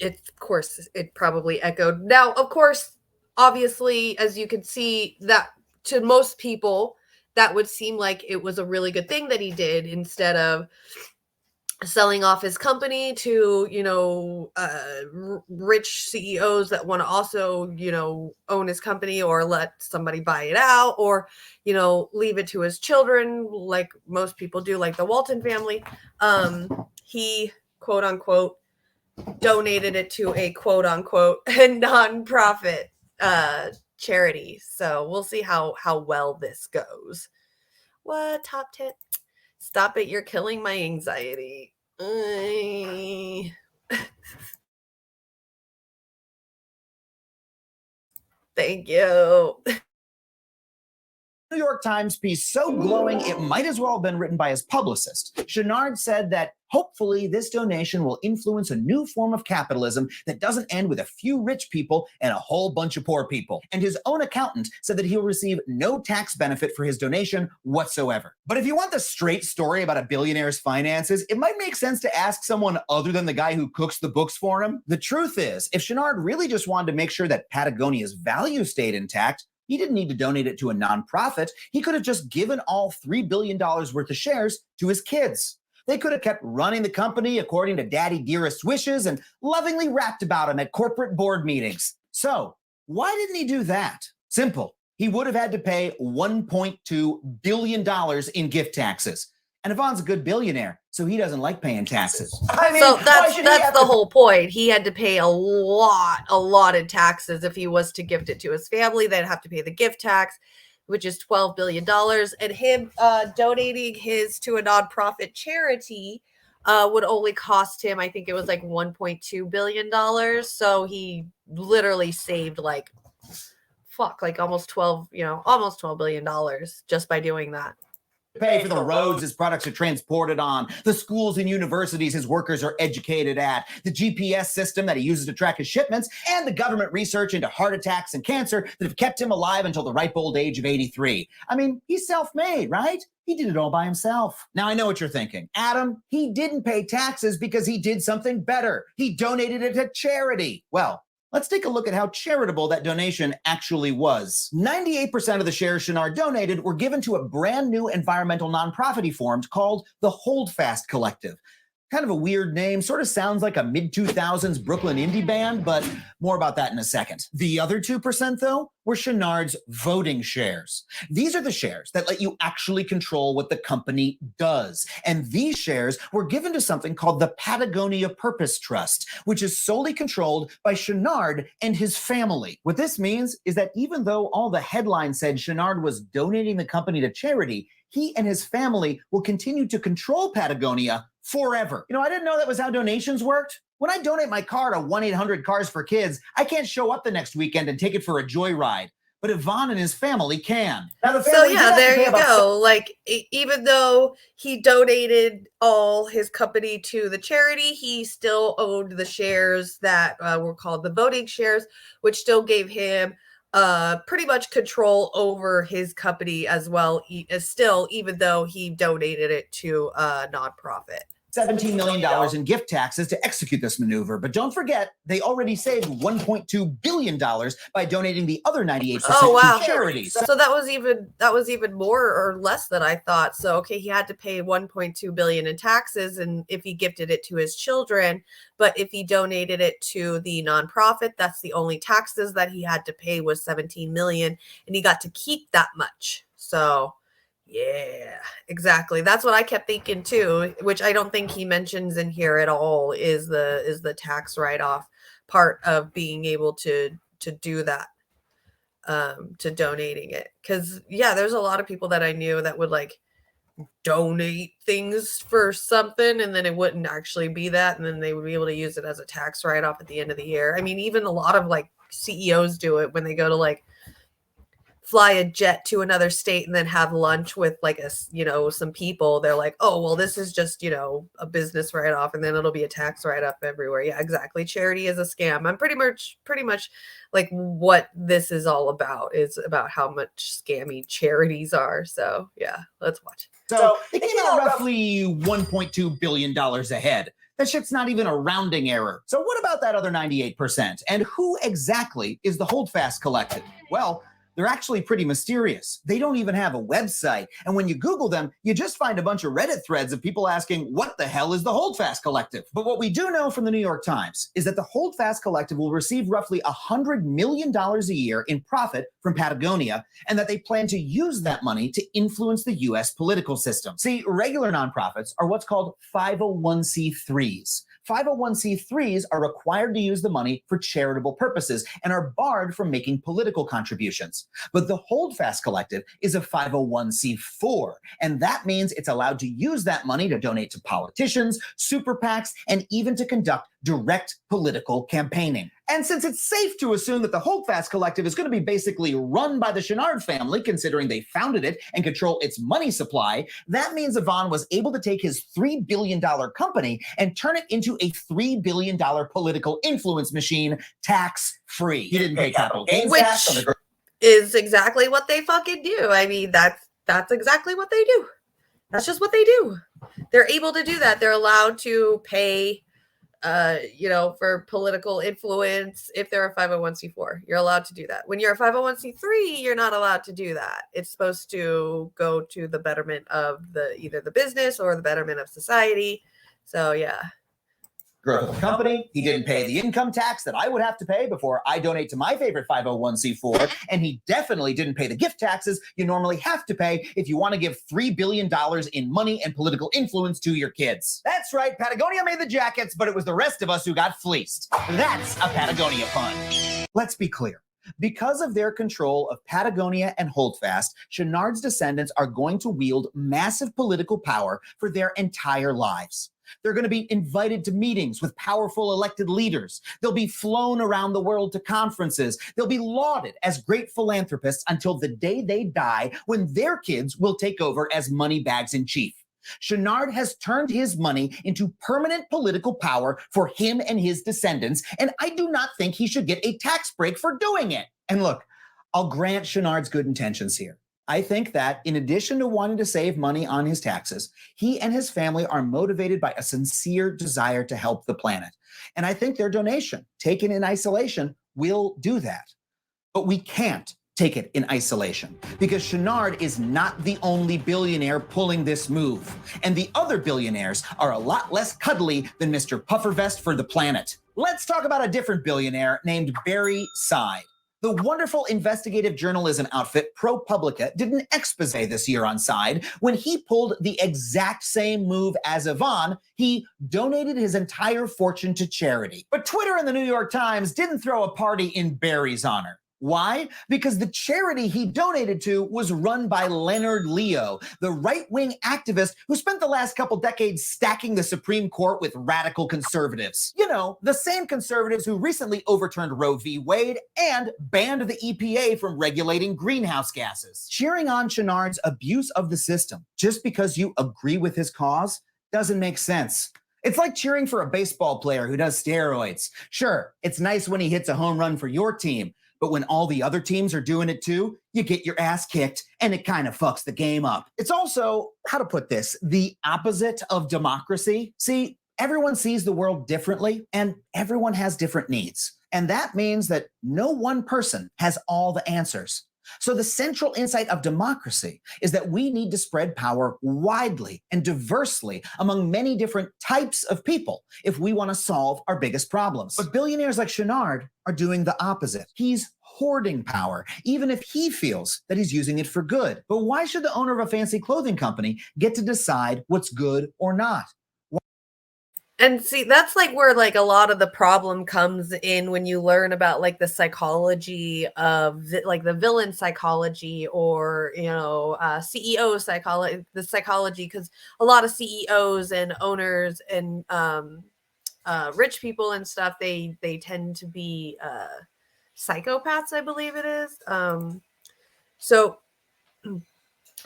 of course it probably echoed. Now, of course, obviously, as you can see, that to most people, that would seem like it was a really good thing that he did, instead of selling off his company to, rich CEOs that want to also, own his company, or let somebody buy it out, or, leave it to his children, like most people do, like the Walton family. He, quote unquote, donated it to a quote unquote nonprofit charity. So we'll see how well this goes. What? Top 10? Stop it, you're killing my anxiety. Thank you. New York Times piece so glowing it might as well have been written by his publicist. Chenard said that hopefully this donation will influence a new form of capitalism that doesn't end with a few rich people and a whole bunch of poor people. And his own accountant said that he'll receive no tax benefit for his donation whatsoever. But if you want the straight story about a billionaire's finances, it might make sense to ask someone other than the guy who cooks the books for him. The truth is, if Chenard really just wanted to make sure that Patagonia's value stayed intact, he didn't need to donate it to a nonprofit. He could have just given all $3 billion worth of shares to his kids. They could have kept running the company according to Daddy Dearest's wishes and lovingly rapped about him at corporate board meetings. So, why didn't he do that? Simple. He would have had to pay $1.2 billion in gift taxes. And Yvonne's a good billionaire, so he doesn't like paying taxes. I mean, so that's the whole point. He had to pay a lot in taxes. If he was to gift it to his family, they'd have to pay the gift tax, which is $12 billion. And him donating his to a nonprofit charity would only cost him, I think it was like $1.2 billion. So he literally saved almost $12 billion just by doing that. Pay for the roads his products are transported on, the schools and universities his workers are educated at, the GPS system that he uses to track his shipments, and the government research into heart attacks and cancer that have kept him alive until the ripe old age of 83. I mean, he's self-made, right? He did it all by himself. Now, I know what you're thinking. Adam, he didn't pay taxes because he did something better. He donated it to charity. Well, let's take a look at how charitable that donation actually was. 98% of the shares Chenard donated were given to a brand new environmental nonprofit he formed called the Holdfast Collective. Kind of a weird name, sort of sounds like a mid-2000s Brooklyn indie band, but more about that in a second. The other 2%, though, were Chenard's voting shares. These are the shares that let you actually control what the company does. And these shares were given to something called the Patagonia Purpose Trust, which is solely controlled by Chenard and his family. What this means is that even though all the headlines said Chenard was donating the company to charity, he and his family will continue to control Patagonia forever. I didn't know that was how donations worked. When I donate my car to 1-800-CARS-FOR-KIDS, I can't show up the next weekend and take it for a joyride. But Yvonne and his family can. Now, there you go. Even though he donated all his company to the charity, he still owned the shares that were called the voting shares, which still gave him pretty much control over his company as well, even though he donated it to a nonprofit. $17 million in gift taxes to execute this maneuver. But don't forget, they already saved $1.2 billion by donating the other 98% to charities. So that was even more or less than I thought. So, okay, he had to pay $1.2 billion in taxes, and if he gifted it to his children, but if he donated it to the nonprofit, that's the only taxes that he had to pay was $17 million, and he got to keep that much. So, yeah, exactly. That's what I kept thinking too, which I don't think he mentions in here at all, is the tax write-off part of being able to do that, to donating it. Because there's a lot of people that I knew that would donate things for something, and then it wouldn't actually be that, and then they would be able to use it as a tax write-off at the end of the year. I mean, even a lot of CEOs do it when they go to fly a jet to another state and then have lunch with some people. They're like, oh, well, this is just, a business write-off, and then it'll be a tax write-off everywhere. Yeah, exactly. Charity is a scam. I'm pretty much what this is all about, is about how much scammy charities are. So yeah, let's watch. So they came out roughly $1.2 billion ahead. That shit's not even a rounding error. So what about that other 98%? And who exactly is the Holdfast Collective? Well, They're actually pretty mysterious. They don't even have a website. And when you Google them, you just find a bunch of Reddit threads of people asking, what the hell is the Holdfast Collective? But what we do know from the New York Times is that the Holdfast Collective will receive roughly $100 million a year in profit from Patagonia, and that they plan to use that money to influence the US political system. See, regular nonprofits are what's called 501c3s. 501c3s are required to use the money for charitable purposes and are barred from making political contributions. But the Holdfast Collective is a 501c4, and that means it's allowed to use that money to donate to politicians, super PACs, and even to conduct direct political campaigning. And since it's safe to assume that the Holdfast Collective is going to be basically run by the Chenard family, considering they founded it and control its money supply, that means Yvonne was able to take his $3 billion company and turn it into a $3 billion political influence machine, tax-free. He didn't pay capital gains tax on the is exactly what they fucking do. I mean, that's exactly what they do. That's just what they do. They're able to do that. They're allowed to pay for political influence. If they're a 501c4, you're allowed to do that. When you're a 501c3, you're not allowed to do that. It's supposed to go to the betterment of either the business or the betterment of society. So yeah. Growth of the company. He didn't pay the income tax that I would have to pay before I donate to my favorite 501c4. And he definitely didn't pay the gift taxes you normally have to pay if you want to give $3 billion in money and political influence to your kids. That's right. Patagonia made the jackets, but it was the rest of us who got fleeced. That's a Patagonia pun. Let's be clear. Because of their control of Patagonia and Holdfast, Chenard's descendants are going to wield massive political power for their entire lives. They're going to be invited to meetings with powerful elected leaders. They'll be flown around the world to conferences. They'll be lauded as great philanthropists until the day they die, when their kids will take over as money bags in chief. Chenard has turned his money into permanent political power for him and his descendants, and I do not think he should get a tax break for doing it. And look, I'll grant Chenard's good intentions here. I think that in addition to wanting to save money on his taxes, he and his family are motivated by a sincere desire to help the planet. And I think their donation, taken in isolation, will do that. But we can't take it in isolation, because Chenard is not the only billionaire pulling this move. And the other billionaires are a lot less cuddly than Mr. Puffervest for the planet. Let's talk about a different billionaire named Barry Side. The wonderful investigative journalism outfit ProPublica did an expose this year on Side when he pulled the exact same move as Yvonne. He donated his entire fortune to charity. But Twitter and the New York Times didn't throw a party in Barry's honor. Why? Because the charity he donated to was run by Leonard Leo, the right-wing activist who spent the last couple decades stacking the Supreme Court with radical conservatives. You know, the same conservatives who recently overturned Roe v. Wade and banned the EPA from regulating greenhouse gases. Cheering on Chenard's abuse of the system just because you agree with his cause doesn't make sense. It's like cheering for a baseball player who does steroids. Sure, it's nice when he hits a home run for your team, but when all the other teams are doing it too, you get your ass kicked and it kind of fucks the game up. It's also, how to put this, the opposite of democracy. See, everyone sees the world differently and everyone has different needs. And that means that no one person has all the answers. So the central insight of democracy is that we need to spread power widely and diversely among many different types of people if we want to solve our biggest problems. But billionaires like Chenard are doing the opposite. He's hoarding power, even if he feels that he's using it for good. But why should the owner of a fancy clothing company get to decide what's good or not? And see, that's like where like a lot of the problem comes in when you learn about like the psychology of like the villain psychology, or CEO psychology, the psychology, because a lot of CEOs and owners and rich people and stuff, they tend to be psychopaths, I believe it is. So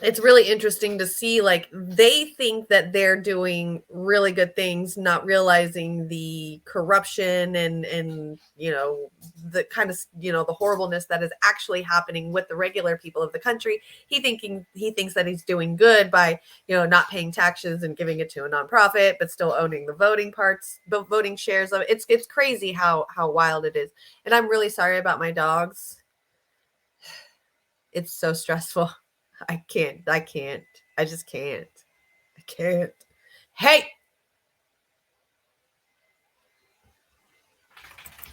it's really interesting to see, like, they think that they're doing really good things, not realizing the corruption and the kind of, the horribleness that is actually happening with the regular people of the country. He thinks that he's doing good by, not paying taxes and giving it to a nonprofit, but still owning the voting shares of it. It's crazy how wild it is. And I'm really sorry about my dogs. It's so stressful. I just can't. I can't. Hey,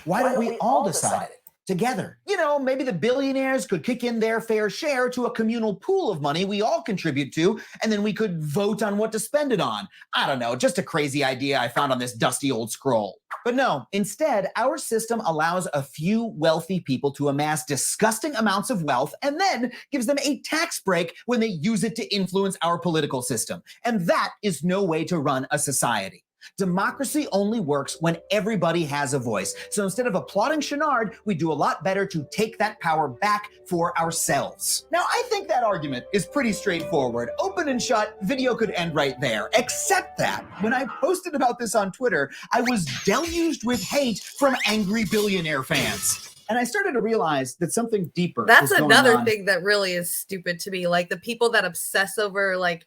Why don't we all decide it together? You know, maybe the billionaires could kick in their fair share to a communal pool of money we all contribute to, and then we could vote on what to spend it on. I don't know, just a crazy idea I found on this dusty old scroll. But no, instead, our system allows a few wealthy people to amass disgusting amounts of wealth and then gives them a tax break when they use it to influence our political system. And that is no way to run a society. Democracy only works when everybody has a voice. So instead of applauding Chenard, we do a lot better to take that power back for ourselves. Now, I think that argument is pretty straightforward. Open and shut, video could end right there. Except that when I posted about this on Twitter, I was deluged with hate from angry billionaire fans. And I started to realize that something deeper that's was going another on. thing that really is stupid to me. Like the people that obsess over like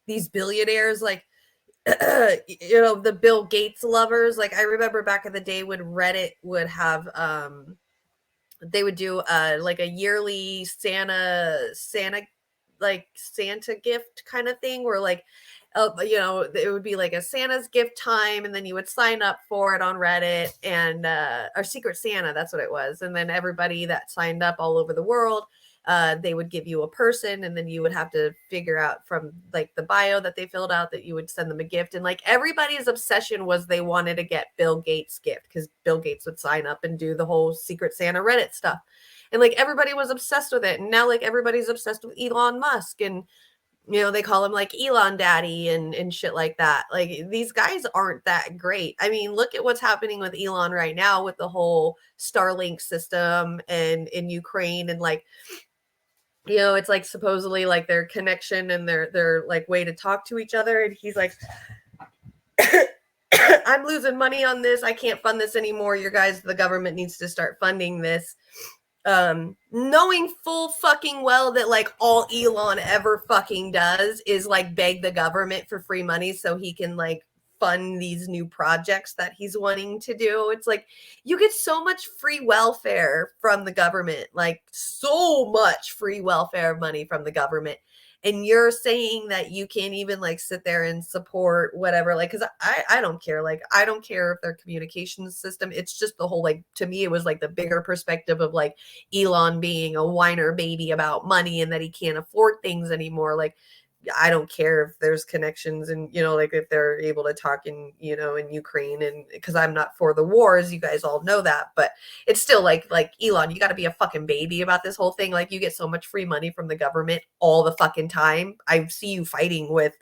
these billionaires, like you know, the Bill Gates lovers. Like I remember back in the day when Reddit would have they would do like a yearly Santa gift kind of thing where like you know, it would be like a Santa's gift time, and then you would sign up for it on Reddit, and or Secret Santa, that's what it was. And then everybody that signed up all over the world, they would give you a person, and then you would have to figure out from like the bio that they filled out that you would send them a gift. And like everybody's obsession was they wanted to get Bill Gates' gift because Bill Gates would sign up and do the whole Secret Santa Reddit stuff. And like everybody was obsessed with it. And now like everybody's obsessed with Elon Musk, and you know, they call him like Elon Daddy and shit like that. Like these guys aren't that great. I mean, look at what's happening with Elon right now with the whole Starlink system and in Ukraine, and like, you know, it's like supposedly like their connection and their like way to talk to each other. And he's like, I'm losing money on this. I can't fund this anymore. You guys, the government needs to start funding this. Knowing full fucking well that like all Elon ever fucking does is like beg the government for free money so he can like fund these new projects that he's wanting to do. It's like you get so much free welfare from the government, like so much free welfare money from the government. And you're saying that you can't even like sit there and support whatever, like, because I don't care. Like, I don't care if their communication system, it's just the whole, like, to me, it was like the bigger perspective of like Elon being a whiner baby about money and that he can't afford things anymore. Like, I don't care if there's connections and, you know, like if they're able to talk in, you know, in Ukraine, and because I'm not for the wars, you guys all know that, but it's still like Elon, you got to be a fucking baby about this whole thing. Like you get so much free money from the government all the fucking time. I see you fighting with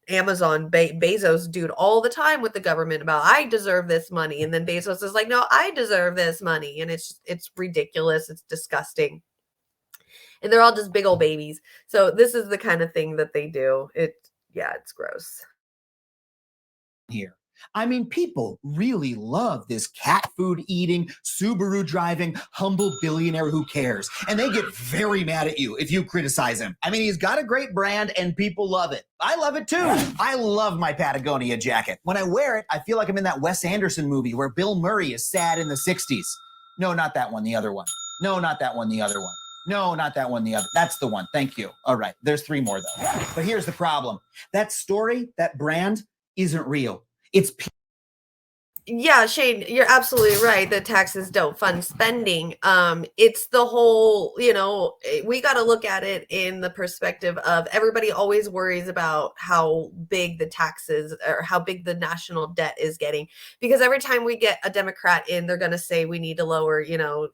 Amazon Bezos dude all the time with the government about I deserve this money, and then Bezos is like, no, I deserve this money, and it's ridiculous. It's disgusting. And they're all just big old babies. So this is the kind of thing that they do. Yeah, it's gross. Here. I mean, people really love this cat food eating, Subaru driving, humble billionaire who cares. And they get very mad at you if you criticize him. I mean, he's got a great brand and people love it. I love it too. I love my Patagonia jacket. When I wear it, I feel like I'm in that Wes Anderson movie where Bill Murray is sad in the 60s. No, not that one, the other one. No, not that one, the other one. No, not that one, the other. That's the one. Thank you. All right. There's 3 more, though. But here's the problem. That story, that brand, isn't real. It's... Yeah, Shane, you're absolutely right that taxes don't fund spending. It's the whole, you know, we got to look at it in the perspective of everybody always worries about how big the taxes or how big the national debt is getting. Because every time we get a Democrat in, they're going to say we need to lower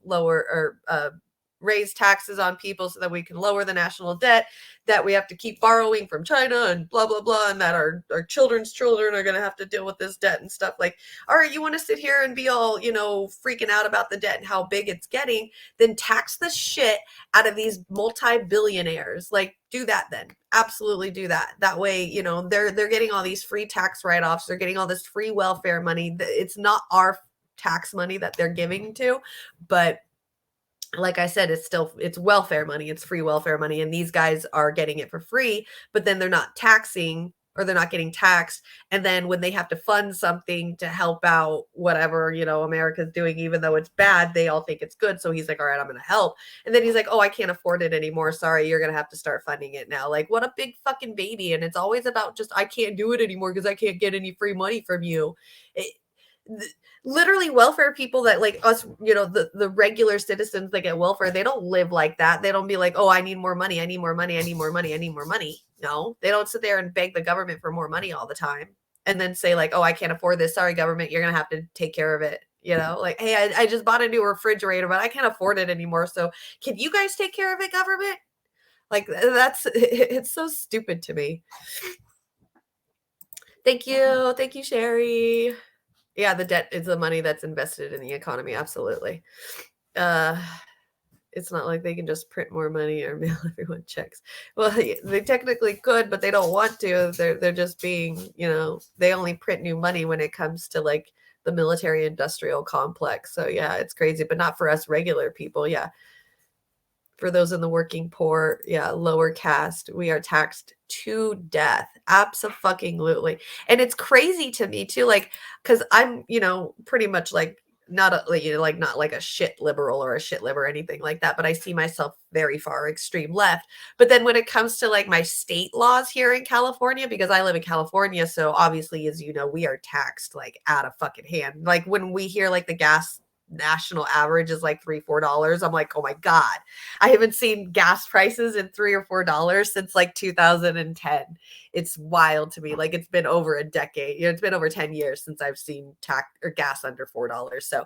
or raise taxes on people so that we can lower the national debt, that we have to keep borrowing from China and blah, blah, blah, and that our children's children are going to have to deal with this debt and stuff. Like, all right, you want to sit here and be all, you know, freaking out about the debt and how big it's getting, then tax the shit out of these multi-billionaires. Like, do that then. Absolutely do that. That way, you know, they're getting all these free tax write-offs. They're getting all this free welfare money. It's not our tax money that they're giving to, but like I said, it's welfare money. It's free welfare money. And these guys are getting it for free, but then they're not taxing or they're not getting taxed. And then when they have to fund something to help out whatever, America's doing, even though it's bad, they all think it's good. So he's like, all right, I'm going to help. And then he's like, oh, I can't afford it anymore. Sorry, you're going to have to start funding it now. Like, what a big fucking baby. And it's always about just, I can't do it anymore because I can't get any free money from you. Literally welfare people that like us, the regular citizens that get welfare, they don't live like that. They don't be like, oh, I need more money. I need more money. I need more money. I need more money. No, they don't sit there and beg the government for more money all the time and then say like, oh, I can't afford this. Sorry, government, you're going to have to take care of it. Like, hey, I just bought a new refrigerator, but I can't afford it anymore. So can you guys take care of it, government? Like it's so stupid to me. Thank you. Thank you, Sherry. Yeah, the debt is the money that's invested in the economy. Absolutely. It's not like they can just print more money or mail everyone checks. Well, they technically could, but they don't want to. They're just being, they only print new money when it comes to like the military industrial complex. So yeah, it's crazy, but not for us regular people. Yeah. For those in the working poor, yeah, lower caste, we are taxed to death. Abso-fucking-lutely. And it's crazy to me too, like, because I'm, pretty much like not like a shit liberal or a shit lib or anything like that, but I see myself very far extreme left. But then when it comes to like my state laws here in California, because I live in California, so obviously, as you know, we are taxed like out of fucking hand. Like when we hear like the gas national average is like $3-4, I'm like, oh my God, I haven't seen gas prices in $3 or $4 since like 2010. It's wild to me. Like it's been over a decade. It's been over 10 years since I've seen gas under $4. So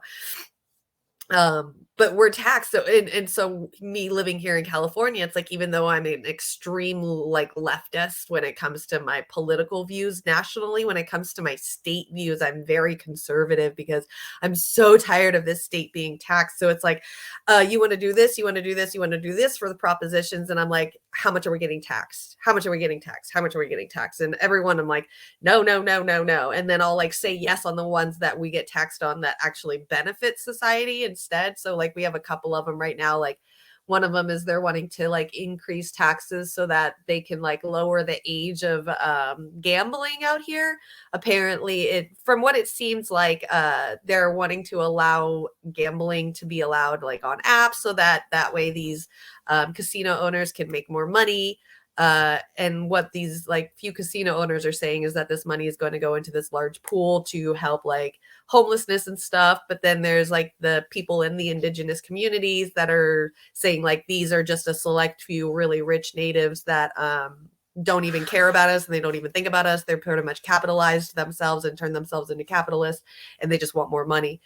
but we're taxed. So and so me living here in California, it's like, even though I'm an extreme like leftist when it comes to my political views nationally, when it comes to my state views, I'm very conservative because I'm so tired of this state being taxed. So it's like, you want to do this, you want to do this, you want to do this for the propositions. And I'm like, how much are we getting taxed? How much are we getting taxed? How much are we getting taxed? And everyone, I'm like, no, no, no, no, no. And then I'll like say yes on the ones that we get taxed on that actually benefit society instead. So like we have a couple of them right now. Like one of them is they're wanting to like increase taxes so that they can like lower the age of gambling out here. Apparently, from what it seems like, they're wanting to allow gambling to be allowed like on apps so that way these casino owners can make more money. And what these like few casino owners are saying is that this money is going to go into this large pool to help like homelessness and stuff. But then there's like the people in the indigenous communities that are saying like these are just a select few really rich natives that don't even care about us and they don't even think about us. They're pretty much capitalized themselves and turned themselves into capitalists and they just want more money.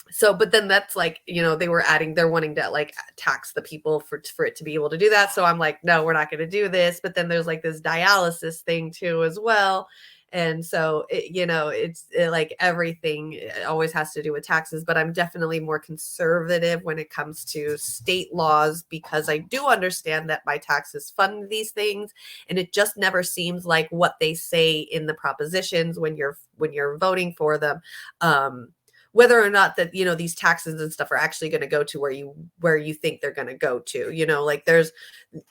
So, but then that's like, they're wanting to like tax the people for it to be able to do that. So I'm like, no, we're not going to do this. But then there's like this dialysis thing too, as well. And so, it's like everything always has to do with taxes, but I'm definitely more conservative when it comes to state laws because I do understand that my taxes fund these things. And it just never seems like what they say in the propositions when you're voting for them. Whether or not that, these taxes and stuff are actually going to go to where you think they're going to go to, like there's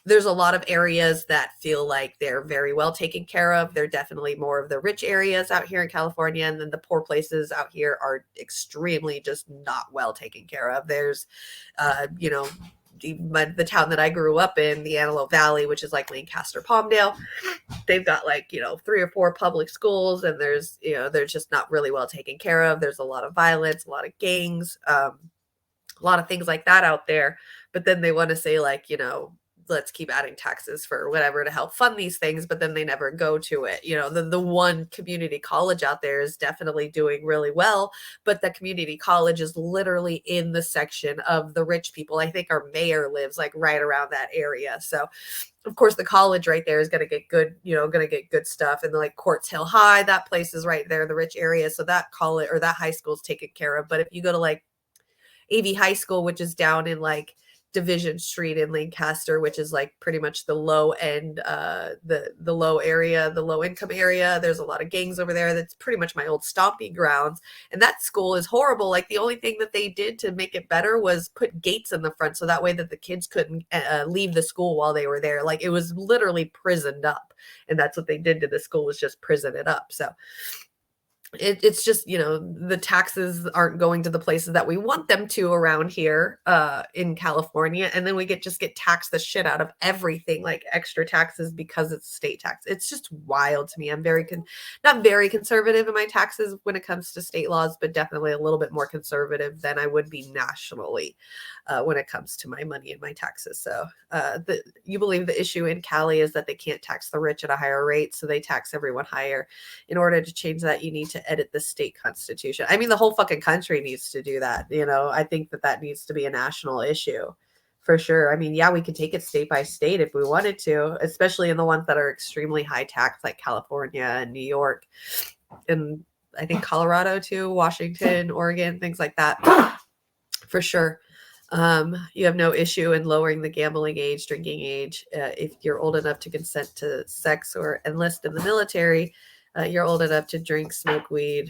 a lot of areas that feel like they're very well taken care of. They're definitely more of the rich areas out here in California. And then the poor places out here are extremely just not well taken care of. There's, the town that I grew up in, the Antelope Valley, which is like Lancaster, Palmdale, they've got like, 3 or 4 public schools and there's, they're just not really well taken care of. There's a lot of violence, a lot of gangs, a lot of things like that out there. But then they want to say like, let's keep adding taxes for whatever to help fund these things, but then they never go to it. The one community college out there is definitely doing really well, but the community college is literally in the section of the rich people. I think our mayor lives like right around that area. So of course the college right there is going to get good stuff. And like Quartz Hill High, that place is right there, the rich area. So that college or that high school is taken care of. But if you go to like AV High School, which is down in like Division Street in Lancaster, which is like pretty much the low end, the low area, the low income area. There's a lot of gangs over there. That's pretty much my old stomping grounds. And that school is horrible. Like the only thing that they did to make it better was put gates in the front so that way that the kids couldn't leave the school while they were there. Like it was literally prisoned up. And that's what they did to the school, was just prison it up. So it's just, you know, the taxes aren't going to the places that we want them to around here in California, and then we just get taxed the shit out of everything, like extra taxes because it's state tax. It's just wild to me. I'm not very conservative in my taxes when it comes to state laws, but definitely a little bit more conservative than I would be nationally when it comes to my money and my taxes. So you believe the issue in Cali is that they can't tax the rich at a higher rate, so they tax everyone higher. In order to change that, you need to edit the state constitution. I mean, the whole fucking country needs to do that. You know, I think that needs to be a national issue for sure. I mean, yeah, we could take it state by state if we wanted to, especially in the ones that are extremely high tax, like California and New York, and I think Colorado too, Washington, Oregon, things like that, for sure. You have no issue in lowering the gambling age, drinking age. If you're old enough to consent to sex or enlist in the military, you're old enough to drink, smoke weed.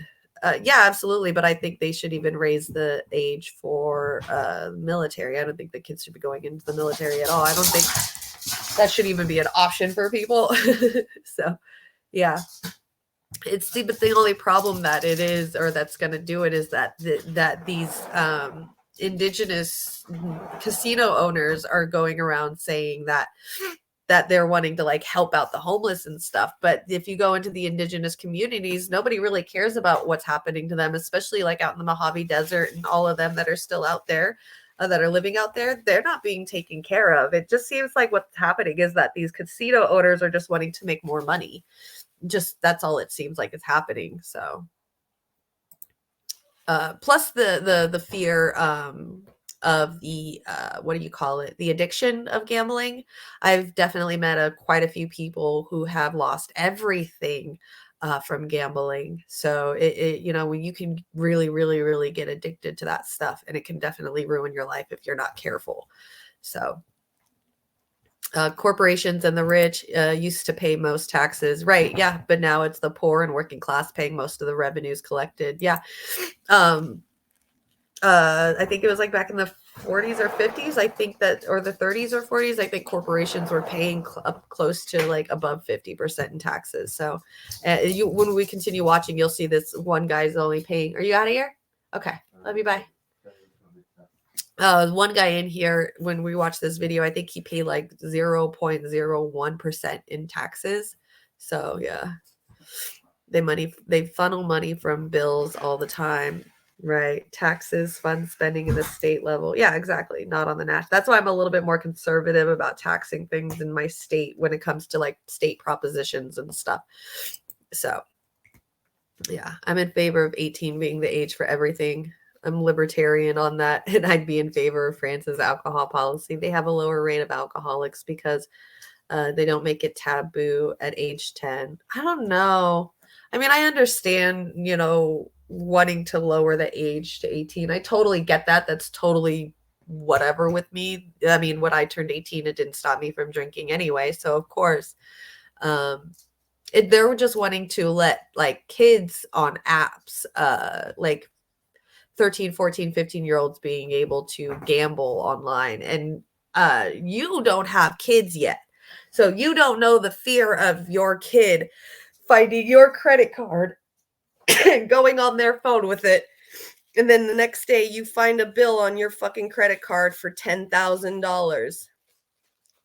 Yeah, absolutely. But I think they should even raise the age for military. I don't think the kids should be going into the military at all. I don't think that should even be an option for people. So, yeah. But the only problem that it is, or that's going to do it, is that these indigenous casino owners are going around saying that they're wanting to like help out the homeless and stuff. But if you go into the indigenous communities, nobody really cares about what's happening to them, especially like out in the Mojave Desert and all of them that are still out there, that are living out there. They're not being taken care of. It just seems like what's happening is that these casino owners are just wanting to make more money. Just that's all it seems like is happening. So plus the fear of the what do you call it, the addiction of gambling. I've definitely met quite a few people who have lost everything from gambling. So it you know, when you can really get addicted to that stuff, and it can definitely ruin your life if you're not careful. So corporations and the rich used to pay most taxes, right? Yeah, but now it's the poor and working class paying most of the revenues collected. Yeah. I think it was like back in the 40s or 50s, I think that, or the 30s or 40s, I think corporations were paying up close to like above 50% in taxes. So when we continue watching, you'll see this one guy's only paying. Are you out of here? Okay, love you, bye. One guy in here, when we watch this video, I think he paid like 0.01% in taxes. So yeah, they funnel money from bills all the time, right? Taxes, fund spending in the state level. Yeah, exactly. Not on the national. That's why I'm a little bit more conservative about taxing things in my state when it comes to like state propositions and stuff. So yeah, I'm in favor of 18 being the age for everything. I'm libertarian on that, and I'd be in favor of France's alcohol policy. They have a lower rate of alcoholics because they don't make it taboo at age 10. I don't know. I mean, I understand, you know, wanting to lower the age to 18. I totally get that. That's totally whatever with me. I mean, when I turned 18, it didn't stop me from drinking anyway. So of course, they're just wanting to let like kids on apps, like 13, 14, 15-year-olds being able to gamble online. And you don't have kids yet. So you don't know the fear of your kid finding your credit card and going on their phone with it. And then the next day you find a bill on your fucking credit card for $10,000.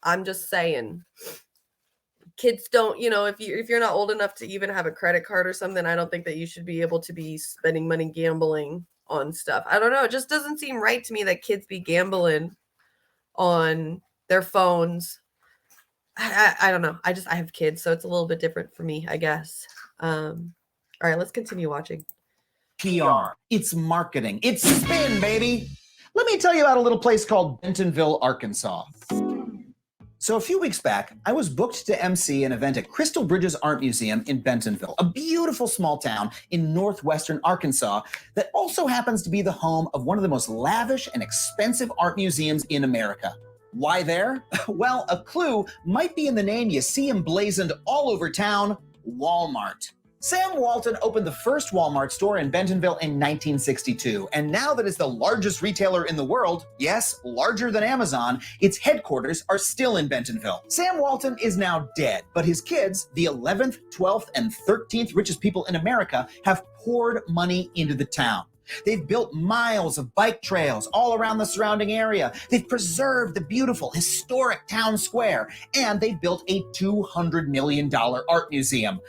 I'm just saying. Kids don't, you know, if you're not old enough to even have a credit card or something, I don't think that you should be able to be spending money gambling on stuff. I don't know. It just doesn't seem right to me that kids be gambling on their phones. I don't know. I have kids, so it's a little bit different for me, I guess. All right, let's continue watching. PR. It's marketing. It's spin, baby. Let me tell you about a little place called Bentonville, Arkansas. So a few weeks back, I was booked to MC an event at Crystal Bridges Art Museum in Bentonville, a beautiful small town in northwestern Arkansas that also happens to be the home of one of the most lavish and expensive art museums in America. Why there? Well, a clue might be in the name you see emblazoned all over town, Walmart. Sam Walton opened the first Walmart store in Bentonville in 1962, and now that it's the largest retailer in the world, yes, larger than Amazon, its headquarters are still in Bentonville. Sam Walton is now dead, but his kids, the 11th, 12th, and 13th richest people in America, have poured money into the town. They've built miles of bike trails all around the surrounding area. They've preserved the beautiful, historic town square, and they've built a $200 million art museum.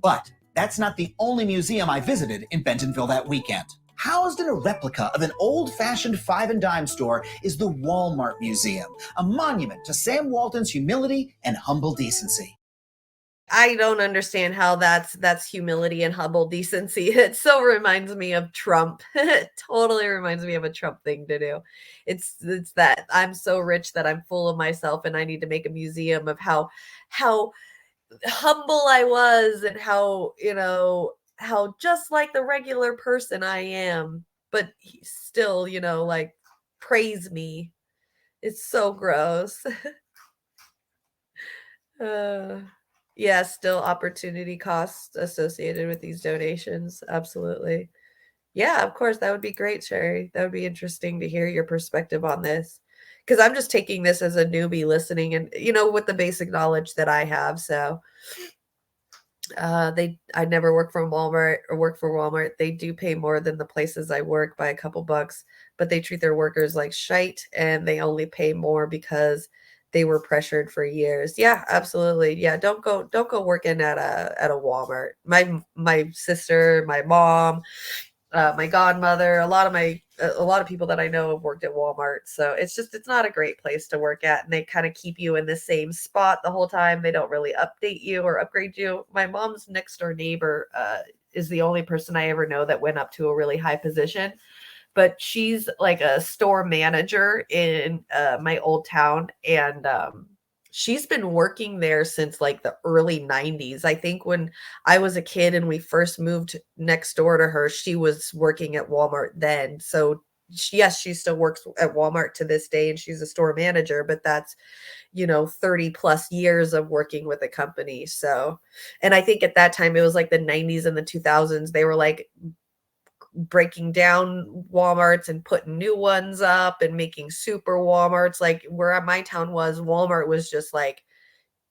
But that's not the only museum I visited in Bentonville that weekend. Housed in a replica of an old-fashioned five and dime store is the Walmart Museum, a monument to Sam Walton's humility and humble decency. I don't understand how that's humility and humble decency. It so reminds me of Trump. It totally reminds me of a Trump thing to do. It's that I'm so rich that I'm full of myself and I need to make a museum of how humble I was and how, how just like the regular person I am, but he still, like praise me. It's so gross. Yeah, still opportunity costs associated with these donations. Absolutely. Yeah, of course. That would be great, Sherry. That would be interesting to hear your perspective on this. Because I'm just taking this as a newbie listening and, with the basic knowledge that I have. So I never work for Walmart. They do pay more than the places I work by a couple bucks, but they treat their workers like shite and they only pay more because they were pressured for years. Yeah, absolutely. Yeah, don't go working at a Walmart. My sister, my mom, my godmother, a lot of people that I know have worked at Walmart. So it's not a great place to work at. And they kind of keep you in the same spot the whole time. They don't really update you or upgrade you. My mom's next door neighbor is the only person I ever know that went up to a really high position. But she's like a store manager in my old town. And she's been working there since like the early 90s. I think when I was a kid and we first moved next door to her, she was working at Walmart then. So yes, she still works at Walmart to this day and she's a store manager, but that's, 30 plus years of working with a company. So, and I think at that time it was like the 90s and the 2000s, they were like breaking down Walmarts and putting new ones up and making super Walmarts. Like where my town was, Walmart was just like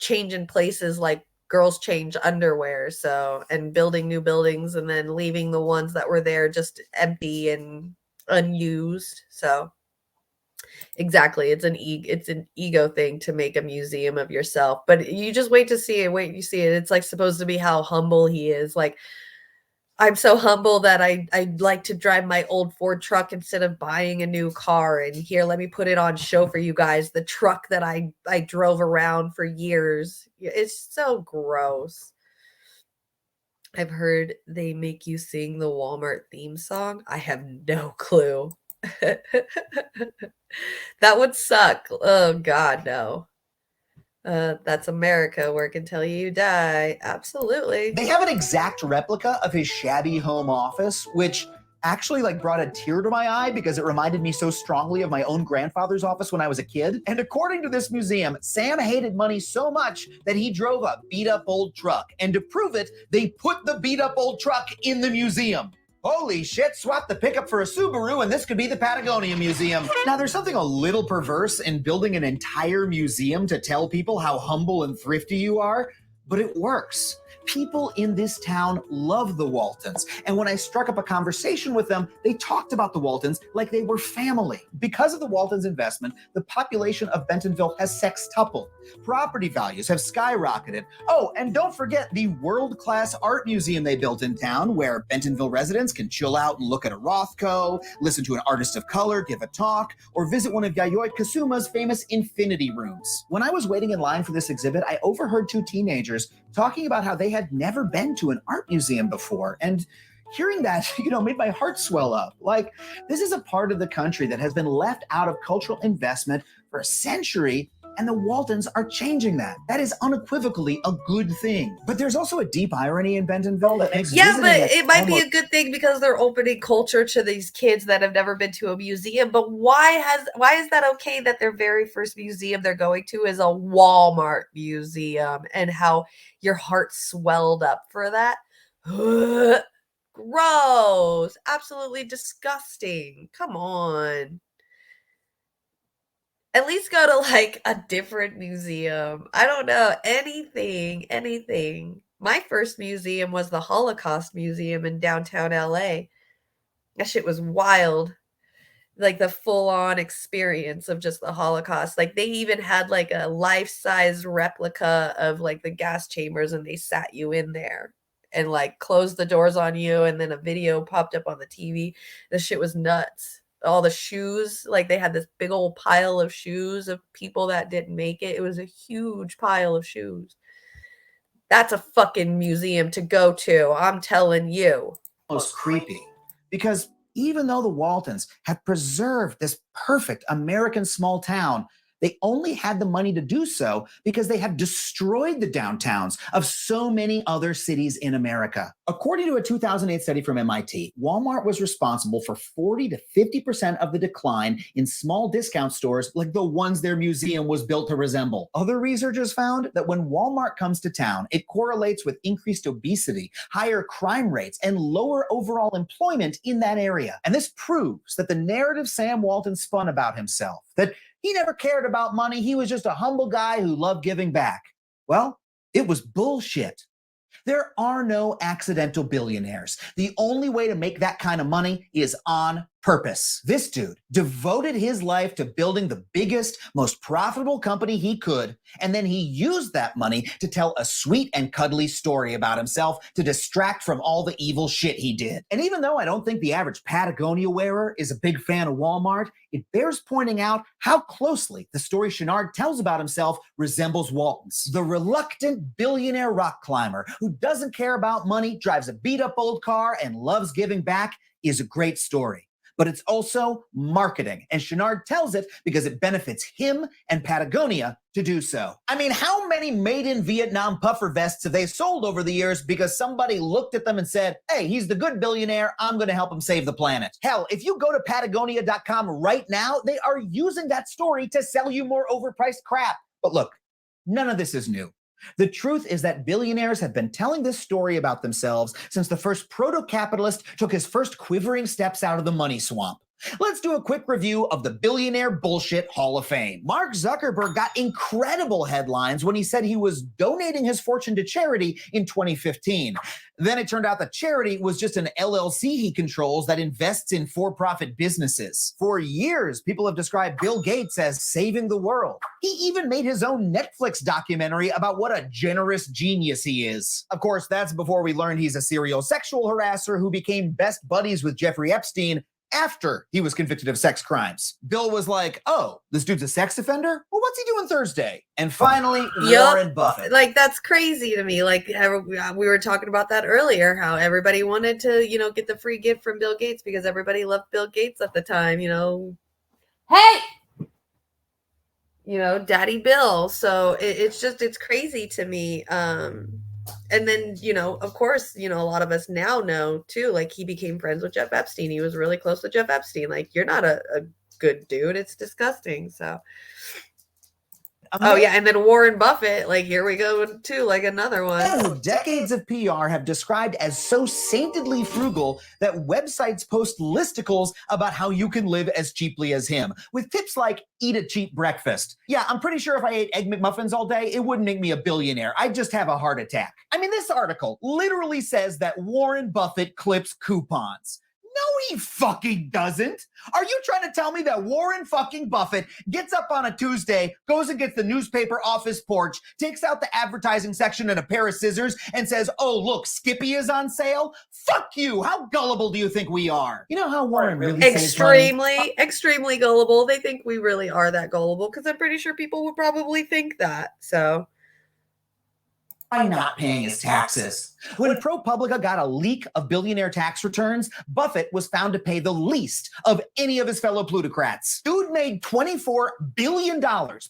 changing places like girls change underwear. So, and building new buildings and then leaving the ones that were there just empty and unused. So exactly. It's an ego thing to make a museum of yourself, but you just wait to see it. Wait, you see it. It's like supposed to be how humble he is. Like, I'm so humble that I'd like to drive my old Ford truck instead of buying a new car. And here, let me put it on show for you guys. The truck that I drove around for years. It's so gross. I've heard they make you sing the Walmart theme song. I have no clue. That would suck. Oh God, no. That's America, work until you die. Absolutely. They have an exact replica of his shabby home office, which actually brought a tear to my eye because it reminded me so strongly of my own grandfather's office when I was a kid. And according to this museum, Sam hated money so much that he drove a beat-up old truck. And to prove it, they put the beat-up old truck in the museum. Holy shit, swap the pickup for a Subaru and this could be the Patagonia Museum. Now, there's something a little perverse in building an entire museum to tell people how humble and thrifty you are, but it works. People in this town love the Waltons, and when I struck up a conversation with them, they talked about the Waltons like they were family. Because of the Waltons' investment, the population of Bentonville has sextupled. Property values have skyrocketed. Oh, and don't forget the world-class art museum they built in town, where Bentonville residents can chill out and look at a Rothko, listen to an artist of color give a talk, or visit one of Yayoi Kasuma's famous infinity rooms. When I was waiting in line for this exhibit, I overheard two teenagers talking about how they had never been to an art museum before. And hearing that, made my heart swell up. Like, this is a part of the country that has been left out of cultural investment for a century, and the Waltons are changing that. That is unequivocally a good thing. But there's also a deep irony in Bentonville that makes but it might be a good thing because they're opening culture to these kids that have never been to a museum. But why is that okay that their very first museum they're going to is a Walmart museum, and how your heart swelled up for that? Gross. Absolutely disgusting. Come on. At least go to like a different museum. I don't know. Anything. My first museum was the Holocaust Museum in downtown LA. That shit was wild. Like the full on experience of just the Holocaust. Like they even had like a life-size replica of like the gas chambers and they sat you in there and like closed the doors on you and then a video popped up on the TV. This shit was nuts. All the shoes, like they had this big old pile of shoes of people that didn't make it. It was a huge pile of shoes. That's a fucking museum to go to. I'm telling you. Almost creepy because even though the Waltons have preserved this perfect American small town, they only had the money to do so because they have destroyed the downtowns of so many other cities in America. According to a 2008 study from MIT, Walmart was responsible for 40 to 50% of the decline in small discount stores like the ones their museum was built to resemble. Other researchers found that when Walmart comes to town, it correlates with increased obesity, higher crime rates, and lower overall employment in that area. And this proves that the narrative Sam Walton spun about himself, that he never cared about money, he was just a humble guy who loved giving back. Well, it was bullshit. There are no accidental billionaires. The only way to make that kind of money is on purpose. This dude devoted his life to building the biggest, most profitable company he could, and then he used that money to tell a sweet and cuddly story about himself to distract from all the evil shit he did. And even though I don't think the average Patagonia wearer is a big fan of Walmart, it bears pointing out how closely the story Chenard tells about himself resembles Walton's. The reluctant billionaire rock climber who doesn't care about money, drives a beat-up old car, and loves giving back is a great story. But it's also marketing, and Chenard tells it because it benefits him and Patagonia to do so. I mean, how many made in Vietnam puffer vests have they sold over the years because somebody looked at them and said, hey, he's the good billionaire, I'm gonna help him save the planet. Hell, if you go to Patagonia.com right now, they are using that story to sell you more overpriced crap. But look, none of this is new. The truth is that billionaires have been telling this story about themselves since the first proto-capitalist took his first quivering steps out of the money swamp. Let's do a quick review of the Billionaire Bullshit Hall of Fame. Mark Zuckerberg got incredible headlines when he said he was donating his fortune to charity in 2015. Then it turned out the charity was just an LLC he controls that invests in for-profit businesses. For years, people have described Bill Gates as saving the world. He even made his own Netflix documentary about what a generous genius he is. Of course, that's before we learned he's a serial sexual harasser who became best buddies with Jeffrey Epstein after he was convicted of sex crimes. Bill was like, oh, this dude's a sex offender? Well, what's he doing Thursday? And finally, Warren Buffett. Like, that's crazy to me. Like, we were talking about that earlier, how everybody wanted to, get the free gift from Bill Gates because everybody loved Bill Gates at the time, Hey! Daddy Bill. So it's crazy to me. And then, of course, a lot of us now know too, like he became friends with Jeff Epstein. He was really close to Jeff Epstein. Like, you're not a good dude. It's disgusting. So, oh yeah. And then Warren Buffett, like, here we go too, like another one. Oh, decades of PR have described as so saintedly frugal that websites post listicles about how you can live as cheaply as him, with tips like eat a cheap breakfast. Yeah, I'm pretty sure if I ate Egg McMuffins all day, it wouldn't make me a billionaire. I'd just have a heart attack. I mean, this article literally says that Warren Buffett clips coupons. No, he fucking doesn't. Are you trying to tell me that Warren fucking Buffett gets up on a Tuesday, goes and gets the newspaper off his porch, takes out the advertising section and a pair of scissors and says, oh, look, Skippy is on sale? Fuck you. How gullible do you think we are? You know how Warren really extremely gullible. They think we really are that gullible because I'm pretty sure people would probably think that. So by not paying his taxes. When ProPublica got a leak of billionaire tax returns, Buffett was found to pay the least of any of his fellow plutocrats. Dude made $24 billion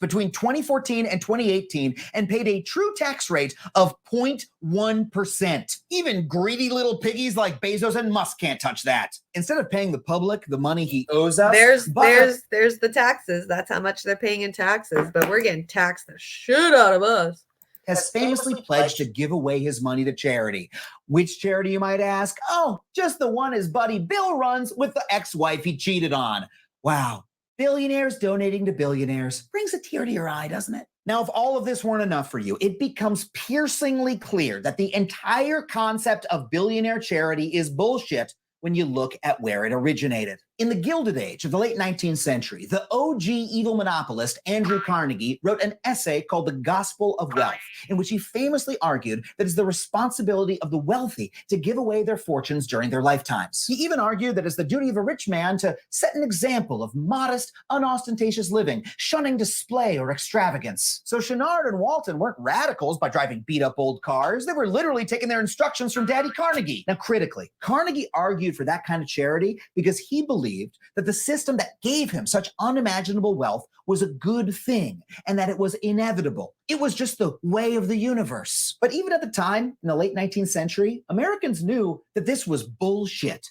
between 2014 and 2018 and paid a true tax rate of 0.1%. Even greedy little piggies like Bezos and Musk can't touch that. Instead of paying the public the money he owes us, there's the taxes. That's how much they're paying in taxes, but we're getting taxed the shit out of us. has famously pledged to give away his money to charity. Which charity, you might ask? Oh, just the one his buddy Bill runs with the ex-wife he cheated on. Wow. Billionaires donating to billionaires brings a tear to your eye, doesn't it? Now, if all of this weren't enough for you, it becomes piercingly clear that the entire concept of billionaire charity is bullshit when you look at where it originated. In the Gilded Age of the late 19th century, the OG evil monopolist Andrew Carnegie wrote an essay called The Gospel of Wealth, in which he famously argued that it's the responsibility of the wealthy to give away their fortunes during their lifetimes. He even argued that it's the duty of a rich man to set an example of modest, unostentatious living, shunning display or extravagance. So Chenard and Walton weren't radicals by driving beat-up old cars. They were literally taking their instructions from Daddy Carnegie. Now, critically, Carnegie argued for that kind of charity because he believed that the system that gave him such unimaginable wealth was a good thing and that it was inevitable. It was just the way of the universe. But even at the time, in the late 19th century, Americans knew that this was bullshit.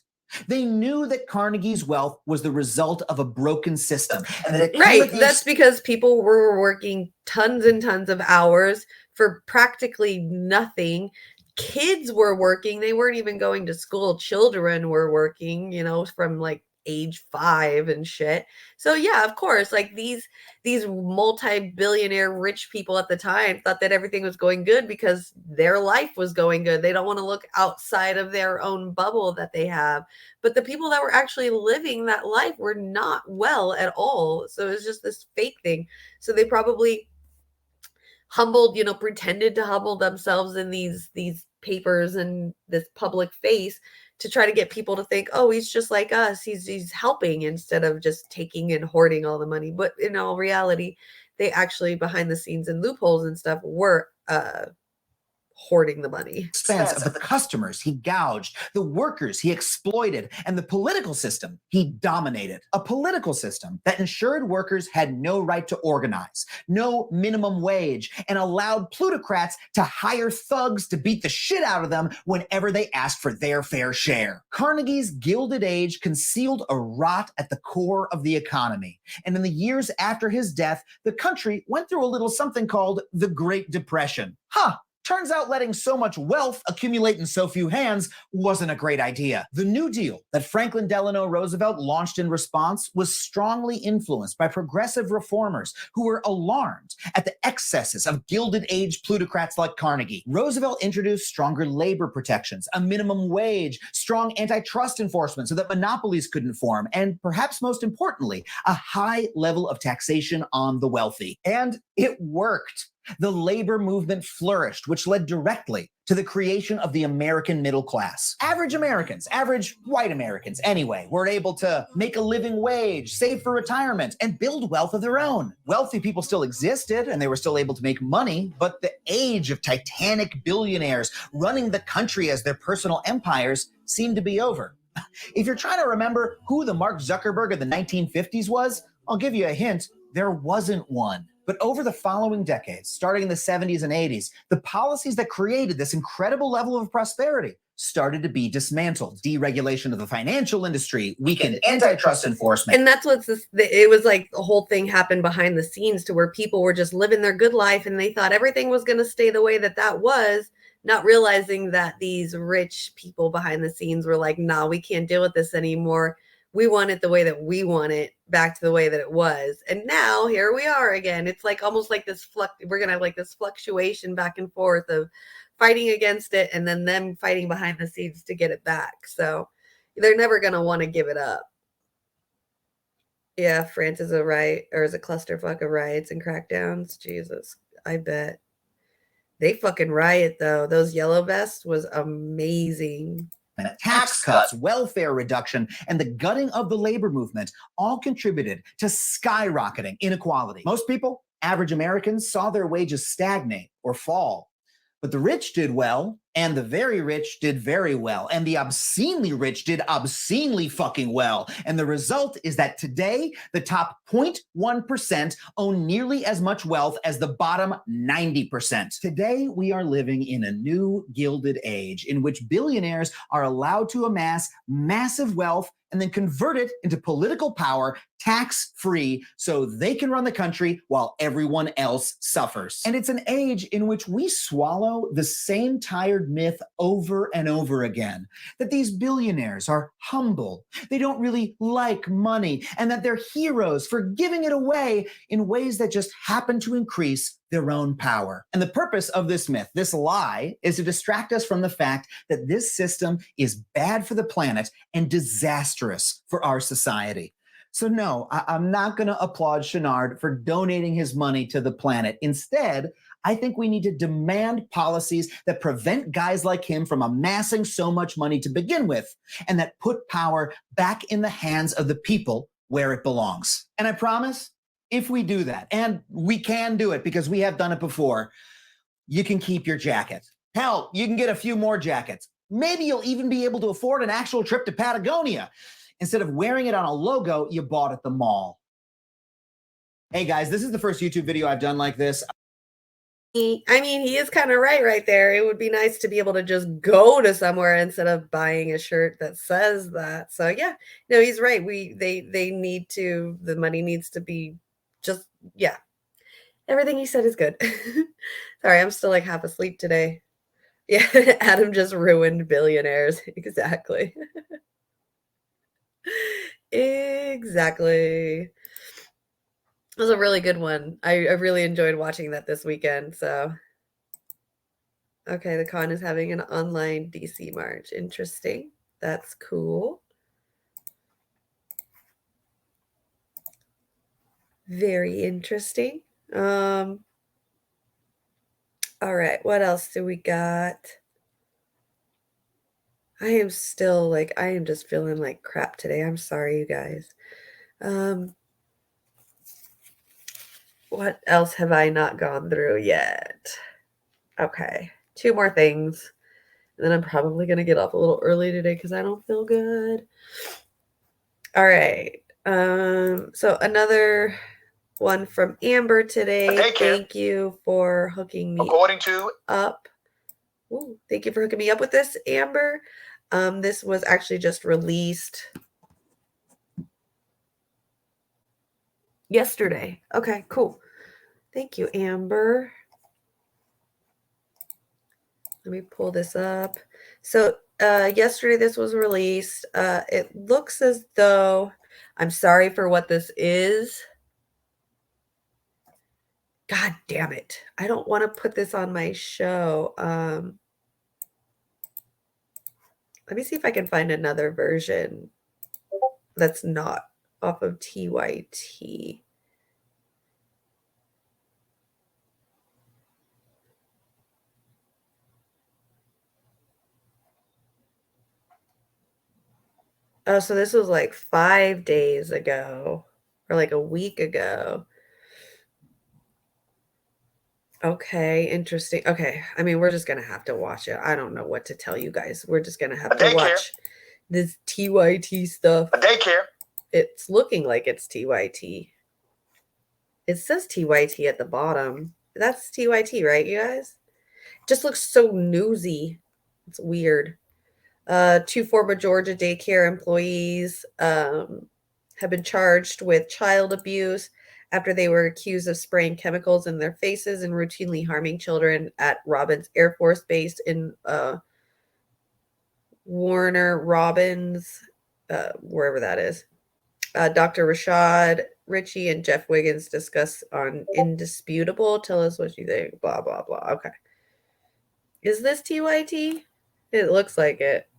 They knew that Carnegie's wealth was the result of a broken system. And that That's because people were working tons and tons of hours for practically nothing. Kids were working. They weren't even going to school. Children were working, from like age 5 and shit. So yeah, of course, like these multi-billionaire rich people at the time thought that everything was going good because their life was going good. They don't want to look outside of their own bubble that they have. But the people that were actually living that life were not well at all. So it was just this fake thing. So they probably pretended to humble themselves in these papers and this public face to try to get people to think, oh, he's just like us. He's helping instead of just taking and hoarding all the money. But in all reality, they actually behind the scenes and loopholes and stuff were hoarding the money. Expense of the customers he gouged, the workers he exploited, and the political system he dominated. A political system that ensured workers had no right to organize, no minimum wage, and allowed plutocrats to hire thugs to beat the shit out of them whenever they asked for their fair share. Carnegie's Gilded Age concealed a rot at the core of the economy. And in the years after his death, the country went through a little something called the Great Depression. Turns out letting so much wealth accumulate in so few hands wasn't a great idea. The New Deal that Franklin Delano Roosevelt launched in response was strongly influenced by progressive reformers who were alarmed at the excesses of Gilded Age plutocrats like Carnegie. Roosevelt introduced stronger labor protections, a minimum wage, strong antitrust enforcement so that monopolies couldn't form, and perhaps most importantly, a high level of taxation on the wealthy. And it worked. The labor movement flourished, which led directly to the creation of the American middle class. Average Americans, average white Americans anyway, were able to make a living wage, save for retirement, and build wealth of their own. Wealthy people still existed, and they were still able to make money, but the age of titanic billionaires running the country as their personal empires seemed to be over. If you're trying to remember who the Mark Zuckerberg of the 1950s was, I'll give you a hint, there wasn't one. But over the following decades, starting in the 70s and 80s, the policies that created this incredible level of prosperity started to be dismantled. Deregulation of the financial industry, weakened antitrust enforcement. And that's it was like the whole thing happened behind the scenes to where people were just living their good life and they thought everything was going to stay the way that was, not realizing that these rich people behind the scenes were like, nah, we can't deal with this anymore. We want it the way that we want it, back to the way that it was. And now here we are again. It's like almost like this we're going to have like this fluctuation back and forth of fighting against it and then them fighting behind the scenes to get it back. So they're never going to want to give it up. Yeah, France is a clusterfuck of riots and crackdowns. Jesus, I bet. They fucking riot though. Those yellow vests was amazing. Tax cuts, welfare reduction, and the gutting of the labor movement all contributed to skyrocketing inequality. Most people, average Americans, saw their wages stagnate or fall. But the rich did well, and the very rich did very well, and the obscenely rich did obscenely fucking well. And the result is that today, the top 0.1% own nearly as much wealth as the bottom 90%. Today, we are living in a new Gilded Age in which billionaires are allowed to amass massive wealth and then convert it into political power tax-free so they can run the country while everyone else suffers. And it's an age in which we swallow the same tired myth over and over again, that these billionaires are humble, they don't really like money, and that they're heroes for giving it away in ways that just happen to increase their own power. And the purpose of this myth, this lie, is to distract us from the fact that this system is bad for the planet and disastrous for our society. So no, I'm not going to applaud Chenard for donating his money to the planet. Instead, I think we need to demand policies that prevent guys like him from amassing so much money to begin with, and that put power back in the hands of the people where it belongs. And I promise, if we do that, and we can do it because we have done it before, you can keep your jacket. Hell, you can get a few more jackets. Maybe you'll even be able to afford an actual trip to Patagonia instead of wearing it on a logo you bought at the mall. Hey guys, this is the first YouTube video I've done like this. He is kind of right there. It would be nice to be able to just go to somewhere instead of buying a shirt that says that. So yeah, no, he's right. They need to, the money needs to be just, yeah. Everything he said is good. Sorry, I'm still like half asleep today. Yeah, Adam just ruined billionaires. Exactly. Exactly. It was a really good one. I really enjoyed watching that this weekend. So, okay, the con is having an online DC march. Interesting. That's cool. Very interesting. All right, what else do we got? I am just feeling like crap today. I'm sorry, you guys. What else have I not gone through yet? Okay, 2 more things. And then I'm probably going to get up a little early today because I don't feel good. All right. So another one from Amber today. Thank you for hooking me up. Ooh, thank you for hooking me up with this, Amber. This was actually just released yesterday. Okay, cool. Thank you, Amber. Let me pull this up. So yesterday this was released. It looks as though, I'm sorry for what this is. God damn it. I don't want to put this on my show. Let me see if I can find another version that's not off of TYT. Oh, so this was like 5 days ago or like a week ago. Okay, interesting. Okay, we're just going to have to watch it. I don't know what to tell you guys. We're just going to have to watch this TYT stuff. A daycare. It's looking like it's TYT. It says TYT at the bottom. That's TYT, right, you guys? It just looks so newsy. It's weird. 2 former Georgia daycare employees have been charged with child abuse after they were accused of spraying chemicals in their faces and routinely harming children at Robins Air Force Base in Warner Robins, wherever that is. Dr. Rashad Ritchie and Jeff Wiggins discuss on Indisputable. Tell us what you think. Blah, blah, blah. Okay. Is this TYT? It looks like it.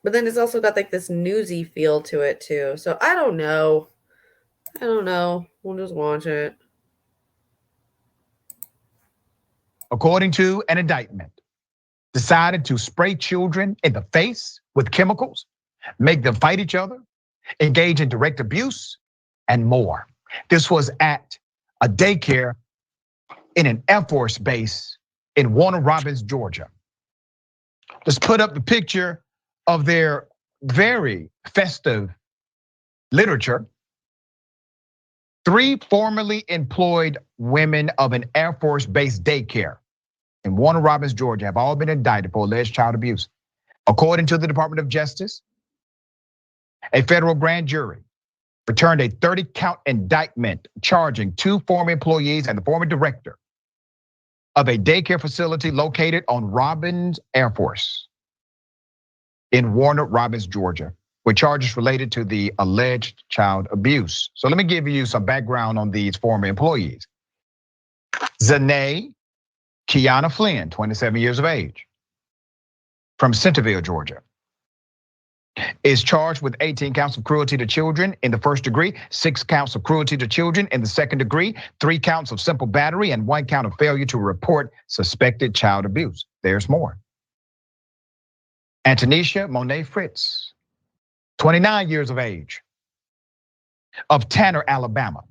But then it's also got like this newsy feel to it too. So I don't know. We'll just watch it. According to an indictment, decided to spray children in the face with chemicals, make them fight each other, engage in direct abuse, and more. This was at a daycare in an Air Force base in Warner Robins, Georgia. Let's put up the picture of their very festive literature. 3 formerly employed women of an Air Force Base daycare in Warner Robins, Georgia have all been indicted for alleged child abuse. According to the Department of Justice, a federal grand jury returned a 30-count indictment charging 2 former employees and the former director of a daycare facility located on Robbins Air Force in Warner Robins, Georgia, with charges related to the alleged child abuse. So let me give you some background on these former employees. Zanae Kiana Flynn, 27 years of age, from Centerville, Georgia, is charged with 18 counts of cruelty to children in the first degree, 6 counts of cruelty to children in the second degree, 3 counts of simple battery, and 1 count of failure to report suspected child abuse. There's more. Antonisha Monet Fritz, 29 years of age, of Tanner, Alabama,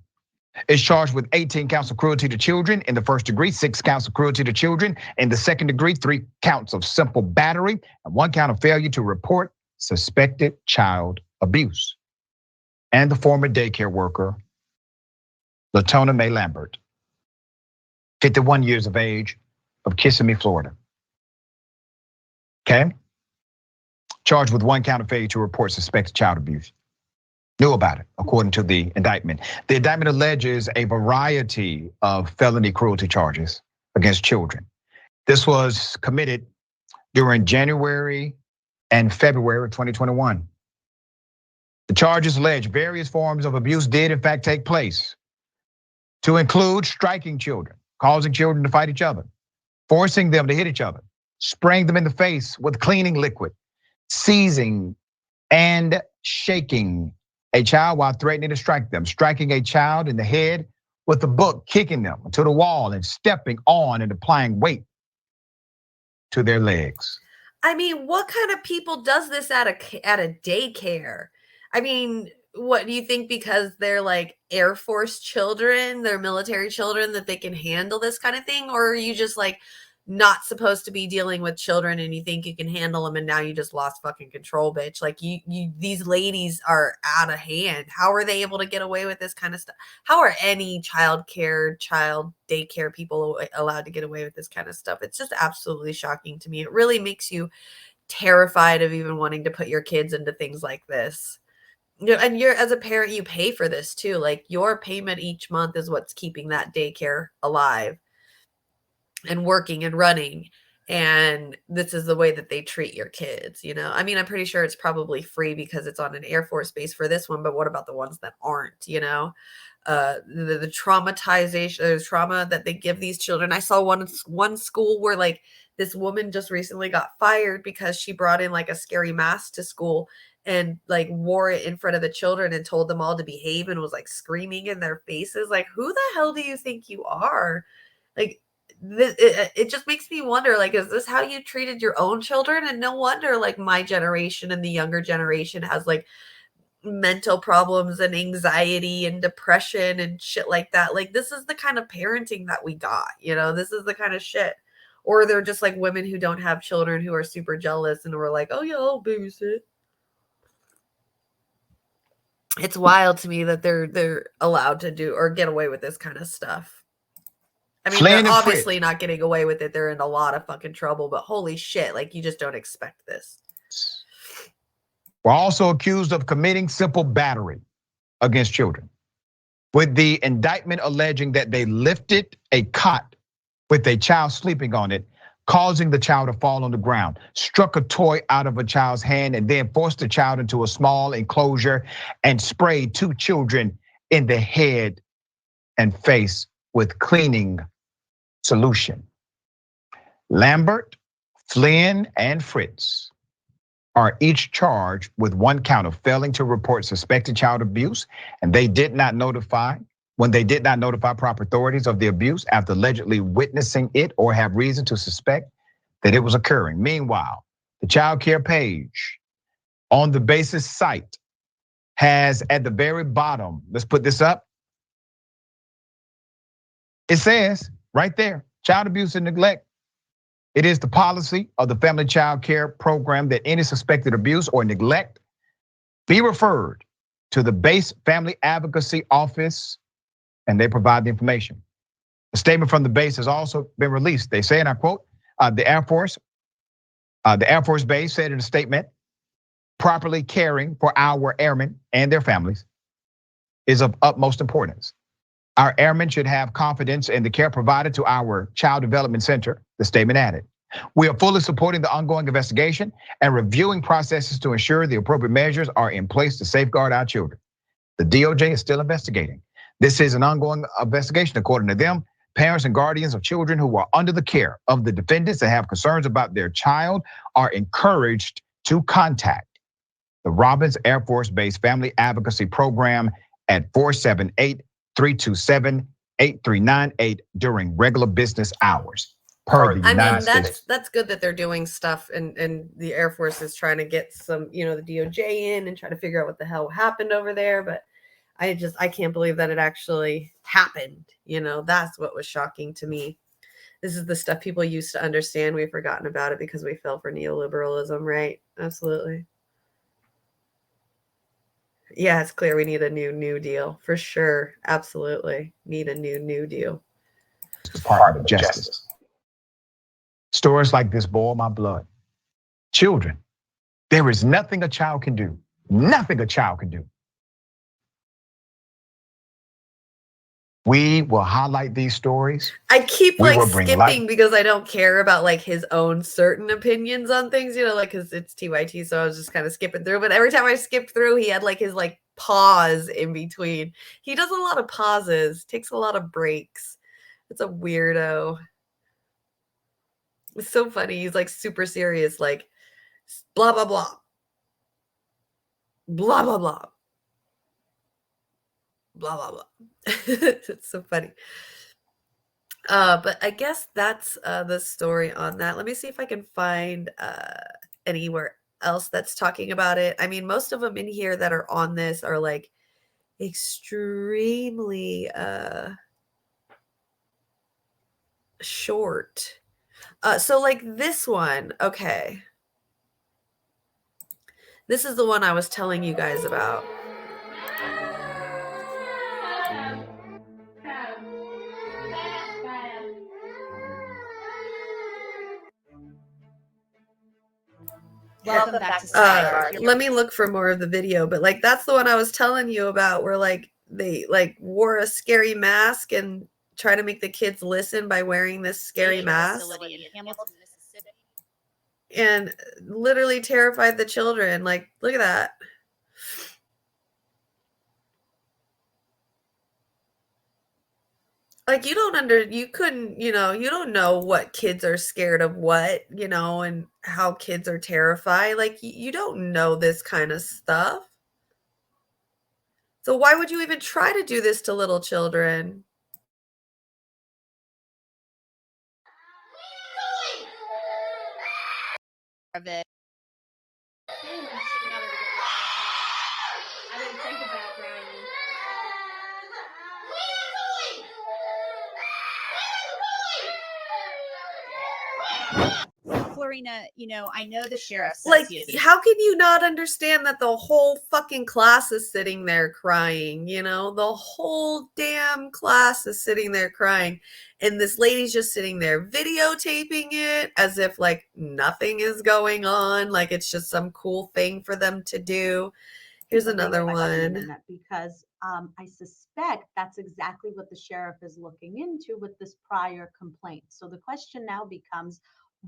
is charged with 18 counts of cruelty to children in the first degree, 6 counts of cruelty to children in the second degree, 3 counts of simple battery, and 1 count of failure to report suspected child abuse. And the former daycare worker, Latona Mae Lambert, 51 years of age, of Kissimmee, Florida. Okay? Charged with 1 count of failure to report suspected child abuse. Knew about it, according to the indictment. The indictment alleges a variety of felony cruelty charges against children. This was committed during January and February of 2021. The charges allege various forms of abuse did in fact take place, to include striking children, causing children to fight each other, forcing them to hit each other, spraying them in the face with cleaning liquid, seizing and shaking a child while threatening to strike them, striking a child in the head with a book, kicking them to the wall and stepping on and applying weight to their legs. I mean, what kind of people does this at a daycare? I mean, what do you think, because they're like Air Force children, they're military children, that they can handle this kind of thing? Or are you just like not supposed to be dealing with children and you think you can handle them and now you just lost fucking control, bitch? Like you these ladies are out of hand. How are they able to get away with this kind of stuff? How are any child daycare people allowed to get away with this kind of stuff? It's just absolutely shocking to me. It really makes you terrified of even wanting to put your kids into things like this. You know, and you're, as a parent, you pay for this too. Like your payment each month is what's keeping that daycare alive and working and running. And this is the way that they treat your kids, you know? I mean, I'm pretty sure it's probably free because it's on an Air Force base for this one, but what about the ones that aren't, you know? The traumatization, the trauma that they give these children. I saw one school where like this woman just recently got fired because she brought in like a scary mask to school and like wore it in front of the children and told them all to behave and was like screaming in their faces. Like, who the hell do you think you are? Like, it just makes me wonder, like, is this how you treated your own children? And no wonder like my generation and the younger generation has like mental problems and anxiety and depression and shit like that. Like, this is the kind of parenting that we got, you know? This is the kind of shit. Or they're just like women who don't have children who are super jealous and we're like, oh yeah, I'll babysit. It's wild to me that they're allowed to do or get away with this kind of stuff. I mean, they're obviously not getting away with it. They're in a lot of fucking trouble, but holy shit, like you just don't expect this. Were also accused of committing simple battery against children, with the indictment alleging that they lifted a cot with a child sleeping on it, causing the child to fall on the ground, struck a toy out of a child's hand, and then forced the child into a small enclosure and sprayed 2 children in the head and face with cleaning solution. Lambert, Flynn, and Fritz are each charged with 1 count of failing to report suspected child abuse, and they did not notify proper authorities of the abuse after allegedly witnessing it or have reason to suspect that it was occurring. Meanwhile, the child care page on the base's site has at the very bottom, let's put this up. It says right there, child abuse and neglect. It is the policy of the Family Child Care Program that any suspected abuse or neglect be referred to the base Family Advocacy Office, and they provide the information. A statement from the base has also been released. They say, and I quote, the Air Force The Air Force Base said in a statement, properly caring for our airmen and their families is of utmost importance. Our airmen should have confidence in the care provided to our Child Development Center, the statement added. We are fully supporting the ongoing investigation and reviewing processes to ensure the appropriate measures are in place to safeguard our children. The DOJ is still investigating. This is an ongoing investigation, according to them. Parents and guardians of children who are under the care of the defendants that have concerns about their child are encouraged to contact the Robins Air Force Base Family Advocacy Program at 478-327-8398 during regular business hours. Per the United States. That's good that they're doing stuff and the Air Force is trying to get some, the DOJ in and try to figure out what the hell happened over there. But I can't believe that it actually happened. That's what was shocking to me. This is the stuff people used to understand. We've forgotten about it because we fell for neoliberalism, right? Absolutely. Yeah, it's clear we need a new deal for sure. Absolutely. Need a new deal. Department of Justice. Stories like this boil my blood. Children, there is nothing a child can do. Nothing a child can do. We will highlight these stories. I keep skipping because I don't care about his own certain opinions on things, because it's TYT, so I was just kind of skipping through. But every time I skipped through, he had his pause in between. He does a lot of pauses, takes a lot of breaks. It's a weirdo. It's so funny. He's super serious, blah blah blah. Blah blah blah. Blah blah blah. It's so funny. But I guess that's the story on that. Let me see if I can find anywhere else that's talking about it. I mean, most of them in here that are on this are extremely short. So this one, okay. This is the one I was telling you guys about. Welcome back to Sidebar. Let me look for more of the video, but that's the one I was telling you about where they wore a scary mask and try to make the kids listen by wearing this scary mask and literally terrified the children. Look at that. You don't know what kids are scared of what, and how kids are terrified. You don't know this kind of stuff. So why would you even try to do this to little children? Of it. I didn't think about driving. Florina, I know the sheriff says how can you not understand that the whole fucking class is sitting there crying? The whole damn class is sitting there crying, and this lady's just sitting there videotaping it as if nothing is going on, it's just some cool thing for them to do. Here's another one. Because I suspect that's exactly what the sheriff is looking into with this prior complaint. So the question now becomes,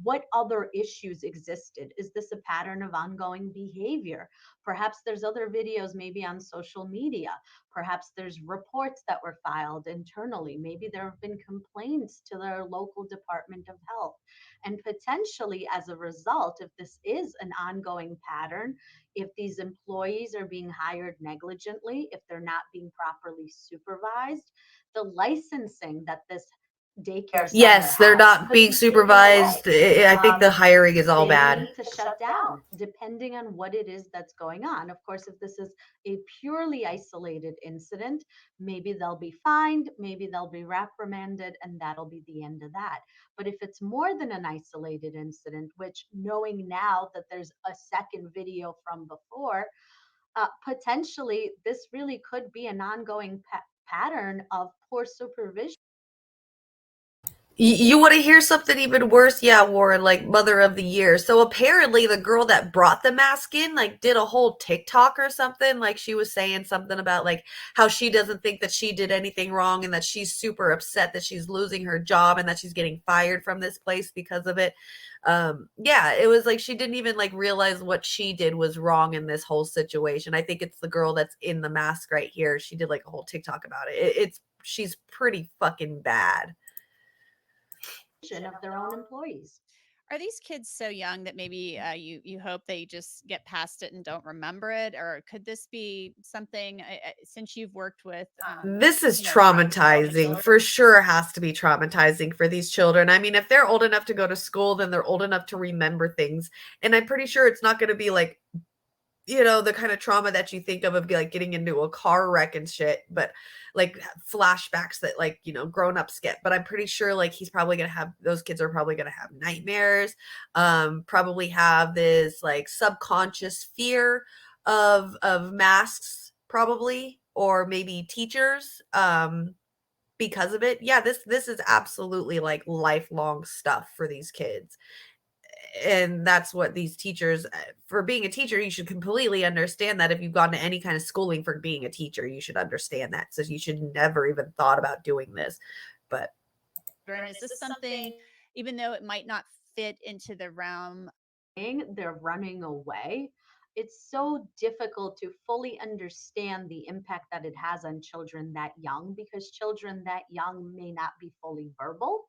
what other issues existed? Is this a pattern of ongoing behavior? Perhaps there's other videos maybe on social media. Perhaps there's reports that were filed internally. Maybe there have been complaints to their local Department of Health. And potentially as a result, if this is an ongoing pattern, if these employees are being hired negligently, if they're not being properly supervised, the licensing that this daycare center Yes, they're has not could being be taken supervised. away. I think the hiring is all They may bad. need to shut down, depending on what it is that's going on. Of course, if this is a purely isolated incident, maybe they'll be fined, maybe they'll be reprimanded, and that'll be the end of that. But if it's more than an isolated incident, which knowing now that there's a second video from before, potentially this really could be an ongoing pattern of poor supervision. You want to hear something even worse? Yeah, Warren, like Mother of the Year. So apparently the girl that brought the mask in, like, did a whole TikTok or something. Like, she was saying something about, like, how she doesn't think that she did anything wrong and that she's super upset that she's losing her job and that she's getting fired from this place because of it. Yeah, it was like she didn't even, like, realize what she did was wrong in this whole situation. I think it's the girl that's in the mask right here. She did, like, a whole TikTok about it. She's pretty fucking bad. Of their own employees. Are these kids so young that maybe you hope they just get past it and don't remember it, or could this be something since you've worked with? This is traumatizing. For sure, it has to be traumatizing for these children. I mean, if they're old enough to go to school, then they're old enough to remember things, and I'm pretty sure it's not going to be like, the kind of trauma that you think of like getting into a car wreck and shit, but like flashbacks that, like, grown-ups get. But I'm pretty sure, like, those kids are probably going to have nightmares, probably have this like subconscious fear of masks, probably, or maybe teachers, because of it. Yeah, this is absolutely like lifelong stuff for these kids. And that's what these teachers, for being a teacher, you should completely understand that. If you've gone to any kind of schooling for being a teacher, you should understand that. So you should never even thought about doing this. But Is this something, even though it might not fit into the realm, they're running away? It's so difficult to fully understand the impact that it has on children that young, because children that young may not be fully verbal.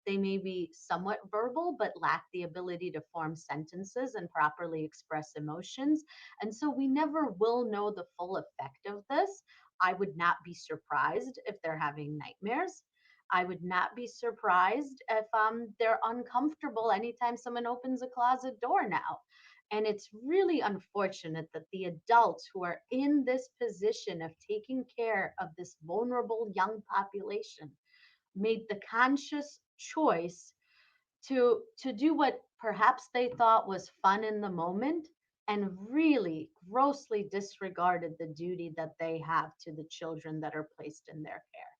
They may be somewhat verbal, but lack the ability to form sentences and properly express emotions. And so we never will know the full effect of this. I would not be surprised if they're having nightmares. I would not be surprised if they're uncomfortable anytime someone opens a closet door now. And it's really unfortunate that the adults who are in this position of taking care of this vulnerable young population made the conscious choice to do what perhaps they thought was fun in the moment, and really grossly disregarded the duty that they have to the children that are placed in their care.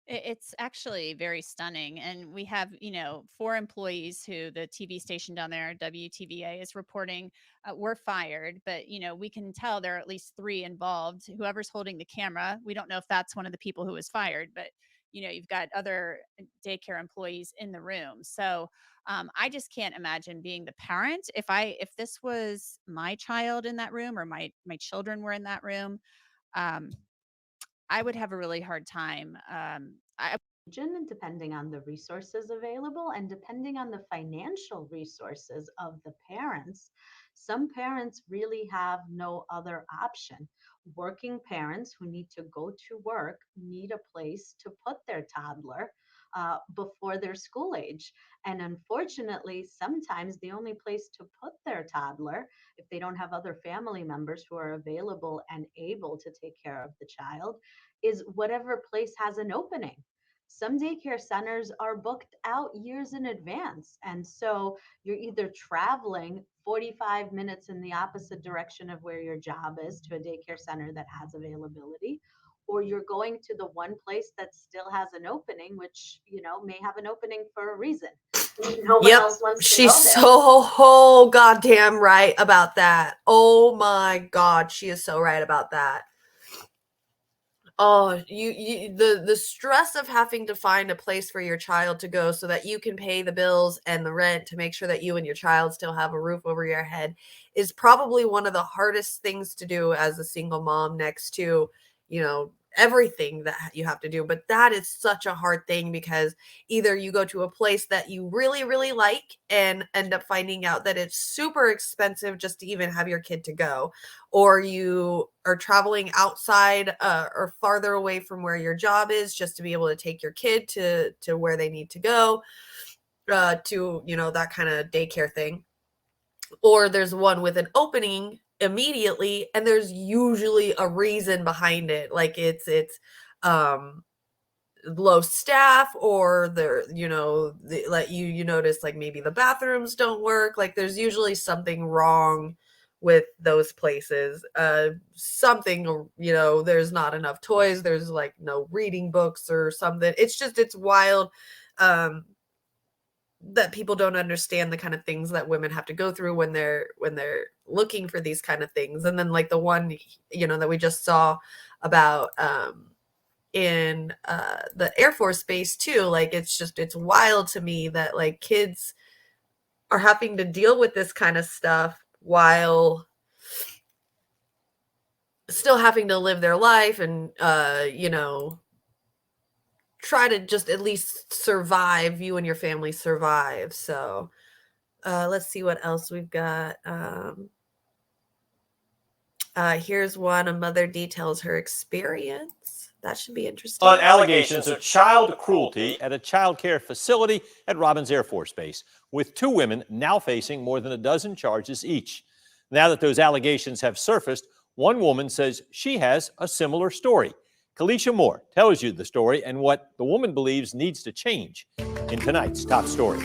it's actually very stunning. And we have, 4 employees who the TV station down there, WTVA, is reporting were fired. But, we can tell there are at least 3 involved. Whoever's holding the camera, we don't know if that's one of the people who was fired, but, you've got other daycare employees in the room. So I just can't imagine being the parent. If this was my child in that room, or my children were in that room, I would have a really hard time. Depending on the resources available and depending on the financial resources of the parents, some parents really have no other option. Working parents who need to go to work need a place to put their toddler before their school age. And unfortunately, sometimes the only place to put their toddler, if they don't have other family members who are available and able to take care of the child, is whatever place has an opening. Some daycare centers are booked out years in advance. And so you're either traveling 45 minutes in the opposite direction of where your job is to a daycare center that has availability, or you're going to the one place that still has an opening, which, may have an opening for a reason. No one yep, else wants to she's go there. so goddamn right about that. Oh my God, she is so right about that. Oh, the stress of having to find a place for your child to go so that you can pay the bills and the rent to make sure that you and your child still have a roof over your head is probably one of the hardest things to do as a single mom, next to, everything that you have to do. But that is such a hard thing, because either you go to a place that you really, really like and end up finding out that it's super expensive just to even have your kid to go, or you are traveling outside or farther away from where your job is just to be able to take your kid to where they need to go, to, that kind of daycare thing. Or there's one with an opening immediately, and there's usually a reason behind it. Like it's um low staff, or they're, like you notice, like maybe the bathrooms don't work. Like there's usually something wrong with those places. Something, there's not enough toys, there's like no reading books or something. It's wild. that people don't understand the kind of things that women have to go through when they're looking for these kind of things. And then like the one, that we just saw about in the Air Force Base too, like it's wild to me that like kids are having to deal with this kind of stuff while still having to live their life and try to just at least survive. You and your family survive. So let's see what else we've got. Here's one. A mother details her experience. That should be interesting. On allegations of child cruelty at a child care facility at Robins Air Force Base, with 2 women now facing more than a dozen charges each. Now that those allegations have surfaced, one woman says she has a similar story. Kalisha Moore tells you the story and what the woman believes needs to change in tonight's top story.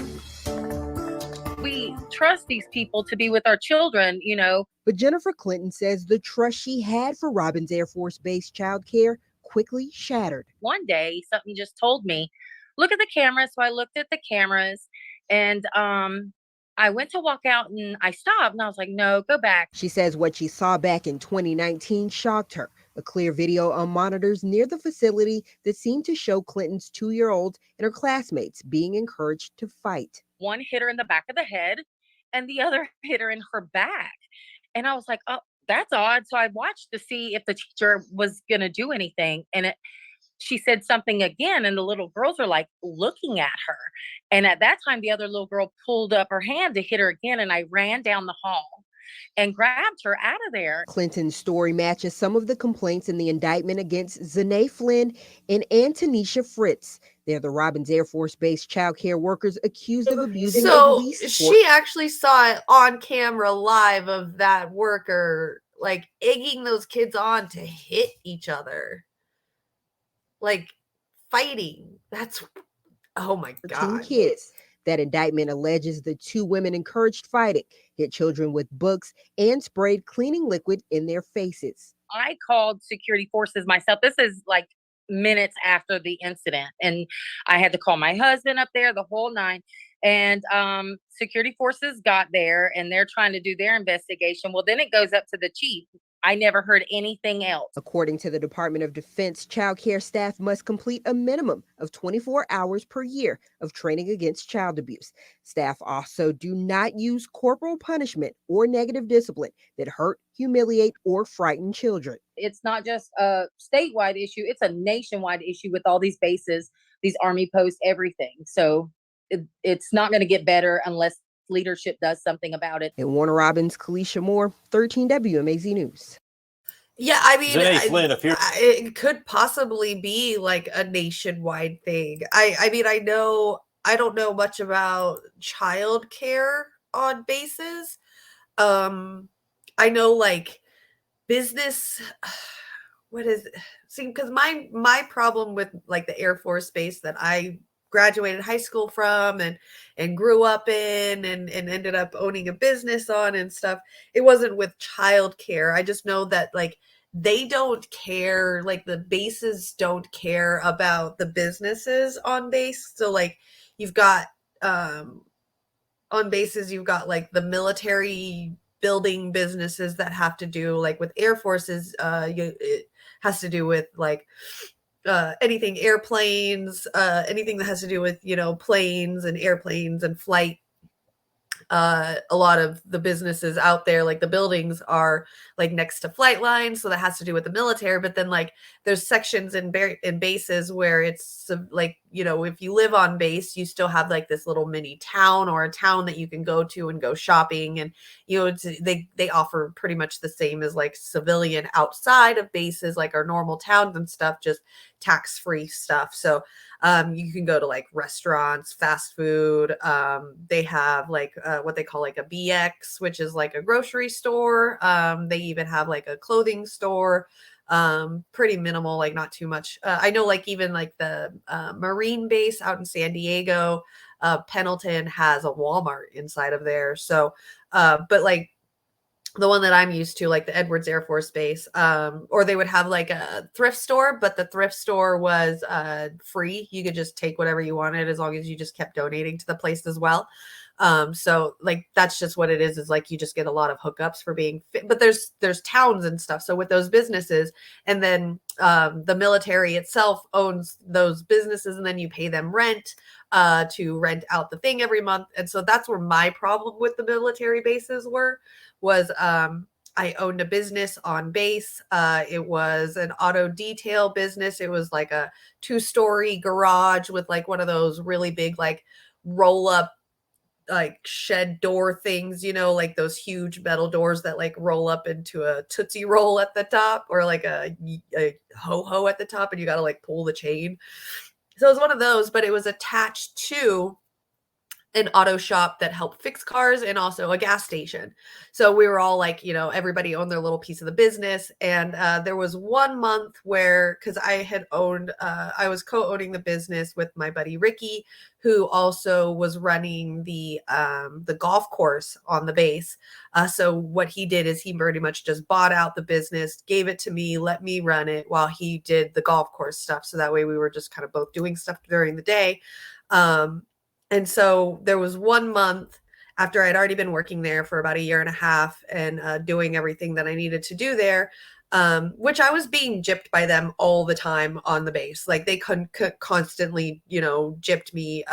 We trust these people to be with our children, But Jennifer Clinton says the trust she had for Robins Air Force Base child care quickly shattered. One day, something just told me, look at the cameras. So I looked at the cameras and I went to walk out and I stopped and I was like, no, go back. She says what she saw back in 2019 shocked her. A clear video on monitors near the facility that seemed to show Clinton's 2-year-old and her classmates being encouraged to fight. One hit her in the back of the head and the other hit her in her back. And I was like, oh, that's odd. So I watched to see if the teacher was going to do anything. And she said something again, and the little girls are like looking at her. And at that time, the other little girl pulled up her hand to hit her again. And I ran down the hall and grabbed her out of there. Clinton's story matches some of the complaints in the indictment against Zanae Flynn and Antonisha Fritz. They're the Robins Air Force Base child care workers accused of abusing So police she actually saw it on camera live of that worker like egging those kids on to hit each other, like fighting. That's, oh my God. kids. That indictment alleges the 2 women encouraged fighting, hit children with books, and sprayed cleaning liquid in their faces. I called security forces myself. This is like minutes after the incident. And I had to call my husband up there, the whole nine. And security forces got there and they're trying to do their investigation. Well, then it goes up to the chief. I never heard anything else. According to the Department of Defense, child care staff must complete a minimum of 24 hours per year of training against child abuse. Staff also do not use corporal punishment or negative discipline that hurt, humiliate, or frighten children. It's not just a statewide issue, it's a nationwide issue with all these bases, these Army posts, everything. So it's not going to get better unless leadership does something about it. In Warner Robins, Kalisha Moore, 13 WMAZ News. Yeah, I mean, Zanae Flynn appears. it could possibly be like a nationwide thing. I mean, I don't know much about childcare on bases. I know like business. What is it? See, because my problem with like the Air Force Base that I graduated high school from and grew up in and ended up owning a business on and stuff, it wasn't with childcare. I just know that like they don't care, like the bases don't care about the businesses on base. So like you've got on bases, you've got like the military building businesses that have to do like with Air Forces, it has to do with like anything airplanes, anything that has to do with, planes and airplanes and flight. A lot of the businesses out there, like the buildings are like next to flight lines. So that has to do with the military. But then like there's sections in bases where it's like, if you live on base, you still have like this little mini town or a town that you can go to and go shopping. And, they offer pretty much the same as like civilian outside of bases, like our normal towns and stuff, just tax-free stuff. So you can go to like restaurants, fast food. They have like what they call like a BX, which is like a grocery store. They even have like a clothing store. Pretty minimal, like not too much. I know like even like the Marine base out in San Diego, Pendleton has a Walmart inside of there. So, but like the one that I'm used to, like the Edwards Air Force Base, or they would have like a thrift store, but the thrift store was free. You could just take whatever you wanted as long as you just kept donating to the place as well. So like that's just what it is like you just get a lot of hookups for being fit, but there's towns and stuff. So with those businesses, and then the military itself owns those businesses, and then you pay them rent to rent out the thing every month. And so that's where my problem with the military bases was I owned a business on base. It was an auto detail business. It was like a 2-story garage with like one of those really big like roll up like shed door things, like those huge metal doors that like roll up into a Tootsie Roll at the top, or like a ho-ho at the top, and you got to like pull the chain. So it was one of those, but it was attached to an auto shop that helped fix cars and also a gas station. So we were all like, everybody owned their little piece of the business. And there was 1 month where, because I was co-owning the business with my buddy Ricky, who also was running the golf course on the base. So what he did is he pretty much just bought out the business, gave it to me, let me run it while he did the golf course stuff. So that way we were just kind of both doing stuff during the day. And so there was 1 month after I'd already been working there for about a year and a half and doing everything that I needed to do there, which I was being gypped by them all the time on the base. Like they constantly, gypped me.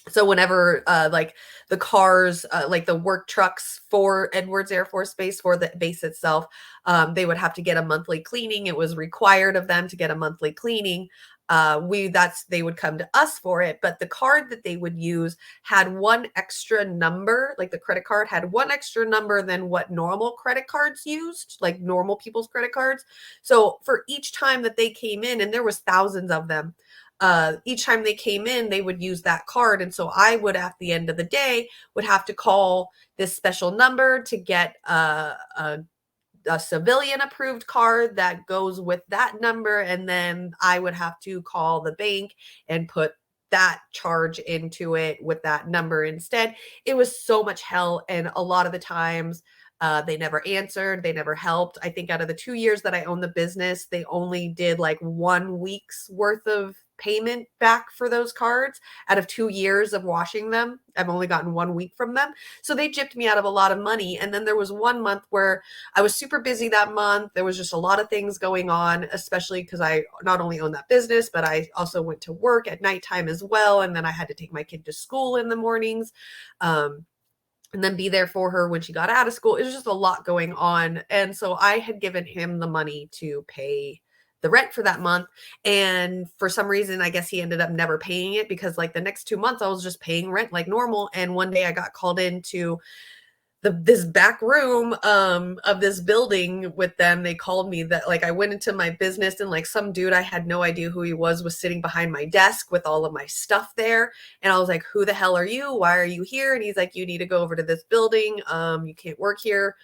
So whenever like the cars, like the work trucks for Edwards Air Force Base, for the base itself, they would have to get a monthly cleaning. It was required of them to get a monthly cleaning. They would come to us for it, but the card that they would use had one extra number, like the credit card had one extra number than what normal credit cards used, like normal people's credit cards. So for each time that they came in, and there was thousands of them, each time they came in, they would use that card. And so I would, at the end of the day, would have to call this special number to get a civilian approved card that goes with that number. And then I would have to call the bank and put that charge into it with that number instead. It was so much hell. And a lot of the times, they never answered. They never helped. I think out of the 2 years that I owned the business, they only did like 1 week's worth of payment back for those cards. Out of 2 years of washing them, I've only gotten 1 week from them. So they gypped me out of a lot of money. And then there was 1 month where I was super busy that month. There was just a lot of things going on, especially because I not only owned that business, but I also went to work at nighttime as well. And then I had to take my kid to school in the mornings. And then be there for her when she got out of school. It was just a lot going on. And so I had given him the money to pay the rent for that month. And for some reason, I guess he ended up never paying it, because like the next 2 months I was just paying rent like normal. And one day I got called into this back room of this building with them. They called me that like I went into my business, and like some dude, I had no idea who he was sitting behind my desk with all of my stuff there. And I was like, who the hell are you? Why are you here? And he's like, you need to go over to this building. You can't work here.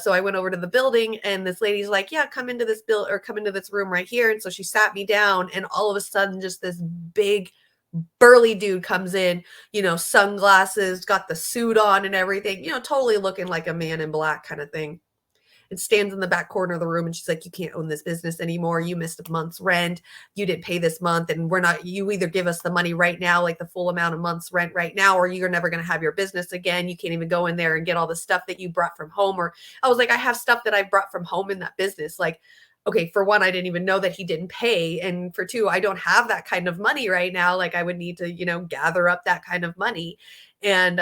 So I went over to the building, and this lady's like, yeah, come into this come into this room right here. And so she sat me down, and all of a sudden just this big burly dude comes in, sunglasses, got the suit on and everything, totally looking like a man in black kind of thing. And stands in the back corner of the room, and she's like, you can't own this business anymore. You missed a month's rent. You didn't pay this month. And you either give us the money right now, like the full amount of month's rent right now, or you're never going to have your business again. You can't even go in there and get all the stuff that you brought from home. Or I was like, I have stuff that I brought from home in that business. Like, okay, for one, I didn't even know that he didn't pay. And for two, I don't have that kind of money right now. Like I would need to, gather up that kind of money. And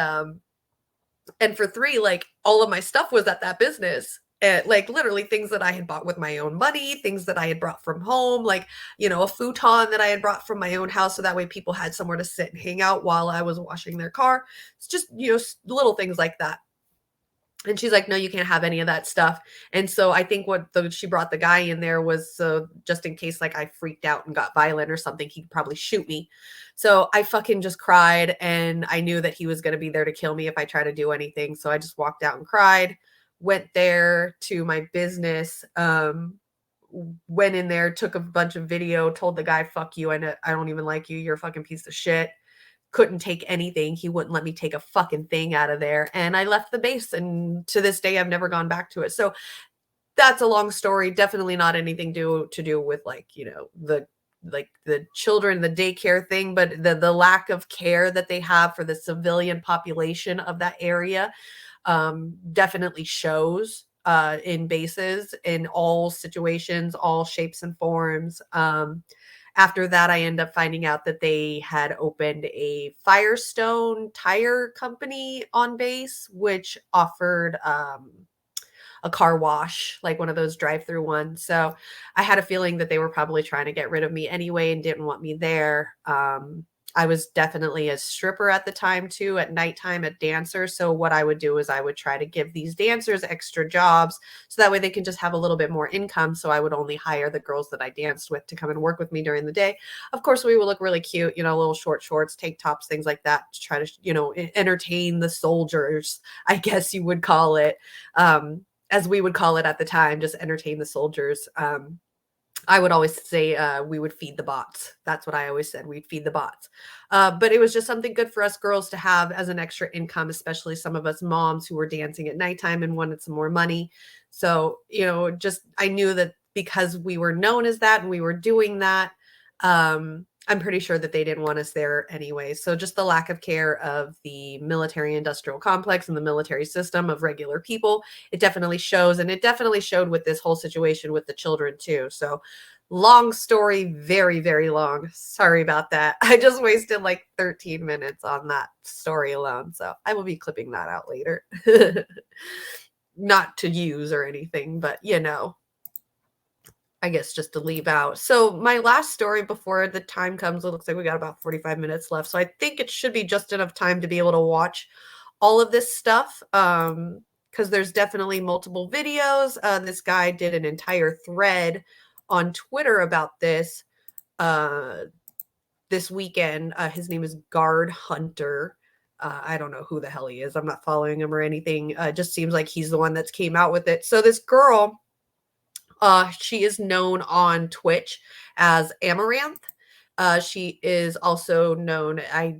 for three, like all of my stuff was at that business. Like literally things that I had bought with my own money, things that I had brought from home, like, a futon that I had brought from my own house. So that way people had somewhere to sit and hang out while I was washing their car. It's just, little things like that. And she's like, no, you can't have any of that stuff. And so I think she brought the guy in there was so just in case like I freaked out and got violent or something, he'd probably shoot me. So I fucking just cried, and I knew that he was going to be there to kill me if I tried to do anything. So I just walked out and cried, went there to my business, went in there, took a bunch of video, told the guy, fuck you. I don't even like you. You're a fucking piece of shit. couldn't take anything. He wouldn't let me take a fucking thing out of there. And I left the base, and to this day, I've never gone back to it. So that's a long story. Definitely not anything to do with, like, the children, the daycare thing, but the lack of care that they have for the civilian population of that area definitely shows in bases, in all situations, all shapes and forms. After that, I end up finding out that they had opened a Firestone tire company on base, which offered a car wash, like one of those drive-through ones. So I had a feeling that they were probably trying to get rid of me anyway and didn't want me there. I was definitely a stripper at the time too, at nighttime, a dancer. So what I would do is I would try to give these dancers extra jobs so that way they can just have a little bit more income. So I would only hire the girls that I danced with to come and work with me during the day. Of course, we would look really cute, little short shorts, tank tops, things like that, to try to, entertain the soldiers, I guess you would call it. As we would call it at the time, just entertain the soldiers. I would always say we would feed the bots. That's what I always said. We'd feed the bots. But it was just something good for us girls to have as an extra income, especially some of us moms who were dancing at nighttime and wanted some more money. So, I knew that because we were known as that and we were doing that, I'm pretty sure that they didn't want us there anyway. So just the lack of care of the military industrial complex and the military system of regular people, it definitely shows. And it definitely showed with this whole situation with the children too. So long story, very, very long. Sorry about that. I just wasted like 13 minutes on that story alone. So I will be clipping that out later. Not to use or anything, but I guess just to leave out. So my last story before the time comes, it looks like we got about 45 minutes left. So I think it should be just enough time to be able to watch all of this stuff, because there's definitely multiple videos. This guy did an entire thread on Twitter about this this weekend. His name is Guard Hunter. I don't know who the hell he is. I'm not following him or anything. It just seems like he's the one that's came out with it. So this girl, she is known on Twitch as Amouranth. She is also known, I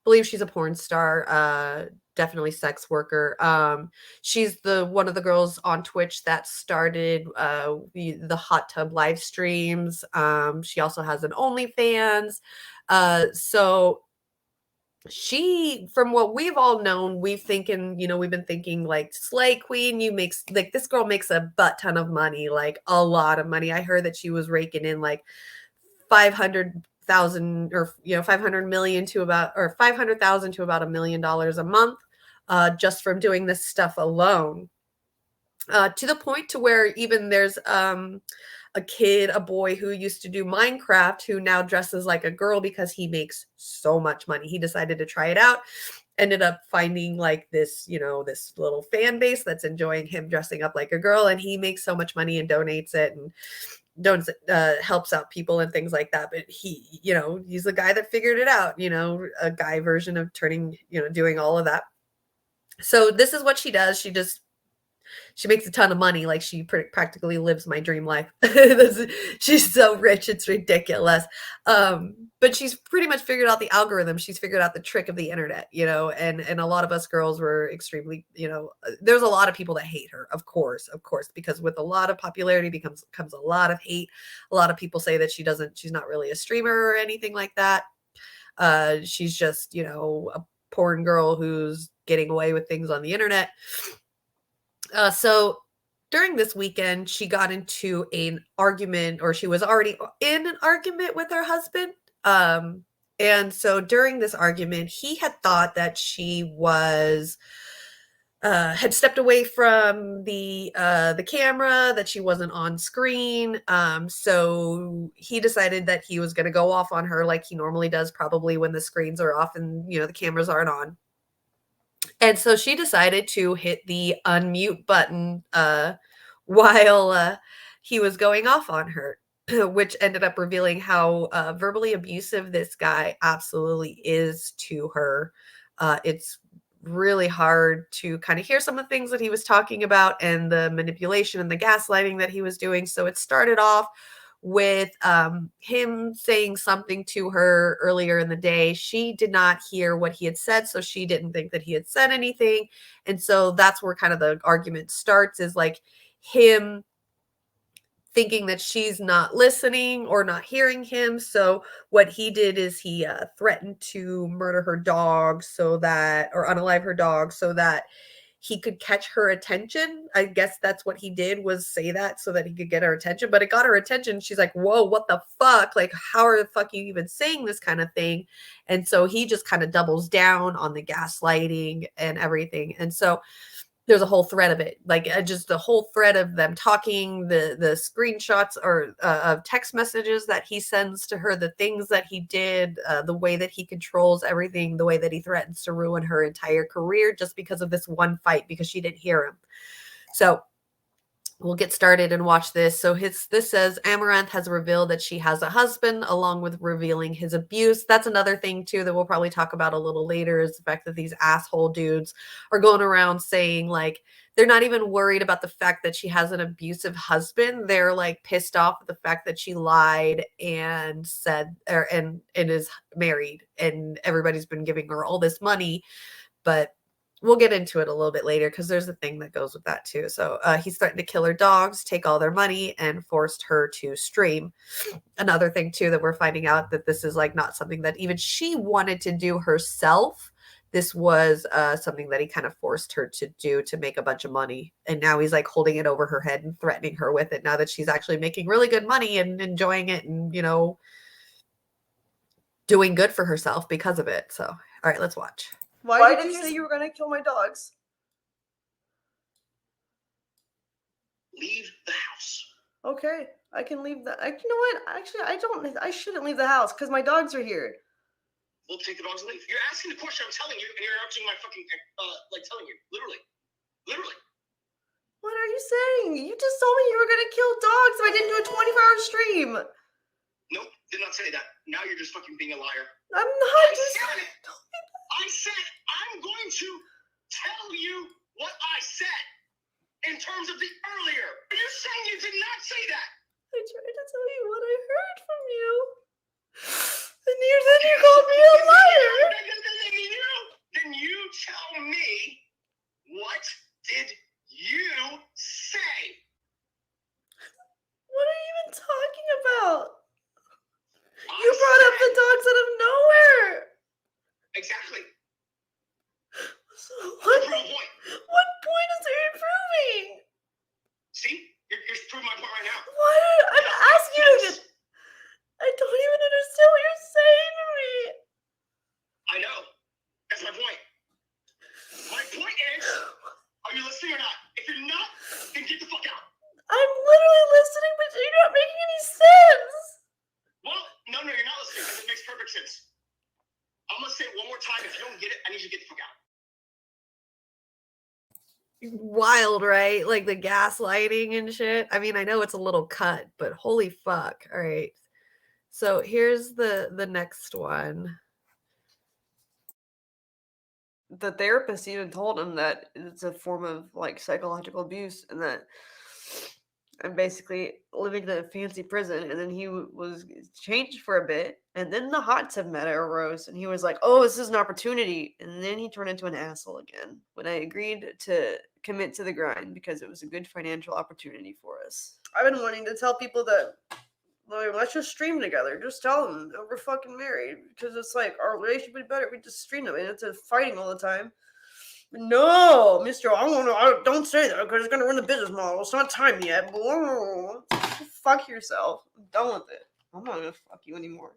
believe she's a porn star, definitely sex worker. She's one of the girls on Twitch that started the hot tub live streams. She also has an OnlyFans. So she, from what we've all known, we've been thinking like Slay Queen, this girl makes a butt ton of money, like a lot of money. I heard that she was raking in like 500,000 or 500 million to about, or 500,000 to about $1 million a month, just from doing this stuff alone. To the point to where even there's a boy who used to do Minecraft who now dresses like a girl because he makes so much money. He decided to try it out, ended up finding like this, this little fan base that's enjoying him dressing up like a girl, and he makes so much money and donates it and helps out people and things like that. But he's the guy that figured it out, a guy version of doing all of that. So this is what she does. She makes a ton of money. Like, she practically lives my dream life. She's so rich, it's ridiculous. But she's pretty much figured out the algorithm. She's figured out the trick of the internet, and a lot of us girls were extremely, there's a lot of people that hate her, of course, because with a lot of popularity comes a lot of hate. A lot of people say that she's not really a streamer or anything like that. She's just, a porn girl who's getting away with things on the internet. So during this weekend, she got into an argument, or she was already in an argument with her husband. And so during this argument, he had thought that she was had stepped away from the camera, that she wasn't on screen. So he decided that he was going to go off on her like he normally does, probably when the screens are off and the cameras aren't on. And so she decided to hit the unmute button while he was going off on her, which ended up revealing how verbally abusive this guy absolutely is to her. It's really hard to kind of hear some of the things that he was talking about and the manipulation and the gaslighting that he was doing. So it started off with him saying something to her earlier in the day. She did not hear what he had said, so she didn't think that he had said anything. And so that's where kind of the argument starts, is like him thinking that she's not listening or not hearing him. So what he did is he threatened to murder her dog, so that, or unalive her dog, so that he could catch her attention. I guess that's what he did, was say that so that he could get her attention. But it got her attention. She's like, whoa, what the fuck? Like, how are the fuck you even saying this kind of thing? And so he just kind of doubles down on the gaslighting and everything. And so there's a whole thread of it, like just the whole thread of them talking, the screenshots or of text messages that he sends to her, the things that he did, the way that he controls everything, the way that he threatens to ruin her entire career just because of this one fight, because she didn't hear him. So we'll get started and watch this. So this says Amouranth has revealed that she has a husband, along with revealing his abuse. That's another thing too that we'll probably talk about a little later, is the fact that these asshole dudes are going around saying like they're not even worried about the fact that she has an abusive husband. They're like pissed off at the fact that she lied and said and is married, and everybody's been giving her all this money. But we'll get into it a little bit later, because there's a thing that goes with that too. So he's threatened to kill her dogs, take all their money, and forced her to stream. Another thing too that we're finding out, that this is like not something that even she wanted to do herself. This was something that he kind of forced her to do to make a bunch of money. And now he's like holding it over her head and threatening her with it, now that she's actually making really good money and enjoying it and, you know, doing good for herself because of it. So, all right, let's watch. Why did you say you were going to kill my dogs? Leave the house. Okay, I can leave the. You know what? Actually, I shouldn't leave the house because my dogs are here. We'll take the dogs and leave. You're asking the question, I'm telling you, and you're interrupting my fucking, telling you. Literally. What are you saying? You just told me you were going to kill dogs if I didn't do a 24-hour stream. Nope, did not say that. Now you're just fucking being a liar. I'm not. I said I'm going to tell you what I said in terms of the earlier. You're saying you did not say that. I tried to tell you what I heard from you. And then you called me a liar. Then you tell me, what did you say? What are you even talking about? You brought up the dogs out of nowhere. Exactly. So what point is it improving? See? You're proving my point right now. What? I'm asking you to... I don't even understand what you're saying to me. I know. That's my point. My point is, are you listening or not? If you're not, then get the fuck out. I'm literally listening, but you're not making any sense. Well, no, you're not listening, because it makes perfect sense. I'm going to say it one more time. If you don't get it, I need you to get the fuck out. Wild, right? Like the gaslighting and shit. I mean, I know it's a little cut, but holy fuck. All right. So here's the next one. The therapist even told him that it's a form of like psychological abuse, and that I'm basically living in a fancy prison. And then he was changed for a bit, and then the hot tub meta arose, and he was like, oh, this is an opportunity. And then he turned into an asshole again when I agreed to commit to the grind because it was a good financial opportunity for us. I've been wanting to tell people that, like, let's just stream together. Just tell them that we're fucking married, because it's like our relationship would be better if we just stream them. And it's fighting all the time. No, Mister, don't say that, because it's gonna ruin the business model. It's not time yet. Fuck yourself. I'm done with it. I'm not gonna fuck you anymore.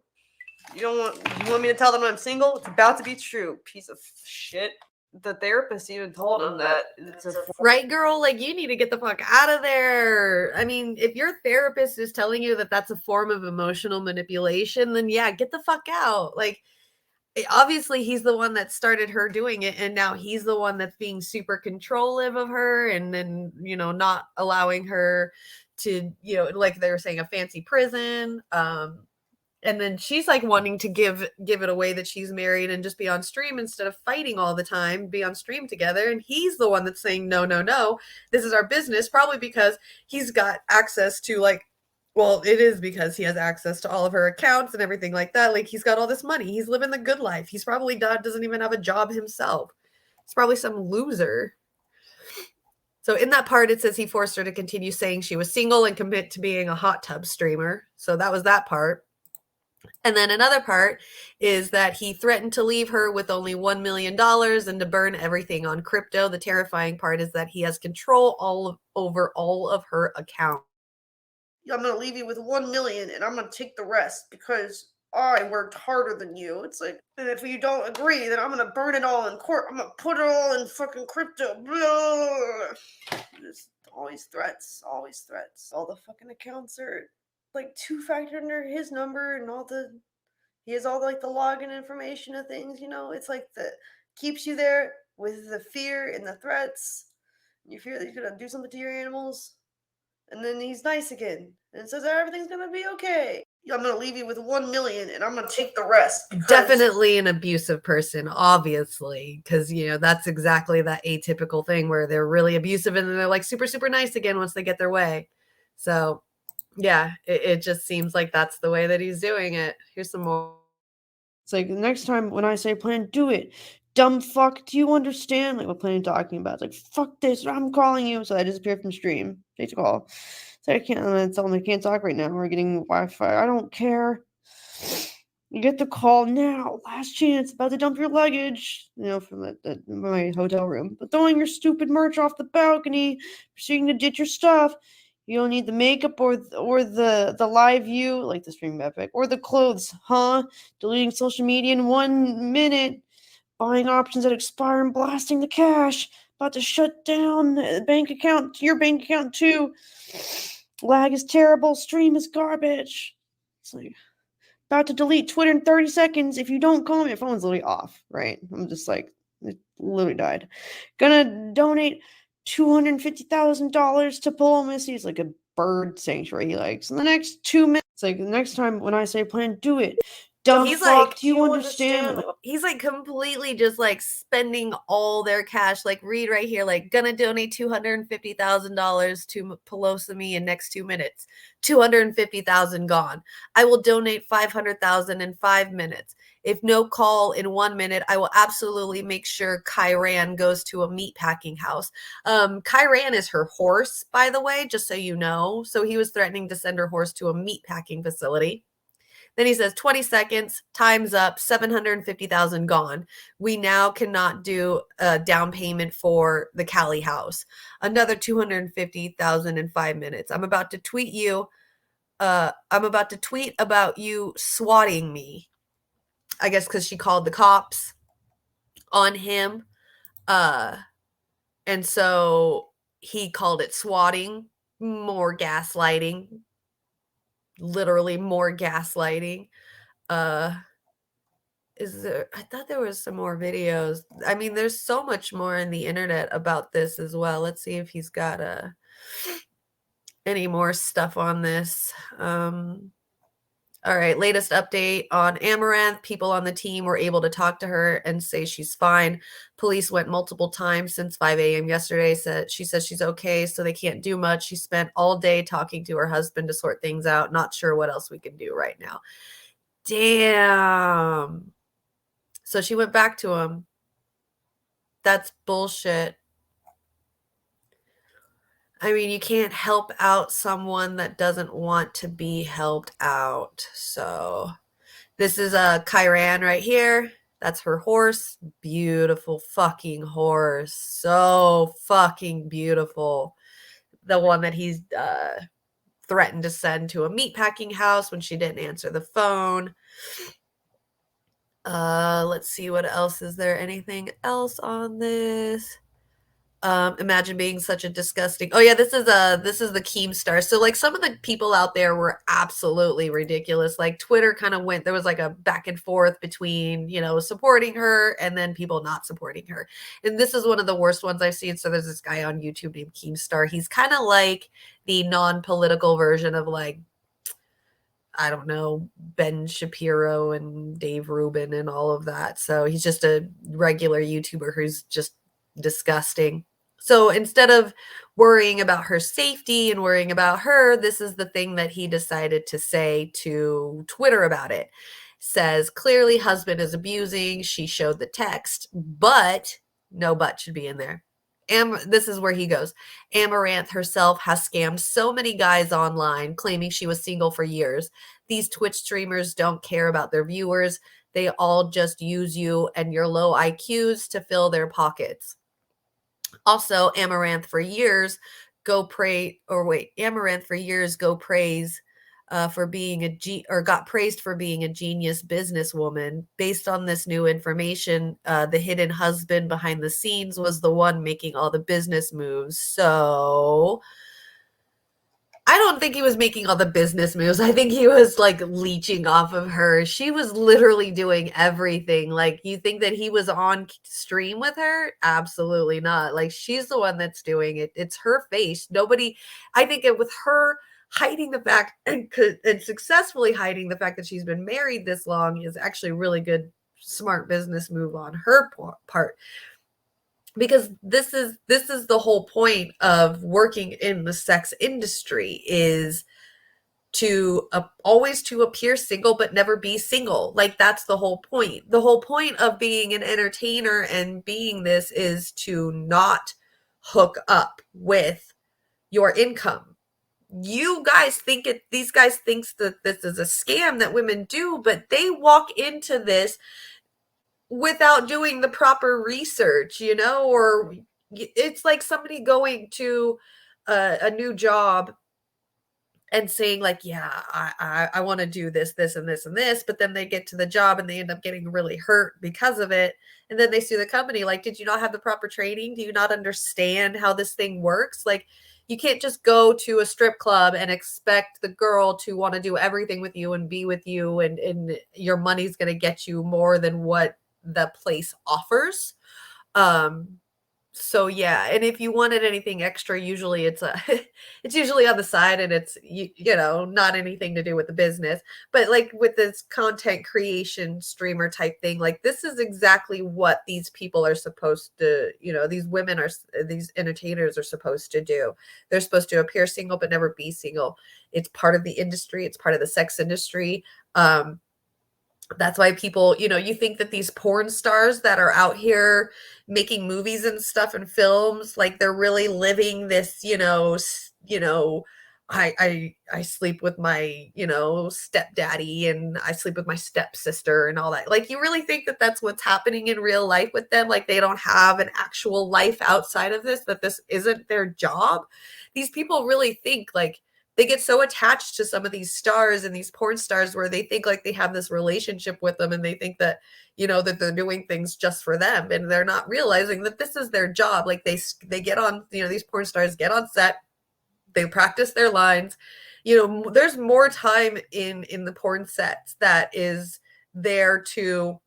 You want me to tell them I'm single? It's about to be true. Piece of shit. The therapist even told him that it's a right, girl. Like, you need to get the fuck out of there. I mean, if your therapist is telling you that that's a form of emotional manipulation, then yeah, get the fuck out. Like, obviously he's the one that started her doing it, and now he's the one that's being super controlling of her, and then, you know, not allowing her to, you know, like they were saying, a fancy prison. And then she's like wanting to give it away that she's married and just be on stream instead of fighting all the time, be on stream together. And he's the one that's saying, no, this is our business, probably because he's got access to like Well, it is because he has access to all of her accounts and everything like that. Like, he's got all this money. He's living the good life. He's probably doesn't even have a job himself. He's probably some loser. So in that part, it says he forced her to continue saying she was single and commit to being a hot tub streamer. So that was that part. And then another part is that he threatened to leave her with only $1 million and to burn everything on crypto. The terrifying part is that he has control over all of her accounts. I'm going to leave you with 1 million and I'm going to take the rest because I worked harder than you. It's like, and if you don't agree, then I'm going to burn it all in court. I'm going to put it all in fucking crypto. Just always threats, always threats. All the fucking accounts are like two-factor under his number and he has all like the login information of things, it's like keeps you there with the fear and the threats. You fear that he's going to do something to your animals. And then he's nice again and says everything's gonna be okay. I'm gonna leave you with 1 million and I'm gonna take the rest. Definitely an abusive person, obviously, because that's exactly that atypical thing where they're really abusive and then they're like super, super nice again once they get their way. So yeah, it just seems like that's the way that he's doing it. Here's some more. It's like, next time when I say plan, do it. Dumb fuck, do you understand? Like, what plan are you talking about? It's like, fuck this, I'm calling you. So I disappeared from stream. Take the call. So I can't tell them I can't talk right now. We're getting Wi-Fi. I don't care. You get the call now. Last chance. About to dump your luggage. From my hotel room. But throwing your stupid merch off the balcony. Proceeding to ditch your stuff. You don't need the makeup or the live view, like the stream epic, or the clothes, huh? Deleting social media in 1 minute. Buying options that expire and blasting the cash. About to shut down the bank account, your bank account too. Lag is terrible. Stream is garbage. It's like, about to delete Twitter in 30 seconds. If you don't call me, your phone's literally off, right? I'm just like, it literally died. Gonna donate $250,000 to Polo Missy. It's like a bird sanctuary he likes. In the next 2 minutes, it's like, the next time when I say plan, do it. Dumb he's fuck, like, do you understand? He's like completely just like spending all their cash. Like, read right here, like, gonna donate $250,000 to Pelosi in next 2 minutes. 250,000 gone. I will donate 500,000 in 5 minutes. If no call in 1 minute, I will absolutely make sure Kyran goes to a meatpacking house. Kyran is her horse, by the way, just so you know. So he was threatening to send her horse to a meatpacking facility. Then he says 20 seconds, time's up, 750,000 gone. We now cannot do a down payment for the Cali house. Another 250,000 in 5 minutes. I'm about to tweet you. I'm about to tweet about you swatting me. I guess because she called the cops on him. And so he called it swatting, more gaslighting. Literally more gaslighting. Is there, I thought there was some more videos. I mean, there's so much more in the internet about this as well. Let's see if he's got any more stuff on this. All right, latest update on Amouranth. People on the team were able to talk to her and say she's fine. Police went multiple times since 5 a.m. yesterday. She says she's okay, so they can't do much. She spent all day talking to her husband to sort things out. Not sure what else we can do right now. Damn. So she went back to him. That's bullshit. I mean, you can't help out someone that doesn't want to be helped out. So this is a Kyran right here. That's her horse. Beautiful fucking horse. So fucking beautiful. The one that he's threatened to send to a meatpacking house when she didn't answer the phone. Let's see what else. Is there anything else on this? Imagine being such a disgusting. Oh yeah, this is the Keemstar. So like some of the people out there were absolutely ridiculous. Like Twitter kind of went, there was like a back and forth between, supporting her and then people not supporting her. And this is one of the worst ones I've seen. So there's this guy on YouTube named Keemstar. He's kind of like the non-political version of like, I don't know, Ben Shapiro and Dave Rubin and all of that. So he's just a regular YouTuber who's just disgusting. So instead of worrying about her safety and worrying about her, this is the thing that he decided to say to Twitter about it. Says, clearly husband is abusing. She showed the text, but no but should be in there. This is where he goes. Amouranth herself has scammed so many guys online, claiming she was single for years. These Twitch streamers don't care about their viewers. They all just use you and your low IQs to fill their pockets. Also, Amouranth for years Amouranth for years for being got praised for being a genius businesswoman. Based on this new information, the hidden husband behind the scenes was the one making all the business moves. So I don't think he was making all the business moves. I think he was like leeching off of her. She was literally doing everything. Like, you think that he was on stream with her? Absolutely not. Like, she's the one that's doing it. It's her face. Nobody, I think with her hiding the fact and successfully hiding the fact that she's been married this long is actually a really good, smart business move on her part. Because this is the whole point of working in the sex industry, is to always to appear single but never be single. Like, that's the whole point. The whole point of being an entertainer and being this is to not hook up with your income. You guys think these guys thinks that this is a scam that women do, but they walk into this without doing the proper research, or it's like somebody going to a new job and saying like, yeah, I want to do this and this and this, but then they get to the job and they end up getting really hurt because of it. And then they sue the company. Like, did you not have the proper training? Do you not understand how this thing works? Like, you can't just go to a strip club and expect the girl to want to do everything with you and be with you, and your money's going to get you more than what the place offers. So yeah, and if you wanted anything extra, usually it's it's usually on the side, and it's not anything to do with the business. But like with this content creation streamer type thing, like, this is exactly what these people are supposed to, these entertainers are supposed to do. They're supposed to appear single but never be single. It's part of the industry. It's part of the sex industry. That's why people, you think that these porn stars that are out here making movies and stuff and films, like, they're really living this, I sleep with my, stepdaddy, and I sleep with my stepsister and all that. Like, you really think that that's what's happening in real life with them? Like, they don't have an actual life outside of this, that this isn't their job? These people really think, like, they get so attached to some of these stars and these porn stars where they think like they have this relationship with them, and they think that, that they're doing things just for them, and they're not realizing that this is their job. Like, they get on, these porn stars get on set, they practice their lines. There's more time in the porn sets that is there to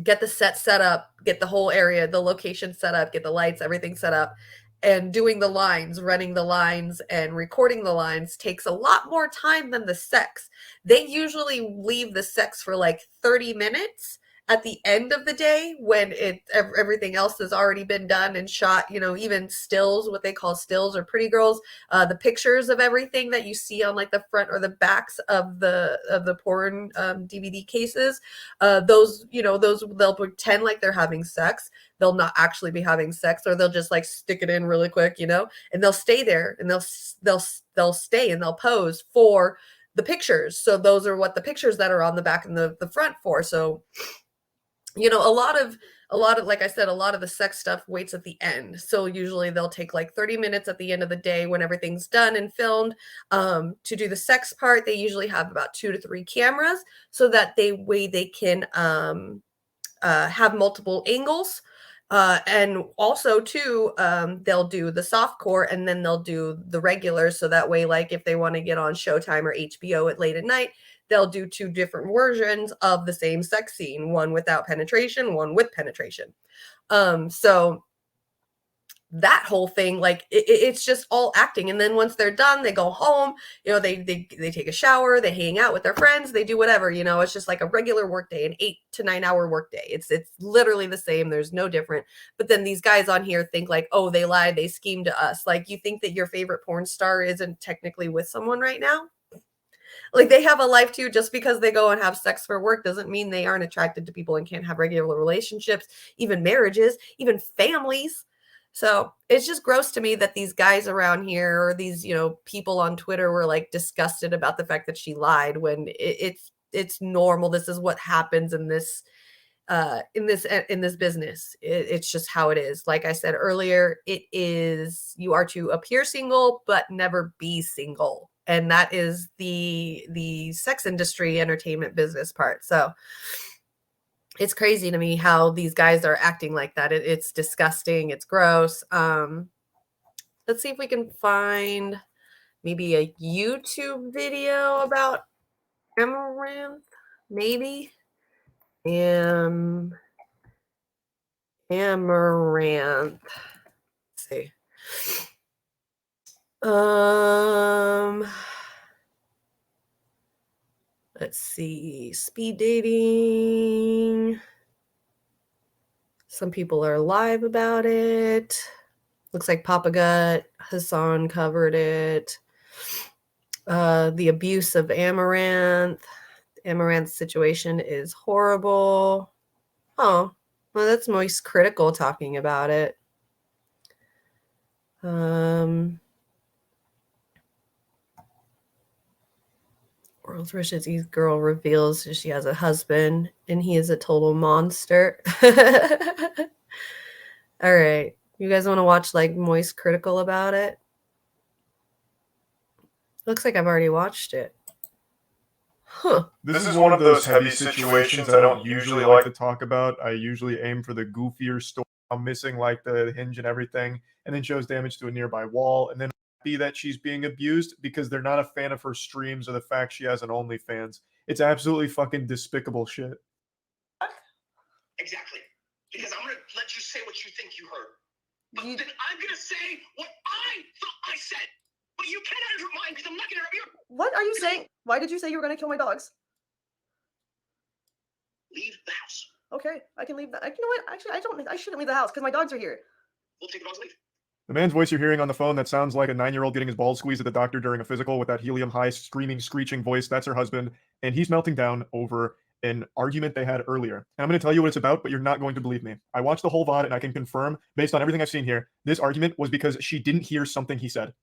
get the set set up, get the whole area, the location set up, get the lights, everything set up. And doing the lines, running the lines, and recording the lines takes a lot more time than the sex. They usually leave the sex for like 30 minutes at the end of the day, when everything else has already been done and shot. Even stills, what they call stills or pretty girls, the pictures of everything that you see on like the front or the backs of the porn DVD cases, those they'll pretend like they're having sex. They'll not actually be having sex, or they'll just like stick it in really quick, and they'll stay there, and they'll stay and they'll pose for the pictures. So those are what the pictures that are on the back and the front for. So a lot of, like I said, a lot of the sex stuff waits at the end. So usually they'll take like 30 minutes at the end of the day when everything's done and filmed, to do the sex part. They usually have about 2 to 3 cameras, so that they can have multiple angles. And also too, they'll do the softcore, and then they'll do the regular. So that way, like, if they want to get on Showtime or HBO at late at night, they'll do 2 different versions of the same sex scene, one without penetration, one with penetration. So that whole thing, like it's just all acting. And then once they're done, they go home, they take a shower, they hang out with their friends, they do whatever, it's just like a regular work day, an 8 to 9 hour work day. It's literally the same. There's no different. But then these guys on here think like, oh, they lied, they schemed to us. Like, you think that your favorite porn star isn't technically with someone right now? Like, they have a life too. Just because they go and have sex for work doesn't mean they aren't attracted to people and can't have regular relationships, even marriages, even families. So it's just gross to me that these guys around here, or these, people on Twitter, were like disgusted about the fact that she lied, when it's normal. This is what happens in this business. It's just how it is. Like I said earlier, you are to appear single but never be single, and that is the sex industry, entertainment business part. So it's crazy to me how these guys are acting like that. It's disgusting. It's gross. Let's see if we can find maybe a YouTube video about Amouranth, maybe. Amouranth. Let's see. Let's see. Speed dating. Some people are live about it. Looks like Papa Gut Hassan covered it. The abuse of Amouranth. Amaranth's situation is horrible. Oh, well, that's Moist Critical talking about it. World's Richest Girl reveals she has a husband and he is a total monster. All right. You guys want to watch like Moist Critical about it? Looks like I've already watched it. Huh. This is one of those heavy situations I don't usually like to talk about. I usually aim for the goofier story. I'm missing like the hinge and everything, and then shows damage to a nearby wall, and then be that she's being abused because they're not a fan of her streams or the fact she has an OnlyFans. It's absolutely fucking despicable shit. Exactly. Because I'm going to let you say what you think you heard. But then I'm going to say what I thought I said. But you can't out of your mind because I'm not going to your... What are you saying? Why did you say you were going to kill my dogs? Leave the house. Okay, I can leave. You know what? Actually, I shouldn't leave the house because my dogs are here. We'll take the dogs and leave. The man's voice you're hearing on the phone that sounds like a 9-year-old getting his balls squeezed at the doctor during a physical with that helium-high, screaming, screeching voice, that's her husband, and he's melting down over an argument they had earlier. And I'm going to tell you what it's about, but you're not going to believe me. I watched the whole VOD, and I can confirm, based on everything I've seen here, this argument was because she didn't hear something he said.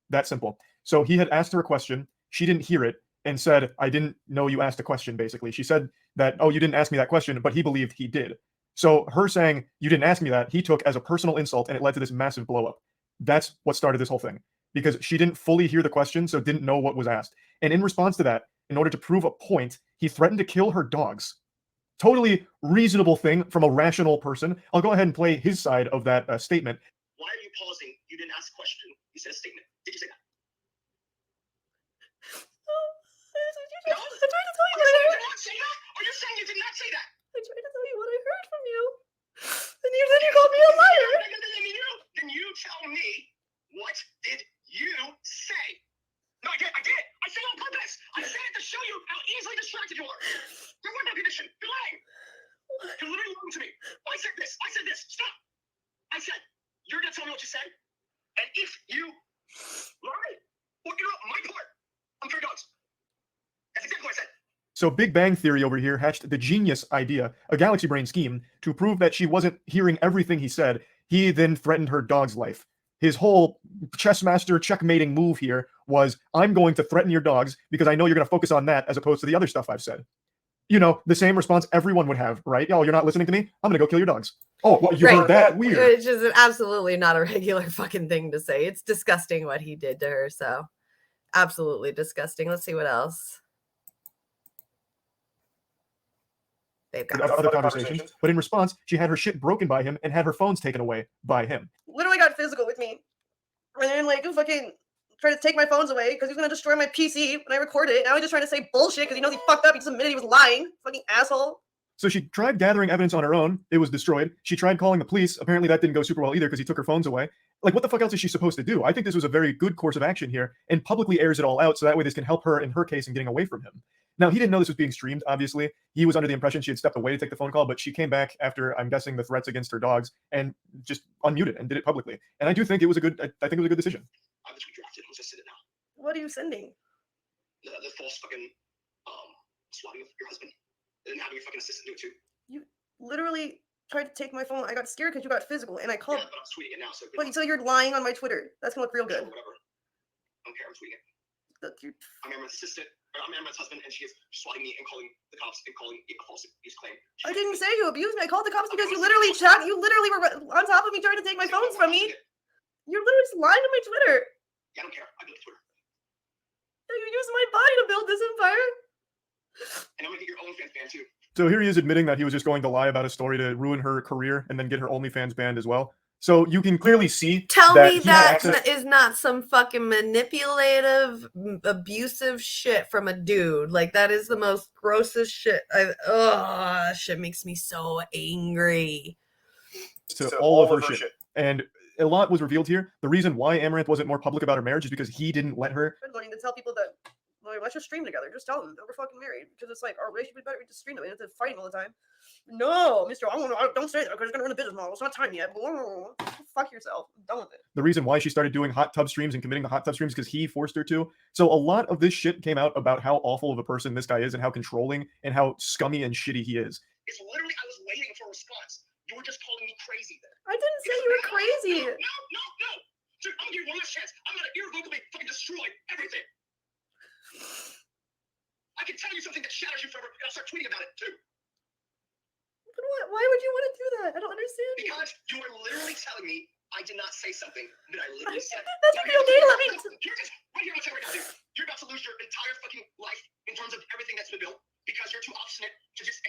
That simple. So he had asked her a question, she didn't hear it, and said, I didn't know you asked a question, basically. She said that, oh, you didn't ask me that question, but he believed he did. So her saying, you didn't ask me that, he took as a personal insult, and it led to this massive blow-up. That's what started this whole thing, because she didn't fully hear the question, so didn't know what was asked. And in response to that, in order to prove a point, he threatened to kill her dogs. Totally reasonable thing from a rational person. I'll go ahead and play his side of that statement. Why are you pausing? You didn't ask a question. You said a statement. Did you say that? No? I tried to tell you what I heard. Did not say that? Are you saying you did not say that? I tried to tell you what I heard from you. And then you called me a liar. Then you tell me, what did you say? No, I did. I said it on purpose. I said it to show you how easily distracted you are. There was no condition. You're lying. You're literally lying to me. I said this. Stop. I said, you're going to tell me what you said? And if you lie, or interrupt my part, I'm for your dogs. That's exactly what I said. So Big Bang Theory over here hatched the genius idea, a galaxy brain scheme, to prove that she wasn't hearing everything he said. He then threatened her dog's life. His whole chess master checkmating move here was, I'm going to threaten your dogs because I know you're going to focus on that as opposed to the other stuff I've said. You know, the same response everyone would have, right? Oh, you're not listening to me? I'm going to go kill your dogs. Oh, well, you heard that? Weird. Which is absolutely not a regular fucking thing to say. It's disgusting what he did to her, so absolutely disgusting. Let's see what else. They've got other conversations, but in response, she had her shit broken by him and had her phones taken away by him. Literally got physical with me. And then like fucking tried to take my phones away because he was gonna destroy my PC when I recorded it. Now he's just trying to say bullshit because he knows he fucked up. He just admitted he was lying. Fucking asshole. So she tried gathering evidence on her own. It was destroyed. She tried calling the police. Apparently that didn't go super well either because he took her phones away. Like, what the fuck else is she supposed to do? I think this was a very good course of action here and publicly airs it all out so that way this can help her in her case in getting away from him. Now, he didn't know this was being streamed, obviously. He was under the impression she had stepped away to take the phone call, but she came back after, I'm guessing, the threats against her dogs and just unmuted and did it publicly. And I do think it was a good, I think it was a good decision. I was redrafted. Let's just send it now. What are you sending? The false fucking swatting of your husband. And then having your fucking assistant do it too. You literally tried to take my phone. I got scared because you got physical, and I called. Yeah, but I'm tweeting it now, so. But so you're lying on my Twitter. That's gonna look real good. Sure, whatever. I don't care. I'm tweeting it. I'm Amouranth's assistant. I'm Amouranth's husband, and she is swatting me and calling the cops and calling it a false abuse claim. I didn't say you abused me. I called the cops because you literally chat. You literally were on top of me trying to take my phones from me. You're literally just lying on my Twitter. Yeah, I don't care. I built Twitter. You're using my body to build this empire. And I'm gonna get your OnlyFans banned too. So here he is admitting that he was just going to lie about a story to ruin her career and then get her OnlyFans banned as well. So you can clearly see. Tell that me that is not some fucking manipulative, abusive shit from a dude. Like, that is the most grossest shit. Shit makes me so angry. To all of her shit. And a lot was revealed here. The reason why Amouranth wasn't more public about her marriage is because he didn't let her. I'm going to tell people that, like, let's just stream together. Just tell them that we're fucking married. Because it's like, our relationship is better. We just stream it. We don't have to fight all the time. No, Mr. Don't say that because it's going to run a business model. It's not time yet. Fuck yourself. I'm done with it. The reason why she started doing hot tub streams and committing the hot tub streams because he forced her to. So a lot of this shit came out about how awful of a person this guy is and how controlling and how scummy and shitty he is. It's literally, I was waiting for a response. You were just calling me crazy then. I didn't say you were crazy. No. Dude, I'm gonna give you one last chance. I'm gonna irrevocably fucking destroy everything. I can tell you something that shatters you forever, and I'll start tweeting about it too. But why would you want to do that? I don't understand. Because you are literally telling me I did not say something that I literally said. That's okay to let me. You're just right here. I'm gonna tell you right now, dude. You're about to lose your entire fucking life in terms of everything that's been built because you're too obstinate to just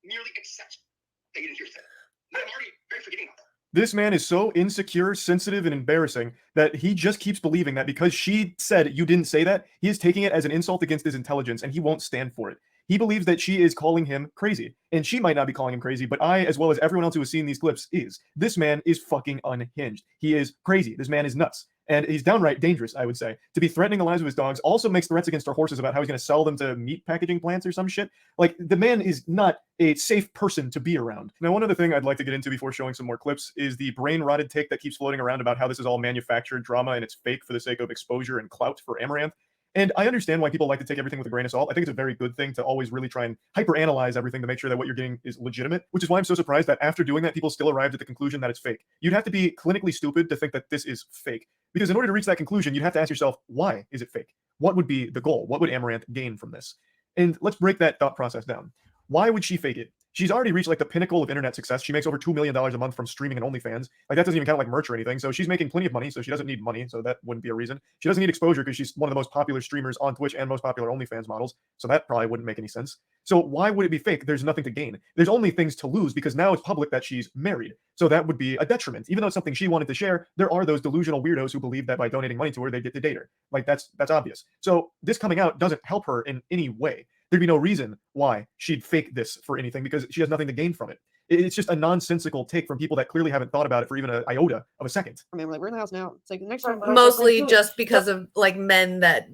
merely accept that you didn't hear that. I'm already very forgiving about that. This man is so insecure, sensitive, and embarrassing that he just keeps believing that because she said you didn't say that, he is taking it as an insult against his intelligence, and he won't stand for it. He believes that she is calling him crazy, and she might not be calling him crazy, but I, as well as everyone else who has seen these clips, is. This man is fucking unhinged. He is crazy. This man is nuts. And he's downright dangerous, I would say. To be threatening the lives of his dogs, also makes threats against our horses about how he's going to sell them to meat packaging plants or some shit. Like, the man is not a safe person to be around. Now, one other thing I'd like to get into before showing some more clips is the brain-rotted take that keeps floating around about how this is all manufactured drama and it's fake for the sake of exposure and clout for Amouranth. And I understand why people like to take everything with a grain of salt. I think it's a very good thing to always really try and hyper-analyze everything to make sure that what you're getting is legitimate, which is why I'm so surprised that after doing that, people still arrived at the conclusion that it's fake. You'd have to be clinically stupid to think that this is fake. Because in order to reach that conclusion, you'd have to ask yourself, why is it fake? What would be the goal? What would Amouranth gain from this? And let's break that thought process down. Why would she fake it? She's already reached like the pinnacle of internet success. She makes over $2 million a month from streaming and OnlyFans. Like, that doesn't even count like merch or anything. So she's making plenty of money. So she doesn't need money. So that wouldn't be a reason. She doesn't need exposure because she's one of the most popular streamers on Twitch and most popular OnlyFans models. So that probably wouldn't make any sense. So why would it be fake? There's nothing to gain. There's only things to lose because now it's public that she's married. So that would be a detriment. Even though it's something she wanted to share, there are those delusional weirdos who believe that by donating money to her, they get to date her. Like, that's obvious. So this coming out doesn't help her in any way. There'd be no reason why she'd fake this for anything because she has nothing to gain from it. It's just a nonsensical take from people that clearly haven't thought about it for even an iota of a second. I mean, like, we're in the house now. It's like next time. Mostly just because of like men that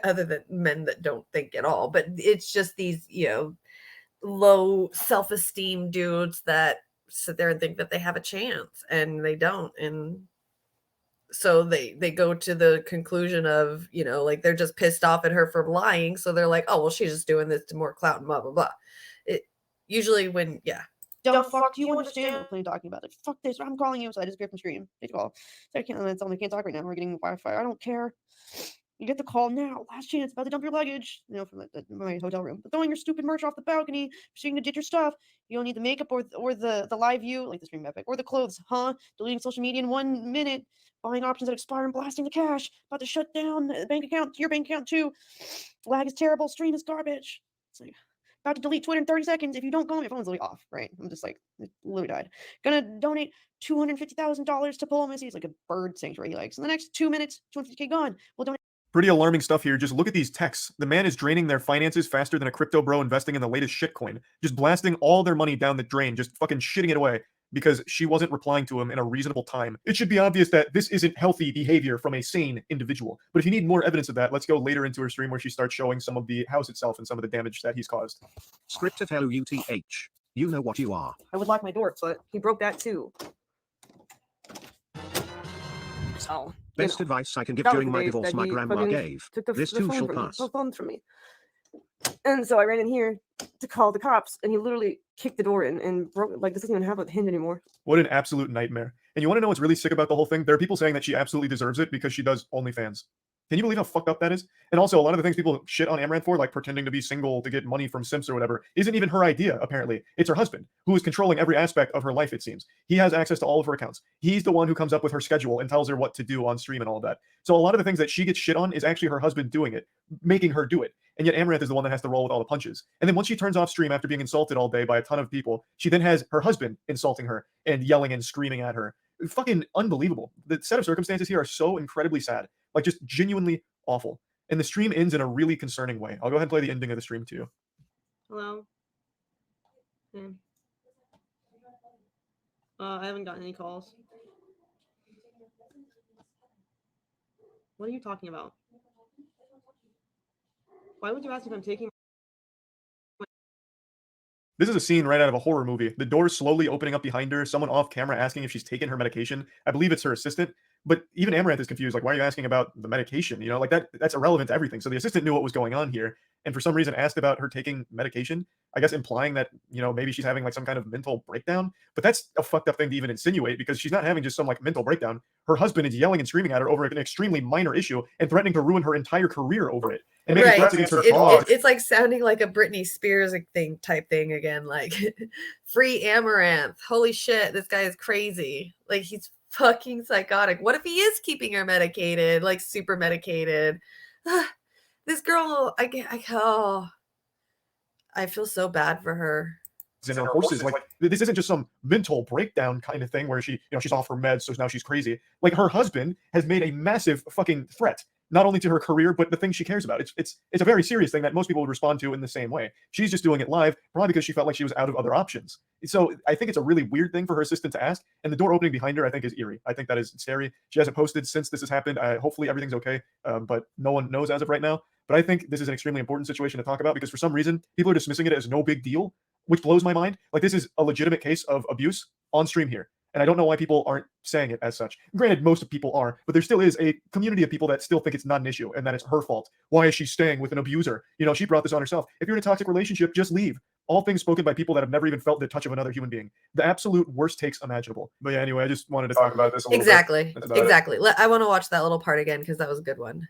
other than men that don't think at all, but it's just these, low self-esteem dudes that sit there and think that they have a chance and they don't. And so they go to the conclusion of, like, they're just pissed off at her for lying. So they're like, oh, well, she's just doing this to more clout and blah, blah, blah. It usually when, Don't fuck, do you understand? I'm plenty talking about it. Fuck this. I'm calling you. So I disappeared from stream. Take a call. So I can't tell me I can't talk right now. We're getting Wi-Fi. I don't care. You get the call now. Last chance. About to dump your luggage. From my hotel room. But throwing your stupid merch off the balcony. So you can ditch your stuff. You don't need the makeup or the live view, like the stream epic, or the clothes, huh? Deleting social media in 1 minute. Buying options that expire and blasting the cash. About to shut down the bank account. Your bank account too. Lag is terrible. Stream is garbage. It's like, about to delete Twitter in 30 seconds. If you don't go, my phone's literally off, right? I'm just like, it literally died. Gonna donate $250,000 to Polo Missy. It's like a bird sanctuary he likes. In the next 2 minutes, 250K gone. We'll donate. Pretty alarming stuff here. Just look at these texts. The man is draining their finances faster than a crypto bro investing in the latest shitcoin. Just blasting all their money down the drain, just fucking shitting it away because she wasn't replying to him in a reasonable time. It should be obvious that this isn't healthy behavior from a sane individual. But if you need more evidence of that, let's go later into her stream where she starts showing some of the house itself and some of the damage that he's caused. Scripted LUTH. You know what you are. I would lock my door, but he broke that too. So, Best advice I can give that was during the my days divorce that my he grandma fucking gave. took the This phone too shall from me, pass. the phones from me. And so I ran in here to call the cops, and he literally kicked the door in and broke it. Like, this doesn't even have a hinge anymore. What an absolute nightmare. And you want to know what's really sick about the whole thing? There are people saying that she absolutely deserves it because she does OnlyFans. Can you believe how fucked up that is? And also, a lot of the things people shit on Amouranth for, like pretending to be single to get money from simps or whatever, isn't even her idea, apparently. It's her husband, who is controlling every aspect of her life, it seems. He has access to all of her accounts. He's the one who comes up with her schedule and tells her what to do on stream and all of that. So a lot of the things that she gets shit on is actually her husband doing it, making her do it. And yet Amouranth is the one that has to roll with all the punches. And then once she turns off stream after being insulted all day by a ton of people, she then has her husband insulting her and yelling and screaming at her. Fucking unbelievable. The set of circumstances here are so incredibly sad. Like, just genuinely awful. And the stream ends in a really concerning way. I'll go ahead and play the ending of the stream to you. Hello? I haven't gotten any calls. What are you talking about? Why would you ask if I'm taking... This is a scene right out of a horror movie. The door slowly opening up behind her, someone off camera asking if she's taken her medication. I believe it's her assistant, but even Amouranth is confused. Like, why are you asking about the medication? You know, like that's irrelevant to everything. So the assistant knew what was going on here, and for some reason asked about her taking medication, I guess implying that, you know, maybe she's having like some kind of mental breakdown. But that's a fucked up thing to even insinuate, because she's not having just some like mental breakdown. Her husband is yelling and screaming at her over an extremely minor issue and threatening to ruin her entire career over it. And making threats against her cause. It's like sounding like a Britney Spears type thing again, like free Amouranth. Holy shit, this guy is crazy. Like, he's fucking psychotic. What if he is keeping her medicated, like super medicated? This girl, I feel so bad for her. And her horses, like, this isn't just some mental breakdown kind of thing where she, you know, she's off her meds, so now she's crazy. Like, her husband has made a massive fucking threat, not only to her career, but the thing she cares about. It's a very serious thing that most people would respond to in the same way. She's just doing it live, probably because she felt like she was out of other options. So I think it's a really weird thing for her assistant to ask, and the door opening behind her, I think, is eerie. I think that is scary. She hasn't posted since this has happened. Hopefully everything's okay, but no one knows as of right now. But I think this is an extremely important situation to talk about, because for some reason, people are dismissing it as no big deal, which blows my mind. Like, this is a legitimate case of abuse on stream here. And I don't know why people aren't saying it as such. Granted, most of people are, but there still is a community of people that still think it's not an issue and that it's her fault. Why is she staying with an abuser? You know, she brought this on herself. If you're in a toxic relationship, just leave. All things spoken by people that have never even felt the touch of another human being. The absolute worst takes imaginable. But yeah, anyway, I just wanted to talk about this a little Exactly. bit. Exactly. I want to watch that little part again, because that was a good one.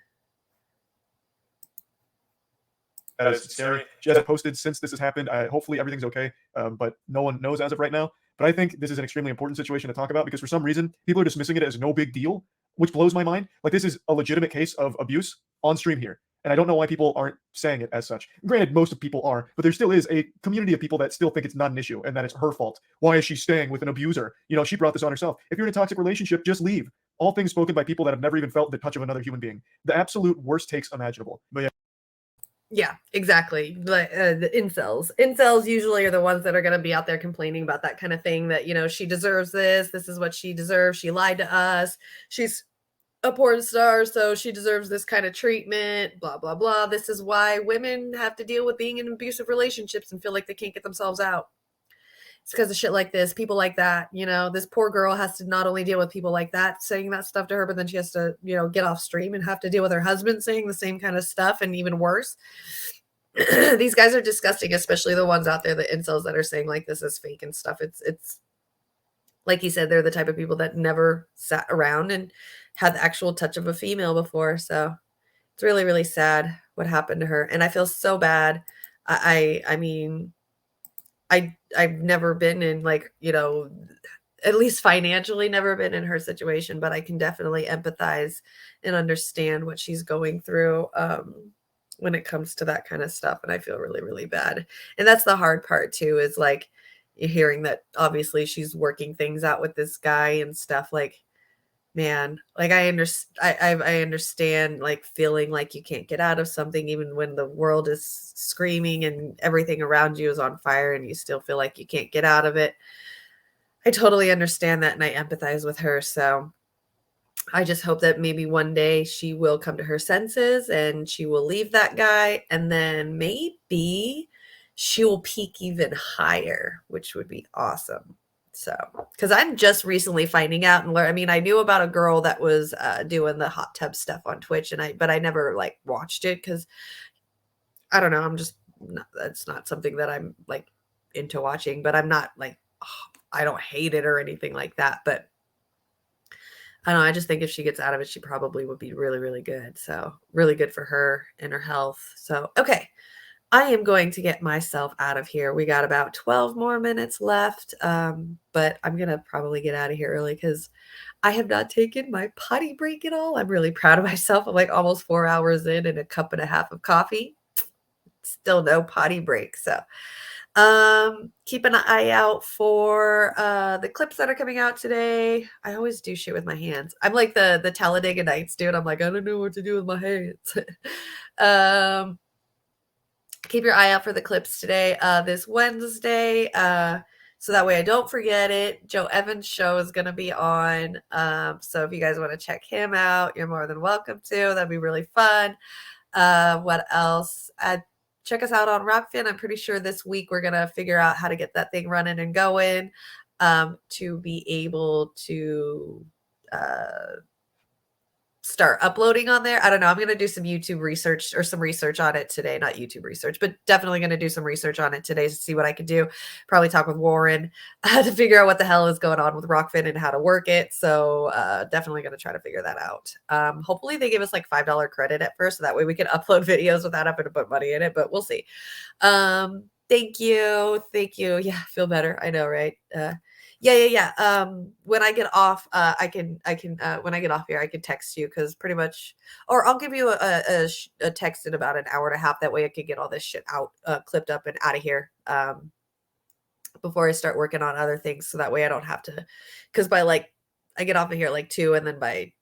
That is scary. She hasn't posted since this has happened. Hopefully everything's okay, but no one knows as of right now. But I think this is an extremely important situation to talk about, because for some reason, people are dismissing it as no big deal, which blows my mind. Like, this is a legitimate case of abuse on stream here. And I don't know why people aren't saying it as such. Granted, most of people are, but there still is a community of people that still think it's not an issue and that it's her fault. Why is she staying with an abuser? You know, she brought this on herself. If you're in a toxic relationship, just leave. All things spoken by people that have never even felt the touch of another human being. The absolute worst takes imaginable. But yeah. Yeah, exactly. Like the incels usually are the ones that are going to be out there complaining about that kind of thing, that, you know, she deserves this. This is what she deserves. She lied to us. She's a porn star, so she deserves this kind of treatment, blah, blah, blah. This is why women have to deal with being in abusive relationships and feel like they can't get themselves out. It's because of shit like this, people like that. You know, this poor girl has to not only deal with people like that saying that stuff to her, but then she has to, you know, get off stream and have to deal with her husband saying the same kind of stuff, and even worse. These guys are disgusting, especially the ones out there, the incels that are saying like this is fake and stuff. It's like you said, they're the type of people that never sat around and had the actual touch of a female before. So it's really, really sad what happened to her. And I feel so bad. I mean, I've never been in, like, you know, at least financially never been in her situation, but I can definitely empathize and understand what she's going through when it comes to that kind of stuff. And I feel really, really bad. And that's the hard part too, is like you're hearing that obviously she's working things out with this guy and stuff. Like, man, like I understand like feeling like you can't get out of something even when the world is screaming and everything around you is on fire and you still feel like you can't get out of it. I totally understand that and I empathize with her. So I just hope that maybe one day she will come to her senses and she will leave that guy and then maybe she will peak even higher, which would be awesome. So, because I'm just recently finding out and learn. I mean, I knew about a girl that was doing the hot tub stuff on Twitch, but I never like watched it because I don't know. I'm just not, that's not something that I'm like into watching. But I'm not like I don't hate it or anything like that. But I don't know. I just think if she gets out of it, she probably would be really, really good. So really good for her and her health. So okay. I am going to get myself out of here. We got about 12 more minutes left, but I'm going to probably get out of here early because I have not taken my potty break at all. I'm really proud of myself. I'm like almost 4 hours in and a cup and a half of coffee. Still no potty break. So keep an eye out for the clips that are coming out today. I always do shit with my hands. I'm like the Talladega Nights dude. I'm like, I don't know what to do with my hands. Keep your eye out for the clips today, this Wednesday, so that way I don't forget it. Joe Evans' show is going to be on, so if you guys want to check him out, you're more than welcome to. That'd be really fun. What else? Check us out on Rockfin. I'm pretty sure this week we're going to figure out how to get that thing running and going to be able to start uploading on there. I don't know. I'm going to do some YouTube research or some research on it today. Not YouTube research, but definitely going to do some research on it today to see what I can do. Probably talk with Warren to figure out what the hell is going on with Rockfin and how to work it. So definitely going to try to figure that out. Hopefully they give us like $5 credit at first. So that way we can upload videos without having to put money in it, but we'll see. Thank you. Thank you. Yeah, feel better. I know, right? Yeah. When I get off, I can when I get off here, I can text you because pretty much, or I'll give you a text in about an hour and a half. That way I can get all this shit out, clipped up and out of here before I start working on other things. So that way I don't have to, because by like, I get off of here at like 2 and then by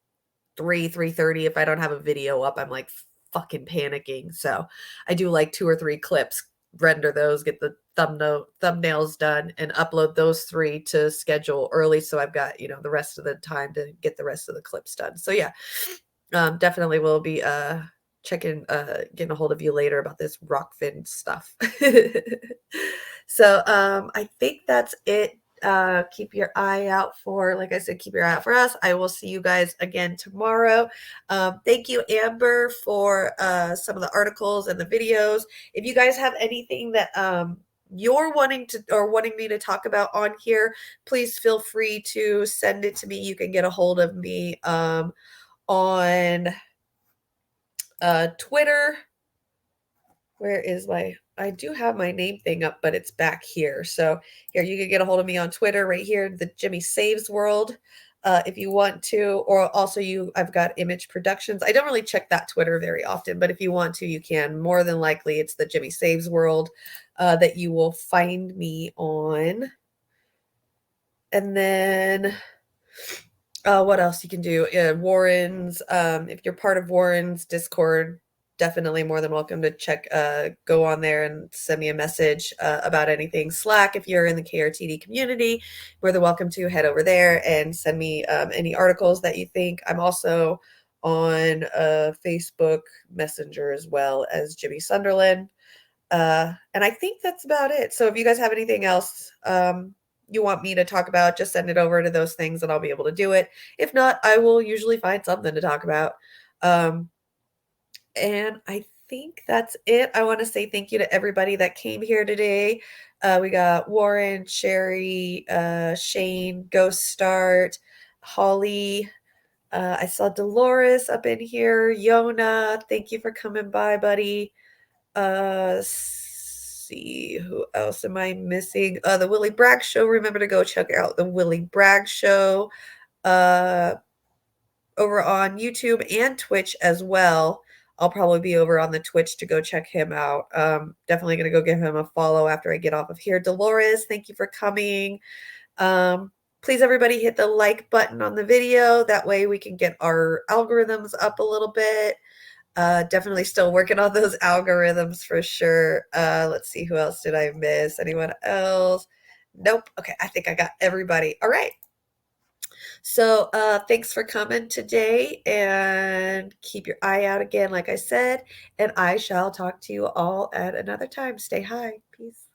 3:30, if I don't have a video up, I'm like fucking panicking. So I do like 2 or 3 clips, render those, get the thumbnails done and upload those 3 to schedule early. So I've got, the rest of the time to get the rest of the clips done. So yeah, definitely will be, getting a hold of you later about this Rockfin stuff. So, I think that's it. Keep your eye out for, like I said, keep your eye out for us. I will see you guys again tomorrow. Thank you, Amber, for some of the articles and the videos. If you guys have anything that you're wanting me to talk about on here, please feel free to send it to me. You can get a hold of me on Twitter. Where is I do have my name thing up, but it's back here. So here, you can get a hold of me on Twitter right here, the Jimmy Saves World, if you want to, or also I've got Image Productions. I don't really check that Twitter very often, but if you want to, you can. More than likely, it's the Jimmy Saves World that you will find me on. And then what else you can do? Warren's, if you're part of Warren's Discord, definitely more than welcome to go on there and send me a message about anything. Slack, if you're in the KRTD community, more than welcome to head over there and send me any articles that you think. I'm also on Facebook Messenger as well as Jimmy Sunderland. And I think that's about it. So if you guys have anything else you want me to talk about, just send it over to those things and I'll be able to do it. If not, I will usually find something to talk about. And I think that's it. I want to say thank you to everybody that came here today. We got Warren, Sherry, Shane, Ghost Start, Holly. I saw Dolores up in here. Yona, thank you for coming by, buddy. See who else am I missing? The Willie Bragg Show. Remember to go check out the Willie Bragg Show over on YouTube and Twitch as well. I'll probably be over on the Twitch to go check him out. Definitely going to go give him a follow after I get off of here. Dolores, thank you for coming. Please, everybody, hit the like button on the video. That way we can get our algorithms up a little bit. Definitely still working on those algorithms for sure. Let's see, who else did I miss? Anyone else? Nope. Okay, I think I got everybody. All right. So thanks for coming today, and keep your eye out again, like I said, and I shall talk to you all at another time. Stay high. Peace.